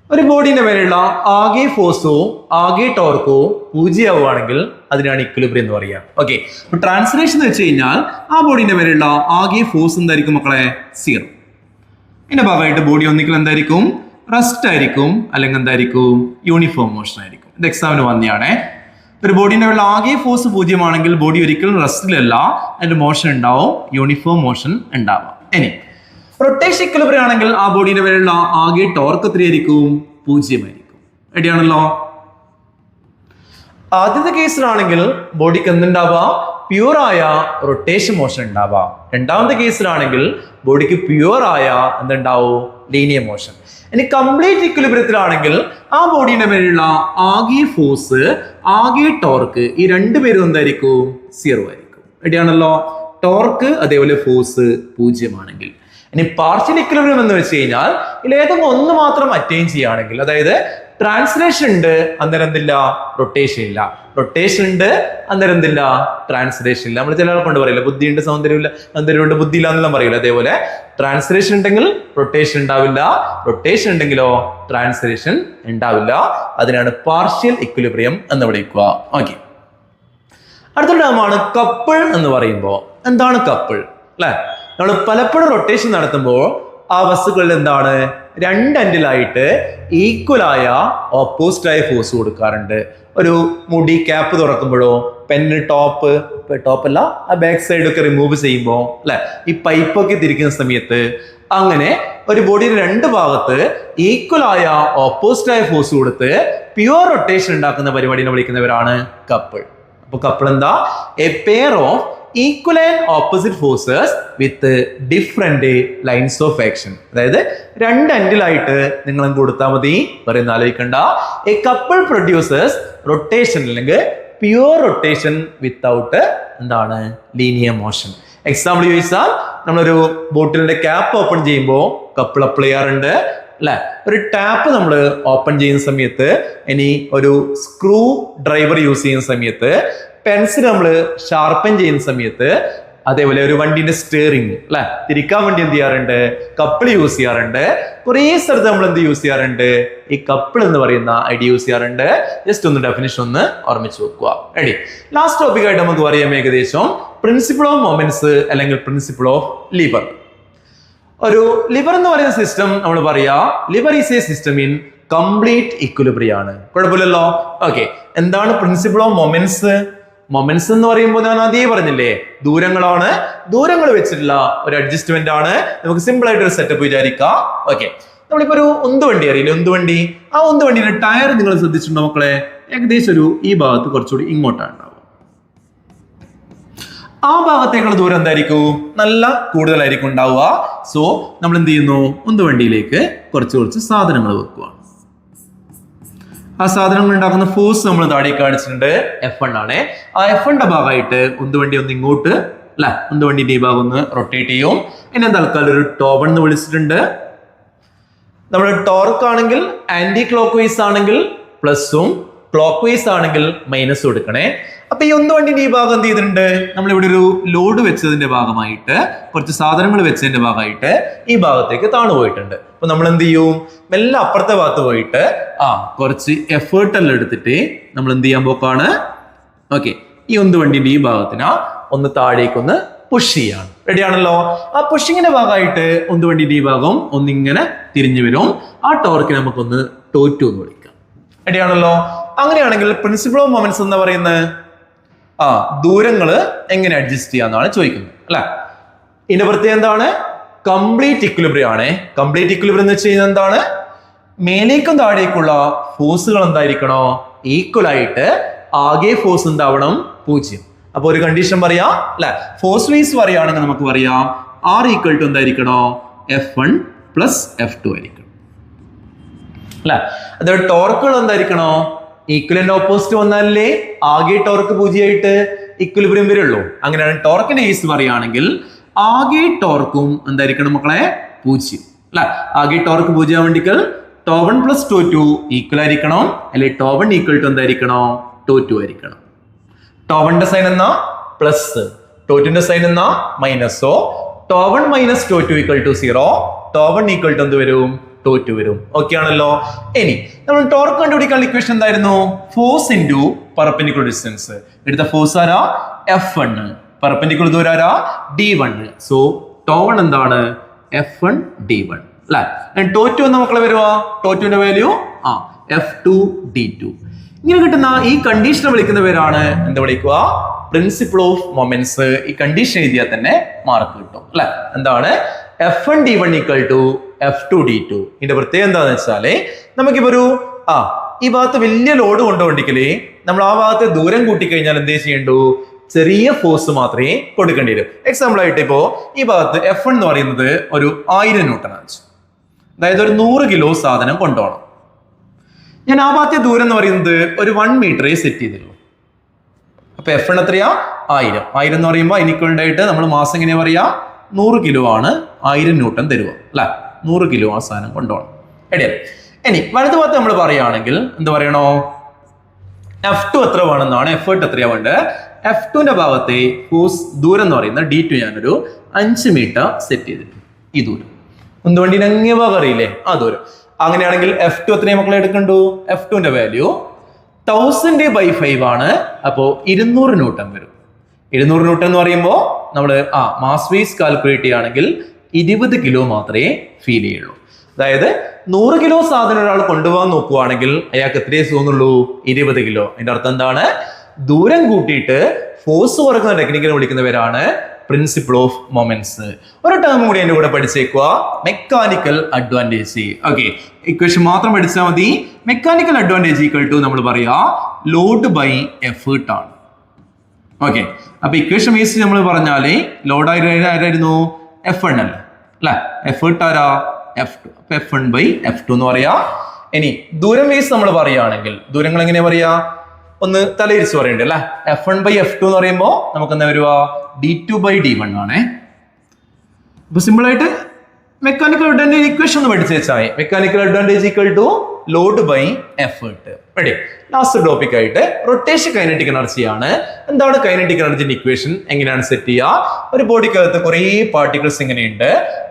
ഒരു ബോഡിന്റെ മേലുള്ള ആകെ ഫോഴ്സോ ആകെ ടോർക്കോ 0 ആവുകയാണെങ്കിൽ അതിനാണ് ഇക്വിലിബ്രിയം എന്ന് പറയുക. ഓക്കെ. അപ്പൊ ട്രാൻസ്ലേഷൻ എന്ന് വെച്ച് കഴിഞ്ഞാൽ ആ ബോഡിന്റെ മേലുള്ള ആകെ ഫോഴ്സ് എന്തായിരിക്കും മക്കളെ? 0. ഇതിന്റെ ഭാഗമായിട്ട് ബോഡി ഒന്നിക്കൽ എന്തായിരിക്കും? റെസ്റ്റ് ആയിരിക്കും, അല്ലെങ്കിൽ എന്തായിരിക്കും? യൂണിഫോം മോഷൻ ആയിരിക്കും. ഇത് എക്സാമിന് വന്നെയാണേ. ഒരു ബോഡിന്റെ മേലുള്ള ആകെ ഫോഴ്സ് 0 ആണെങ്കിൽ ബോഡി ഒരിക്കലും റെസ്റ്റിലല്ല, അതിന്റെ മോഷൻ ഉണ്ടാവും, യൂണിഫോം മോഷൻ ഉണ്ടാവാം. ഇനി റൊട്ടേഷൻ ഇക്വിലിബ്രിയം ആണെങ്കിൽ ആ ബോഡിന്റെ മേലുള്ള ആകെ ടോർക്ക് എത്രയായിരിക്കും? 0 ആയിരിക്കും. റെഡിയാണല്ലോ? ആദ്യത്തെ കേസിലാണെങ്കിൽ ബോഡിക്ക് എന്തുണ്ടാവാം? പ്യൂറായ റൊട്ടേഷൻ മോഷൻ ഉണ്ടാവാം. രണ്ടാമത്തെ കേസിലാണെങ്കിൽ ബോഡിക്ക് പ്യൂറായ എന്തുണ്ടാവും? Linear motion. ഇനി കംപ്ലീറ്റ് ഇക്വിലിബ്രിയത്തിലാണെങ്കിൽ ആ ബോഡിയുടെ മേലുള്ള ആകെ ഫോഴ്സ് ആകെ ടോർക്ക് ഈ രണ്ടുപേരും എന്തായിരിക്കും? 0 ആയിരിക്കും. റെഡിയാണല്ലോ? ടോർക്ക് അതേപോലെ ഫോഴ്സ് 0 ആണെങ്കിൽ. ഇനി പാർഷ്യൽ ഇക്വിലിബ്രിയം എന്ന് വെച്ച് കഴിഞ്ഞാൽ ഇതിലേതെങ്കിലും ഒന്ന് മാത്രം അറ്റൈൻ ചെയ്യുകയാണെങ്കിൽ, അതായത് ട്രാൻസ്ലേഷൻ ഉണ്ട് അന്നേരം എന്തില്ല? റൊട്ടേഷൻ ഇല്ല. റൊട്ടേഷൻ ഉണ്ട് അന്നേരം എന്തില്ല? ട്രാൻസ്ലേഷൻ ഇല്ല. നമ്മൾ ചില ആളെ കൊണ്ട് പറയില്ല ബുദ്ധിയുണ്ട് സൗന്ദര്യമില്ല, സൗന്ദര്യമുണ്ട് ബുദ്ധി ഇല്ല എന്നെല്ലാം പറയില്ല. അതേപോലെ ട്രാൻസ്ലേഷൻ ഉണ്ടെങ്കിൽ റൊട്ടേഷൻ ഉണ്ടാവില്ല, റൊട്ടേഷൻ ഉണ്ടെങ്കിലോ ട്രാൻസ്ലേഷൻ ഉണ്ടാവില്ല. അതിനാണ് പാർഷ്യൽ ഇക്വിലിബ്രിയം എന്ന് വിളിക്കുക. ഓക്കെ. അടുത്ത ടേമാണ് കപ്പിൾ എന്ന് പറയുമ്പോൾ. എന്താണ് കപ്പിൾ അല്ലെ? നമ്മൾ പലപ്പോഴും റൊട്ടേഷൻ നടത്തുമ്പോൾ ആ വസ്തുക്കളിൽ എന്താണ്? രണ്ട് എൻഡിലായിട്ട് ഈക്വലായ ഓപ്പോസിറ്റായ ഫോഴ്സ് കൊടുക്കാറുണ്ട്. ഒരു മുടി ക്യാപ്പ് തുറക്കുമ്പോഴോ പെന്ന് ടോപ്പല്ല ആ ബാക്ക് സൈഡ് ഒക്കെ റിമൂവ് ചെയ്യുമ്പോൾ അല്ലെ, ഈ പൈപ്പൊക്കെ തിരിക്കുന്ന സമയത്ത് അങ്ങനെ ഒരു ബോഡിയുടെ രണ്ട് ഭാഗത്ത് ഈക്വലായ ഓപ്പോസിറ്റായ ഫോഴ്സ് കൊടുത്ത് പ്യുവർ റൊട്ടേഷൻ ഉണ്ടാക്കുന്ന പരിപാടിനെ വിളിക്കുന്നവരാണ് കപ്പിൾ. അപ്പൊ കപ്പിൾ എന്താ? A pair of equal and opposite forces with different lines of action. അതായത് രണ്ട് എൻഡിലായിട്ട് നിങ്ങൾ കൊടുത്താൽ മതി, പറയുന്ന ആലോചിക്കണ്ട. എ കപ്പിൾ പ്രൊഡ്യൂസേഴ്സ് റൊട്ടേഷൻ അല്ലെങ്കിൽ പ്യുവർ റൊട്ടേഷൻ വിത്തൗട്ട് എന്താണ്? Linear motion. എക്സാമ്പിൾ ചോദിച്ചാൽ നമ്മളൊരു ബോട്ടിലിന്റെ ക്യാപ്പ് ഓപ്പൺ ചെയ്യുമ്പോൾ കപ്പിൾ അപ്ലൈ ചെയ്യാറുണ്ട് അല്ലെ. ഒരു ടാപ്പ് നമ്മൾ ഓപ്പൺ ചെയ്യുന്ന സമയത്ത്, ഇനി ഒരു സ്ക്രൂ ഡ്രൈവർ യൂസ് ചെയ്യുന്ന സമയത്ത്, പെൻസിൽ നമ്മൾ ഷാർപ്പൻ ചെയ്യുന്ന സമയത്ത്, അതേപോലെ ഒരു വണ്ടിന്റെ സ്റ്റിയറിംഗ് അല്ലെ തിരിക്കാൻ വേണ്ടി എന്ത് ചെയ്യാറുണ്ട്? കപ്പിൾ യൂസ് ചെയ്യാറുണ്ട്. കുറേ സ്ഥലത്ത് നമ്മൾ എന്ത് യൂസ് ചെയ്യാറുണ്ട്? ഈ കപ്പിൾ എന്ന് പറയുന്ന ഐഡിയ യൂസ് ചെയ്യാറുണ്ട്. ജസ്റ്റ് ഒന്ന് ഡെഫിനിഷൻ ഒന്ന് ഓർമ്മിച്ച് വെക്കുക. റെഡി? ലാസ്റ്റ് ടോപ്പിക് ആയിട്ട് നമുക്ക് പറയാം ഏകദേശം പ്രിൻസിപ്പിൾ ഓഫ് മൊമെന്റ്സ് അല്ലെങ്കിൽ പ്രിൻസിപ്പിൾ ഓഫ് ലിവർ. ഒരു ലിവർ എന്ന് പറയുന്ന സിസ്റ്റം നമ്മൾ പറയാ liver is A system in complete equilibrium ആണ്. കുഴപ്പമില്ലല്ലോ? ഓക്കെ. എന്താണ് പ്രിൻസിപ്പിൾ ഓഫ് മൊമെന്റ്സ്? മൊമെന്റ്സ് എന്ന് പറയുമ്പോൾ ഞാൻ ആദ്യമേ പറഞ്ഞില്ലേ, ദൂരങ്ങളാണ്. ദൂരങ്ങൾ വെച്ചിട്ടുള്ള ഒരു അഡ്ജസ്റ്റ്മെന്റ് ആണ്. നമുക്ക് സിമ്പിൾ ആയിട്ട് ഒരു സെറ്റപ്പ് വിചാരിക്കാം. ഓക്കെ, നമ്മളിപ്പോ ഒരു ഉന്തുവണ്ടി അറിയില്ലേ, ഉന്തുവണ്ടി. ആ ഉന്തുവണ്ടിയുടെ ടയർ നിങ്ങൾ ശ്രദ്ധിച്ചിട്ടുണ്ടോ മക്കളെ? ഏകദേശം ഒരു ഈ ഭാഗത്ത് കുറച്ചുകൂടി ഇങ്ങോട്ടാണ് ഉണ്ടാവുക. ആ ഭാഗത്തേക്കുള്ള ദൂരം എന്തായിരിക്കും? നല്ല കൂടുതലായിരിക്കും ഉണ്ടാവുക. സോ നമ്മൾ എന്ത് ചെയ്യുന്നു? ഉന്തുവണ്ടിയിലേക്ക് കുറച്ച് സാധനങ്ങൾ വെക്കുകയാണ്. ആ സാധനങ്ങൾ ഉണ്ടാക്കുന്ന ഫോഴ്സ് നമ്മൾ താഴെ കാണിച്ചിട്ടുണ്ട്, F1 ആണ്. ആ F1ന്റെ ഭാഗമായിട്ട് ഉന്തുവണ്ടി ഒന്ന് ഇങ്ങോട്ട്, അല്ലെ, ഉന്തുവണ്ടിന്റെ ഈ ഭാഗം ഒന്ന് റൊട്ടേറ്റ് ചെയ്യും. പിന്നെ തൽക്കാലം ഒരു ടോബൺ എന്ന് വിളിച്ചിട്ടുണ്ട്. നമ്മൾ ടോർക്ക് ആണെങ്കിൽ ആന്റി ക്ലോക്ക് വൈസ് ആണെങ്കിൽ പ്ലസും, ക്ലോക്ക് വൈസ് ആണെങ്കിൽ മൈനസും എടുക്കണേ. അപ്പൊ ഈ ഉന്തുവണ്ടിന്റെ ഈ ഭാഗം എന്ത് ചെയ്തിട്ടുണ്ട്? നമ്മളിവിടെ ഒരു ലോഡ് വെച്ചതിന്റെ ഭാഗമായിട്ട്, കുറച്ച് സാധനങ്ങൾ വെച്ചതിന്റെ ഭാഗമായിട്ട് ഈ ഭാഗത്തേക്ക് താണു പോയിട്ടുണ്ട്. അപ്പൊ നമ്മൾ എന്ത് ചെയ്യും? മെല്ലെ അപ്പുറത്തെ ഭാഗത്ത് പോയിട്ട് കുറച്ച് എഫേർട്ട് എല്ലാം എടുത്തിട്ട് നമ്മൾ എന്ത് ചെയ്യാൻ പോക്കാണ്? ഓക്കെ, ഈ ഉന്തുവണ്ടിന്റെ ഈ ഭാഗത്തിനാ ഒന്ന് താഴേക്കൊന്ന് പുഷ് ചെയ്യാണ്. റെഡിയാണല്ലോ? ആ പുഷിങ്ങിന്റെ ഭാഗമായിട്ട് ഉന്തുവണ്ടിന്റെ ഈ ഭാഗം ഒന്നിങ്ങനെ തിരിഞ്ഞു വരും. ആ ടോർക്കിനെ നമുക്കൊന്ന് ടോറ്റു എന്ന് വിളിക്കാം. റെഡിയാണല്ലോ? അങ്ങനെയാണെങ്കിൽ പ്രിൻസിപ്പിൾ ഓഫ് മൊമെന്റ്സ് എന്ന് പറയുന്നത് ദൂരങ്ങള് എങ്ങനെ അഡ്ജസ്റ്റ് ചെയ്യാന്നാണ് ചോദിക്കുന്നത്, അല്ലെ? ഇതിന്റെ പ്രത്യേകത എന്താണ്? കംപ്ലീറ്റ് ഇക്വിലിബ്രിയം ആണ്. കംപ്ലീറ്റ് ഇക്വിലിബ്രിയം എന്ന് വെച്ച് കഴിഞ്ഞാൽ എന്താണ്? മേലേക്കും താഴേക്കുള്ള ഫോഴ്സുകൾ എന്തായിരിക്കണോ? ഈക്വൽ ആയിട്ട് ആകെ ഫോഴ്സ് എന്താവണം? 0. അപ്പൊ ഒരു കണ്ടീഷൻ പറയാം, അല്ലെ? ഫോഴ്സ് വൈസ് പറയുകയാണെങ്കിൽ നമുക്ക് പറയാം R ഈക്വൽ ടു എന്തായിരിക്കണോ? F1 പ്ലസ് F2 ആയിരിക്കണം, അല്ലെ? അത് ടോർക്കുകൾ എന്തായിരിക്കണോ? ഈക്വലന്റ് ഓപ്പോസിറ്റ് വന്നാലേ ആകെ ടോർക്ക് 0 ആയിട്ട് ഇക്വിലിബ്രിയം വരുള്ളൂ. അങ്ങനെയാണ് ടോർക്കിന്റെ കേസ് പറയുകയാണെങ്കിൽ ആകെ ടോർക്കും എന്തായിരിക്കണം മക്കളെ? 0, അല്ലെ? ആകെ ടോർക്ക് 0 ആവണ്ടിക്കൽ ടോ1 പ്ലസ് ടോ2 ഈക്വൽ ആയിരിക്കണം, അല്ലെ? ടോ1 ഈക്വൽ ടു എന്തായിരിക്കണോ? ടോ2 ആയിരിക്കണം. ടോ1ന്റെ സൈൻ എന്നാ പ്ലസ്, ടോ2ന്റെ സൈൻ എന്നാ മൈനസോ. ടോ1 മൈനസ് ടോ2 ഈക്വൽ ടു 0. ടോ1 ഈക്വൽ ടു എന്ത് വരും? ടോ2 വരും. ഓക്കെ ആണല്ലോ? ഇനി നമ്മൾ ടോർക്ക് കണ്ടുപിടിക്കാനുള്ള ഇക്വേഷൻ എന്തായിരുന്നു? Force into perpendicular distance. എടുത്ത ഫോഴ്സ് ആരാ? F1. പെർപെൻഡിക്കുലർ ദൂരം ആരാ? D1. സോ ടോ1 എന്താണ്? F1 D1, അല്ലെ? ടോ2 എന്ന് മക്കളെ വരുവാ? ടോ2ന്റെ വാല്യൂ F2 D2. ഇങ്ങനെ കിട്ടുന്ന ഈ കണ്ടീഷനെ വിളിക്കുന്ന പേരാണ് എന്താ വിളിക്കുക? Principle of moments. ഈ കണ്ടീഷൻ എഴുതിയാൽ തന്നെ മാർക്ക് കിട്ടും, അല്ലെ? എന്താണ്? F1 D1 equal to F2 D2. ഇതിന്റെ പ്രത്യേകത എന്താണെന്ന് വെച്ചാല് നമുക്കിപ്പോ ഒരു ഈ ഭാഗത്ത് വലിയ ലോഡ് കൊണ്ടുപോകണ്ടെങ്കിലേ നമ്മൾ ആ ഭാഗത്തെ ദൂരം കൂട്ടിക്കഴിഞ്ഞാൽ എന്തേ ചെയ്യണ്ടു? ചെറിയ ഫോഴ്സ് മാത്രമേ കൊടുക്കേണ്ടി വരും. എക്സാമ്പിൾ ആയിട്ട് ഇപ്പോ ഈ ഭാഗത്ത് F1 എന്ന് പറയുന്നത് ഒരു 1000 ന്യൂട്ടൺ ആണ്. അതായത് ഒരു 100 കിലോ സാധനം കൊണ്ടുപോകണം. ഞാൻ ആ ഭാഗത്തെ ദൂരം എന്ന് പറയുന്നത് ഒരു 1 മീറ്ററേ സെറ്റ് ചെയ്തിട്ടുള്ളൂ. അപ്പൊ F1 എത്രയാ? 1000 എന്ന് പറയുമ്പോൾ അതിനിക്വലായിട്ട് നമ്മൾ മാസം എങ്ങനെയാ പറയാ? 100 കിലോ ആണ് 1000 ന്യൂട്ടൺ തരുക, അല്ലെ? 100 കിലോ ആ സാധനം കൊണ്ടുപോകണം. എടിയല്ലേ? ഇനി വലതു ഭാഗത്ത് നമ്മൾ പറയുകയാണെങ്കിൽ എന്ത് പറയണോ? F2 എത്ര വേണമെന്നാണ്, എഫേർട്ട് എത്രയാ വേണ്ടത്? F2ന്റെ ഭാഗത്തെ ഫോഴ്സ് ദൂരം എന്ന് പറയുന്നത് D2 ഞാനൊരു 5 മീറ്റർ സെറ്റ് ചെയ്തിട്ടുണ്ട്. ഈ ദൂരം എന്തുകൊണ്ട് ഇനങ്ങിയ ഭാഗം അറിയില്ലേ? ആ ദൂരം. അങ്ങനെയാണെങ്കിൽ F2 എത്രയും മക്കളെ എടുക്കണ്ടു? F2ന്റെ വാല്യൂ 1000/5 ആണ്. അപ്പോ 200 ന്യൂട്ടൺ വരും. 200 ന്യൂട്ടൺ എന്ന് പറയുമ്പോൾ നമ്മൾ മാസ് വേസ് കാൽക്കുലേറ്റ് ചെയ്യുകയാണെങ്കിൽ 20 കിലോ മാത്രമേ ഫീൽ ചെയ്യുള്ളൂ. അതായത് 100 കിലോ സാധനം ഒരാൾ കൊണ്ടുപോകാൻ നോക്കുവാണെങ്കിൽ അയാൾക്ക് എത്രയേ തോന്നുള്ളൂ? 20 കിലോ. അതിന്റെ അർത്ഥം എന്താണ്? ദൂരം കൂട്ടിയിട്ട് ഫോഴ്സ് കുറക്കുന്ന ടെക്നിക്കിനെ വിളിക്കുന്നവരാണ് പ്രിൻസിപ്പിൾ ഓഫ് മൊമെന്റ്സ്. ഒരു ടേം കൂടി അതിന്റെ കൂടെ പഠിച്ചേക്കുക, മെക്കാനിക്കൽ അഡ്വാൻറ്റേജ്. ഓക്കെ, ഇക്വേഷൻ മാത്രം പഠിച്ചാൽ മതി. മെക്കാനിക്കൽ അഡ്വാൻറ്റേജ് ഈക്വൽ ടു നമ്മൾ പറയാ ലോഡ് ബൈ എഫേർട്ട് ആണ്. ഓക്കെ, അപ്പൊ ഇക്വേഷൻ ബേസ് നമ്മൾ പറഞ്ഞാല് ലോഡ് ആരായിരുന്നു? F1 അല്ലെ? എഫേർട്ട് ആരാ? F2. അപ്പൊ F1/F2 എന്ന് പറയാ. ഇനി ദൂരം ബേസ് നമ്മൾ പറയുകയാണെങ്കിൽ ദൂരങ്ങൾ എങ്ങനെയാ പറയാ? ഒന്ന് തലയിരിച്ച് പറയണ്ടേ, അല്ലെ? F1/F2 എന്ന് പറയുമ്പോൾ നമുക്ക് എന്താ വരുക? D2/D1 ആണേ. അപ്പൊ സിമ്പിൾ ആയിട്ട് മെക്കാനിക്കൽ അഡ്വാൻറ്റേജ് ഇക്വേഷൻ ഒന്ന് പഠിച്ചു വെച്ചാൽ mechanical advantage equal to load by effort. Ready? Last topic ആയിട്ട് റൊട്ടേഷൻ കൈനറ്റിക് എനർജിയാണ്. എന്താണ് കൈനറ്റിക് എനർജിന്റെ ഇക്വേഷൻ? എങ്ങനെയാണ് സെറ്റ് ചെയ്യുക? ഒരു ബോഡിക്കകത്ത് കുറേ പാർട്ടിക്കിൾസ് ഇങ്ങനെയുണ്ട്.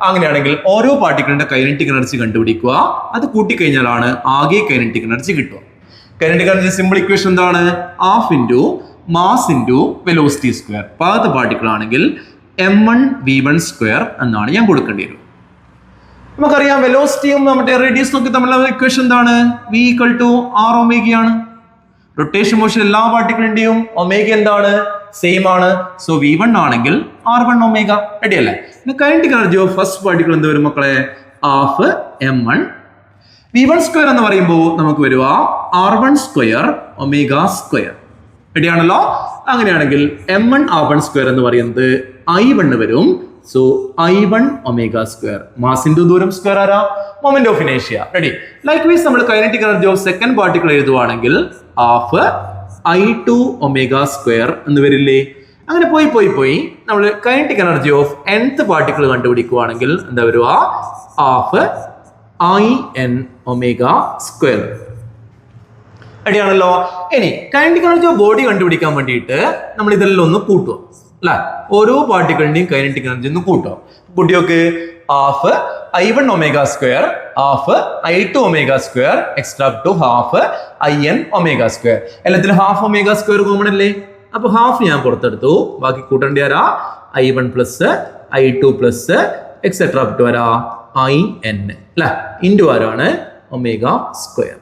അങ്ങനെയാണെങ്കിൽ ഓരോ പാർട്ടിക്കിളിന്റെ കൈനറ്റിക് എനർജി കണ്ടുപിടിക്കുക. അത് കൂട്ടിക്കഴിഞ്ഞാലാണ് ആകെ കൈനറ്റിക് എനർജി കിട്ടുക. കൈനറ്റിക് എനർജി സിമ്പിൾ ഇക്വേഷൻ എന്താണ്? ½ into mass into velocity square. പാകത്തെ പാർട്ടിക്കിൾ ആണെങ്കിൽ m1v1 സ്ക്വയർ എന്നാണ് ഞാൻ കൊടുക്കേണ്ടി വരും. നമുക്കറിയാം വെലോസിറ്റിയും നമ്മുടെ റേഡിയസും ഒക്കെ തമ്മിലുള്ള ഇക്വേഷൻ എന്താണ്? v = r ω ആണ്. റൊട്ടേഷൻ മോഷൻ എല്ലാ പാർട്ടിക്കിളിന്റെയും ഒമേഗ എന്താണ്? സെയിം ആണ്. സോ V1 ആണെങ്കിൽ R1 ഒമേഗ. റെഡി അല്ലേ? പിന്നെ kinetic energy of first particle എന്ത് വരും മക്കളെ? Half M1. V1 സ്ക്വയർ എന്ന് പറയുമ്പോൾ നമുക്ക് വരുക R1 സ്ക്വയർ ഒമേഗ സ്ക്വയർ. റെഡിയാണല്ലോ? അങ്ങനെയാണെങ്കിൽ M1 R1 സ്ക്വയർ എന്ന് പറയുന്നത് I1 വരും. So I1 omega square. Mass into ദൂരം സ്ക്വയർ ആരാ? മൊമെന്റ് ഓഫ് ഇനേഷ്യ. റെഡി? ലൈക്ക് വൈസ് നമ്മൾ kinetic energy of second particle എഴുതുവാണെങ്കിൽ ഹാഫ് I2 ഒമേഗ സ്ക്വയർ എന്ന് വരില്ലേ? അങ്ങനെ പോയി നമ്മൾ kinetic energy of nth particle കണ്ടുപിടിക്കുവാണെങ്കിൽ എന്താ വരുക? Half IN omega square. റെഡിയാണല്ലോ? ഇനി കൈനറ്റിക് എനർജി ഓഫ് ബോഡി കണ്ടുപിടിക്കാൻ വേണ്ടിയിട്ട് നമ്മൾ ഇതെല്ലാം ഒന്ന് കൂട്ടുക അല്ലെ? ഓരോ പാർട്ടിക്കിളിന്റെയും കൈനറ്റിക് എനർജി ഒന്ന് കൂട്ടുക. കുട്ടിയൊക്കെ half I1 omega square, half I2 omega square, extra to half IN omega square. എല്ലാത്തിലും ഹാഫ് ഒമേഗ സ്ക്വയർ കോമൺ അല്ലേ? അപ്പൊ ഹാഫ് ഞാൻ പുറത്തെടുത്തു. ബാക്കി കൂട്ടേണ്ടി ആരാ? I1 plus I2 plus etcetera to ആരാ? IN അല്ലെ? ഇൻറ്റു ആരാണ്? Omega square.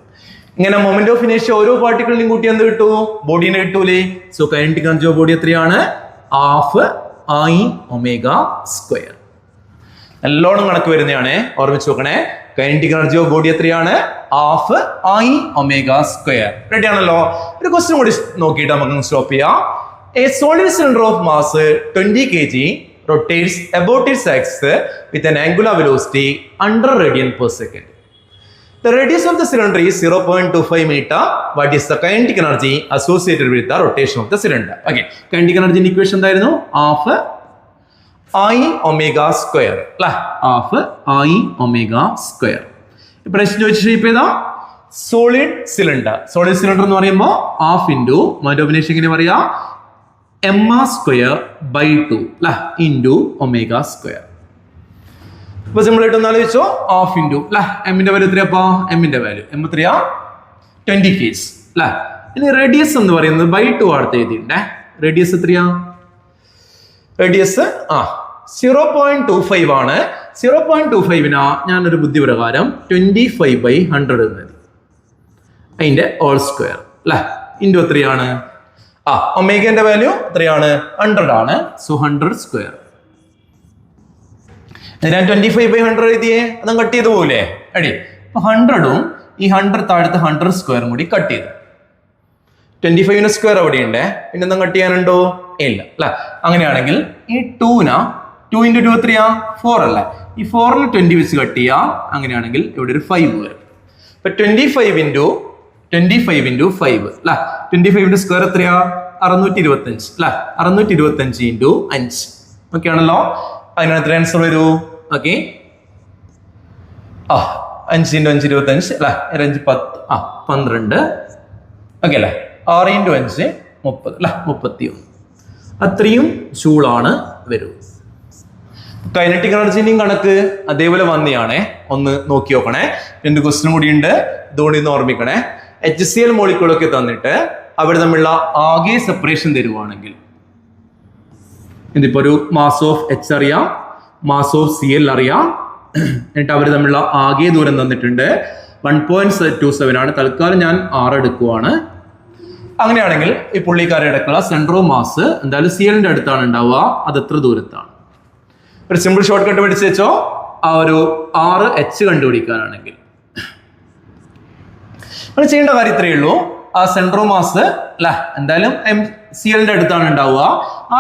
ഇങ്ങനെ മൊമെന്റ് ഓഫ് ഇനേഷ്യ ഓരോ പാർട്ടിക്കിളിനും കൂട്ടി എന്ത് കിട്ടൂ? ബോഡീനെ കിട്ടൂലേ? So kinetic energy of body എത്രയാണ്? Half I omega square. നല്ലോണം കണക്ക് വരുന്നതാണ്, ഓർമ്മിച്ച് നോക്കണേ. കൈനറ്റിക് എനർജി ഓഫ് ബോഡി എത്രയാണ്? Half I omega square. Ready ആണല്ലോ? ഒരു ക്വസ്റ്റ്യൻ കൂടി നോക്കിയിട്ട് നമുക്ക് സ്റ്റോപ്പ് ചെയ്യാം. A solid cylinder of mass 20 kg rotates about its axis with an angular velocity 100 radian per second. The radius of the cylinder is 0.25 meter. What is the kinetic energy associated with the rotation of the cylinder? Okay, kinetic energy equation എന്തായിരുന്നു? Half I omega square അല്ലേ? Half I omega square. പ്രശ്നം ചോദിച്ച shape ഏതാ? Solid cylinder. Solid cylinder എന്ന് പറയുമ്പോൾ half into moment of ഇനേഷ്യ എങ്ങനെ പറയാ? M square by 2 അല്ലേ? Into omega square. ഇപ്പൊ സിമ്പിൾ ആയിട്ട് ഒന്ന് ആലോചിച്ചോ. ഹാഫ് ഇൻറ്റു അല്ലെ എമ്മിന്റെ വാല്യൂ എത്രയാ? എമ്മിന്റെ വാല്യൂ M എത്രയാ? 20 kg അല്ലെ? ഇനി റേഡിയസ് എന്ന് പറയുന്നത് ബൈ 2 അടുത്ത് എഴുതിയിട്ടുണ്ടേ. റേഡിയസ് എത്രയാ? റേഡിയസ് 0.25 ആണ്. 0.25 ഞാനൊരു ബുദ്ധി പ്രകാരം 25/100 എന്ന് എഴുതി. അതിന്റെ ഹോൾ സ്ക്വയർ അല്ലെ? ഇൻറ്റു എത്രയാണ്? ഒമേഗന്റെ വാല്യൂ എത്രയാണ്? 100 ആണ്. So 100 square. ഞാൻ 25/100 എഴുതിയേ, അതും കട്ട് ചെയ്ത് പോലെ. റെഡി? അപ്പൊ 100ഉം ഈ 100 താഴത്തെ 100 സ്ക്വയറും കൂടി കട്ട് ചെയ്തു. 25 സ്ക്വയർ അവിടെ ഉണ്ട്. പിന്നെ എന്തും കട്ട് ചെയ്യാനുണ്ടോ? ഇല്ല അല്ലെ? അങ്ങനെയാണെങ്കിൽ ഈ 2 2 × 2 എത്രയാ? 4 അല്ലേ? ഈ 4ന് 20 വെച്ച് കട്ട് ചെയ്യാം. അങ്ങനെയാണെങ്കിൽ ഇവിടെ ഒരു 5 വരും. ഇപ്പൊ 25 × 5 അല്ലെ? 25ന്റെ സ്ക്വയർ എത്രയാ? 625 അല്ലെ? 625 × 5. ഓക്കെ ആണല്ലോ? അതിനാണ് എത്ര ആൻസർ വരൂ? ഓക്കെ, 5 × 5 25 അല്ലെ? 5 10 12. ഓക്കെ അല്ലെ? 6 × 5 30 അല്ലെ? 31. അത്രയും ജൂളാണ് വരൂ. കൈനറ്റിക് എനർജിന്റെയും കണക്ക് അതേപോലെ വന്നെയാണേ. ഒന്ന് നോക്കി നോക്കണേ. 2 ക്വസ്റ്റ്യൻ കൂടി ഉണ്ട്, ഇതുകൊണ്ട് ഇന്ന് ഓർമ്മിക്കണേ. HCl മോളിക്യൂളൊക്കെ തന്നിട്ട് അവർ തമ്മിലുള്ള ആകെ സെപ്പറേഷൻ തരുവാണെങ്കിൽ, ഇതിപ്പോ ഒരു മാസ് ഓഫ് H അറിയാം, മാസ് ഓഫ് Cl അറിയാം, എന്നിട്ട് അവർ തമ്മിലുള്ള ആകെ ദൂരം തന്നിട്ടുണ്ട് 1.27 ആണ്. തൽക്കാലം ഞാൻ 6 എടുക്കുവാണ്. അങ്ങനെയാണെങ്കിൽ ഈ പുള്ളിക്കാരെ ഇടക്കുള്ള സെൻട്രൽ മാസ് എന്തായാലും Clന്റെ അടുത്താണ് ഉണ്ടാവുക. അത് എത്ര ദൂരത്താണ്? ഒരു സിമ്പിൾ ഷോർട്ട് കട്ട് പഠിച്ചു വെച്ചോ. ആ ഒരു 6H കണ്ടുപിടിക്കാനാണെങ്കിൽ നമ്മൾ ചെയ്യേണ്ട കാര്യം ഇത്രയേ ഉള്ളൂ. ആ സെൻട്രൽ മാസ് അല്ലെ എന്തായാലും Clന്റെ അടുത്താണ് ഉണ്ടാവുക.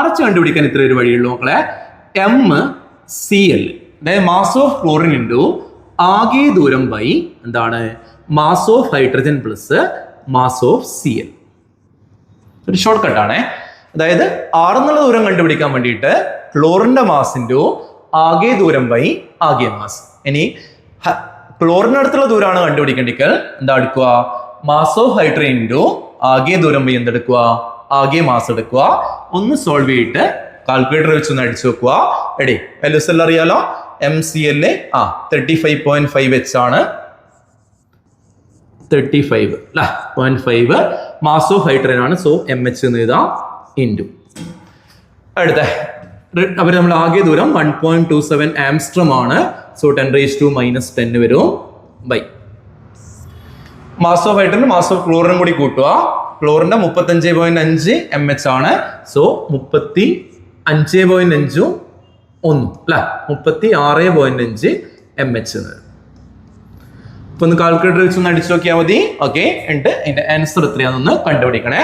RH കണ്ടുപിടിക്കാൻ ഇത്ര ഒരു വഴിയുള്ളൂ മക്കളെ. MCl അതായത് മാസ് ഓഫ് ക്ലോറിൻ ഇൻറ്റു ആകെ ദൂരം ബൈ എന്താണ്? Mass of hydrogen plus mass of Cl. ഒരു ഷോർട്ട് കട്ടാണേ. അതായത് 6 എന്നുള്ള ദൂരം കണ്ടുപിടിക്കാൻ വേണ്ടിയിട്ട് ക്ലോറിന്റെ മാസ് ഇൻറ്റു ആകെ ദൂരം ബൈ ആകെ മാസ്. ഇനി ക്ലോറിനടുത്തുള്ള ദൂരമാണ് കണ്ടുപിടിക്കേണ്ടെങ്കിൽ എന്താ എടുക്കുക? മാസ് ഓഫ് ഹൈഡ്രജൻ ഇൻറ്റു ആകെ ദൂരം ബൈ എന്തെടുക്കുക? ആകെ മാസ് എടുക്കുക. ഒന്ന് സോൾവ് ചെയ്തിട്ട് കാൽക്കുലേറ്റർ വെച്ചൊന്ന് അടിച്ചു വെക്കുക. റെഡി? വാല്യൂസ് എല്ലാം അറിയാലോ. MCl 35.5H ആണ്. 35.5 മാസ് ഓഫ് ഹൈഡ്രജൻ ആണ്. സോ MH എന്ന് എഴുതാം ഇൻറ്റു അടുത്ത അവർ നമ്മൾ ആകെ ദൂരം 1.27 ആംസ്ട്രം ആണ്. സോ 10⁻⁻10 വരും by mass of hydrogen mass of ക്ലോറിനും കൂടി കൂട്ടുക. ക്ലോറിന്റെ 35.5 mH ആണ്. സോ 35.5 1 അല്ലെ 36.5 mH. ഇപ്പൊ ഒന്ന് കാൽക്കുലേറ്റർ വെച്ചൊന്ന് അടിച്ചു നോക്കിയാൽ മതി. ഓക്കെ, എന്നിട്ട് അതിന്റെ ആൻസർ എത്രയാണെന്ന് കണ്ടുപിടിക്കണേ.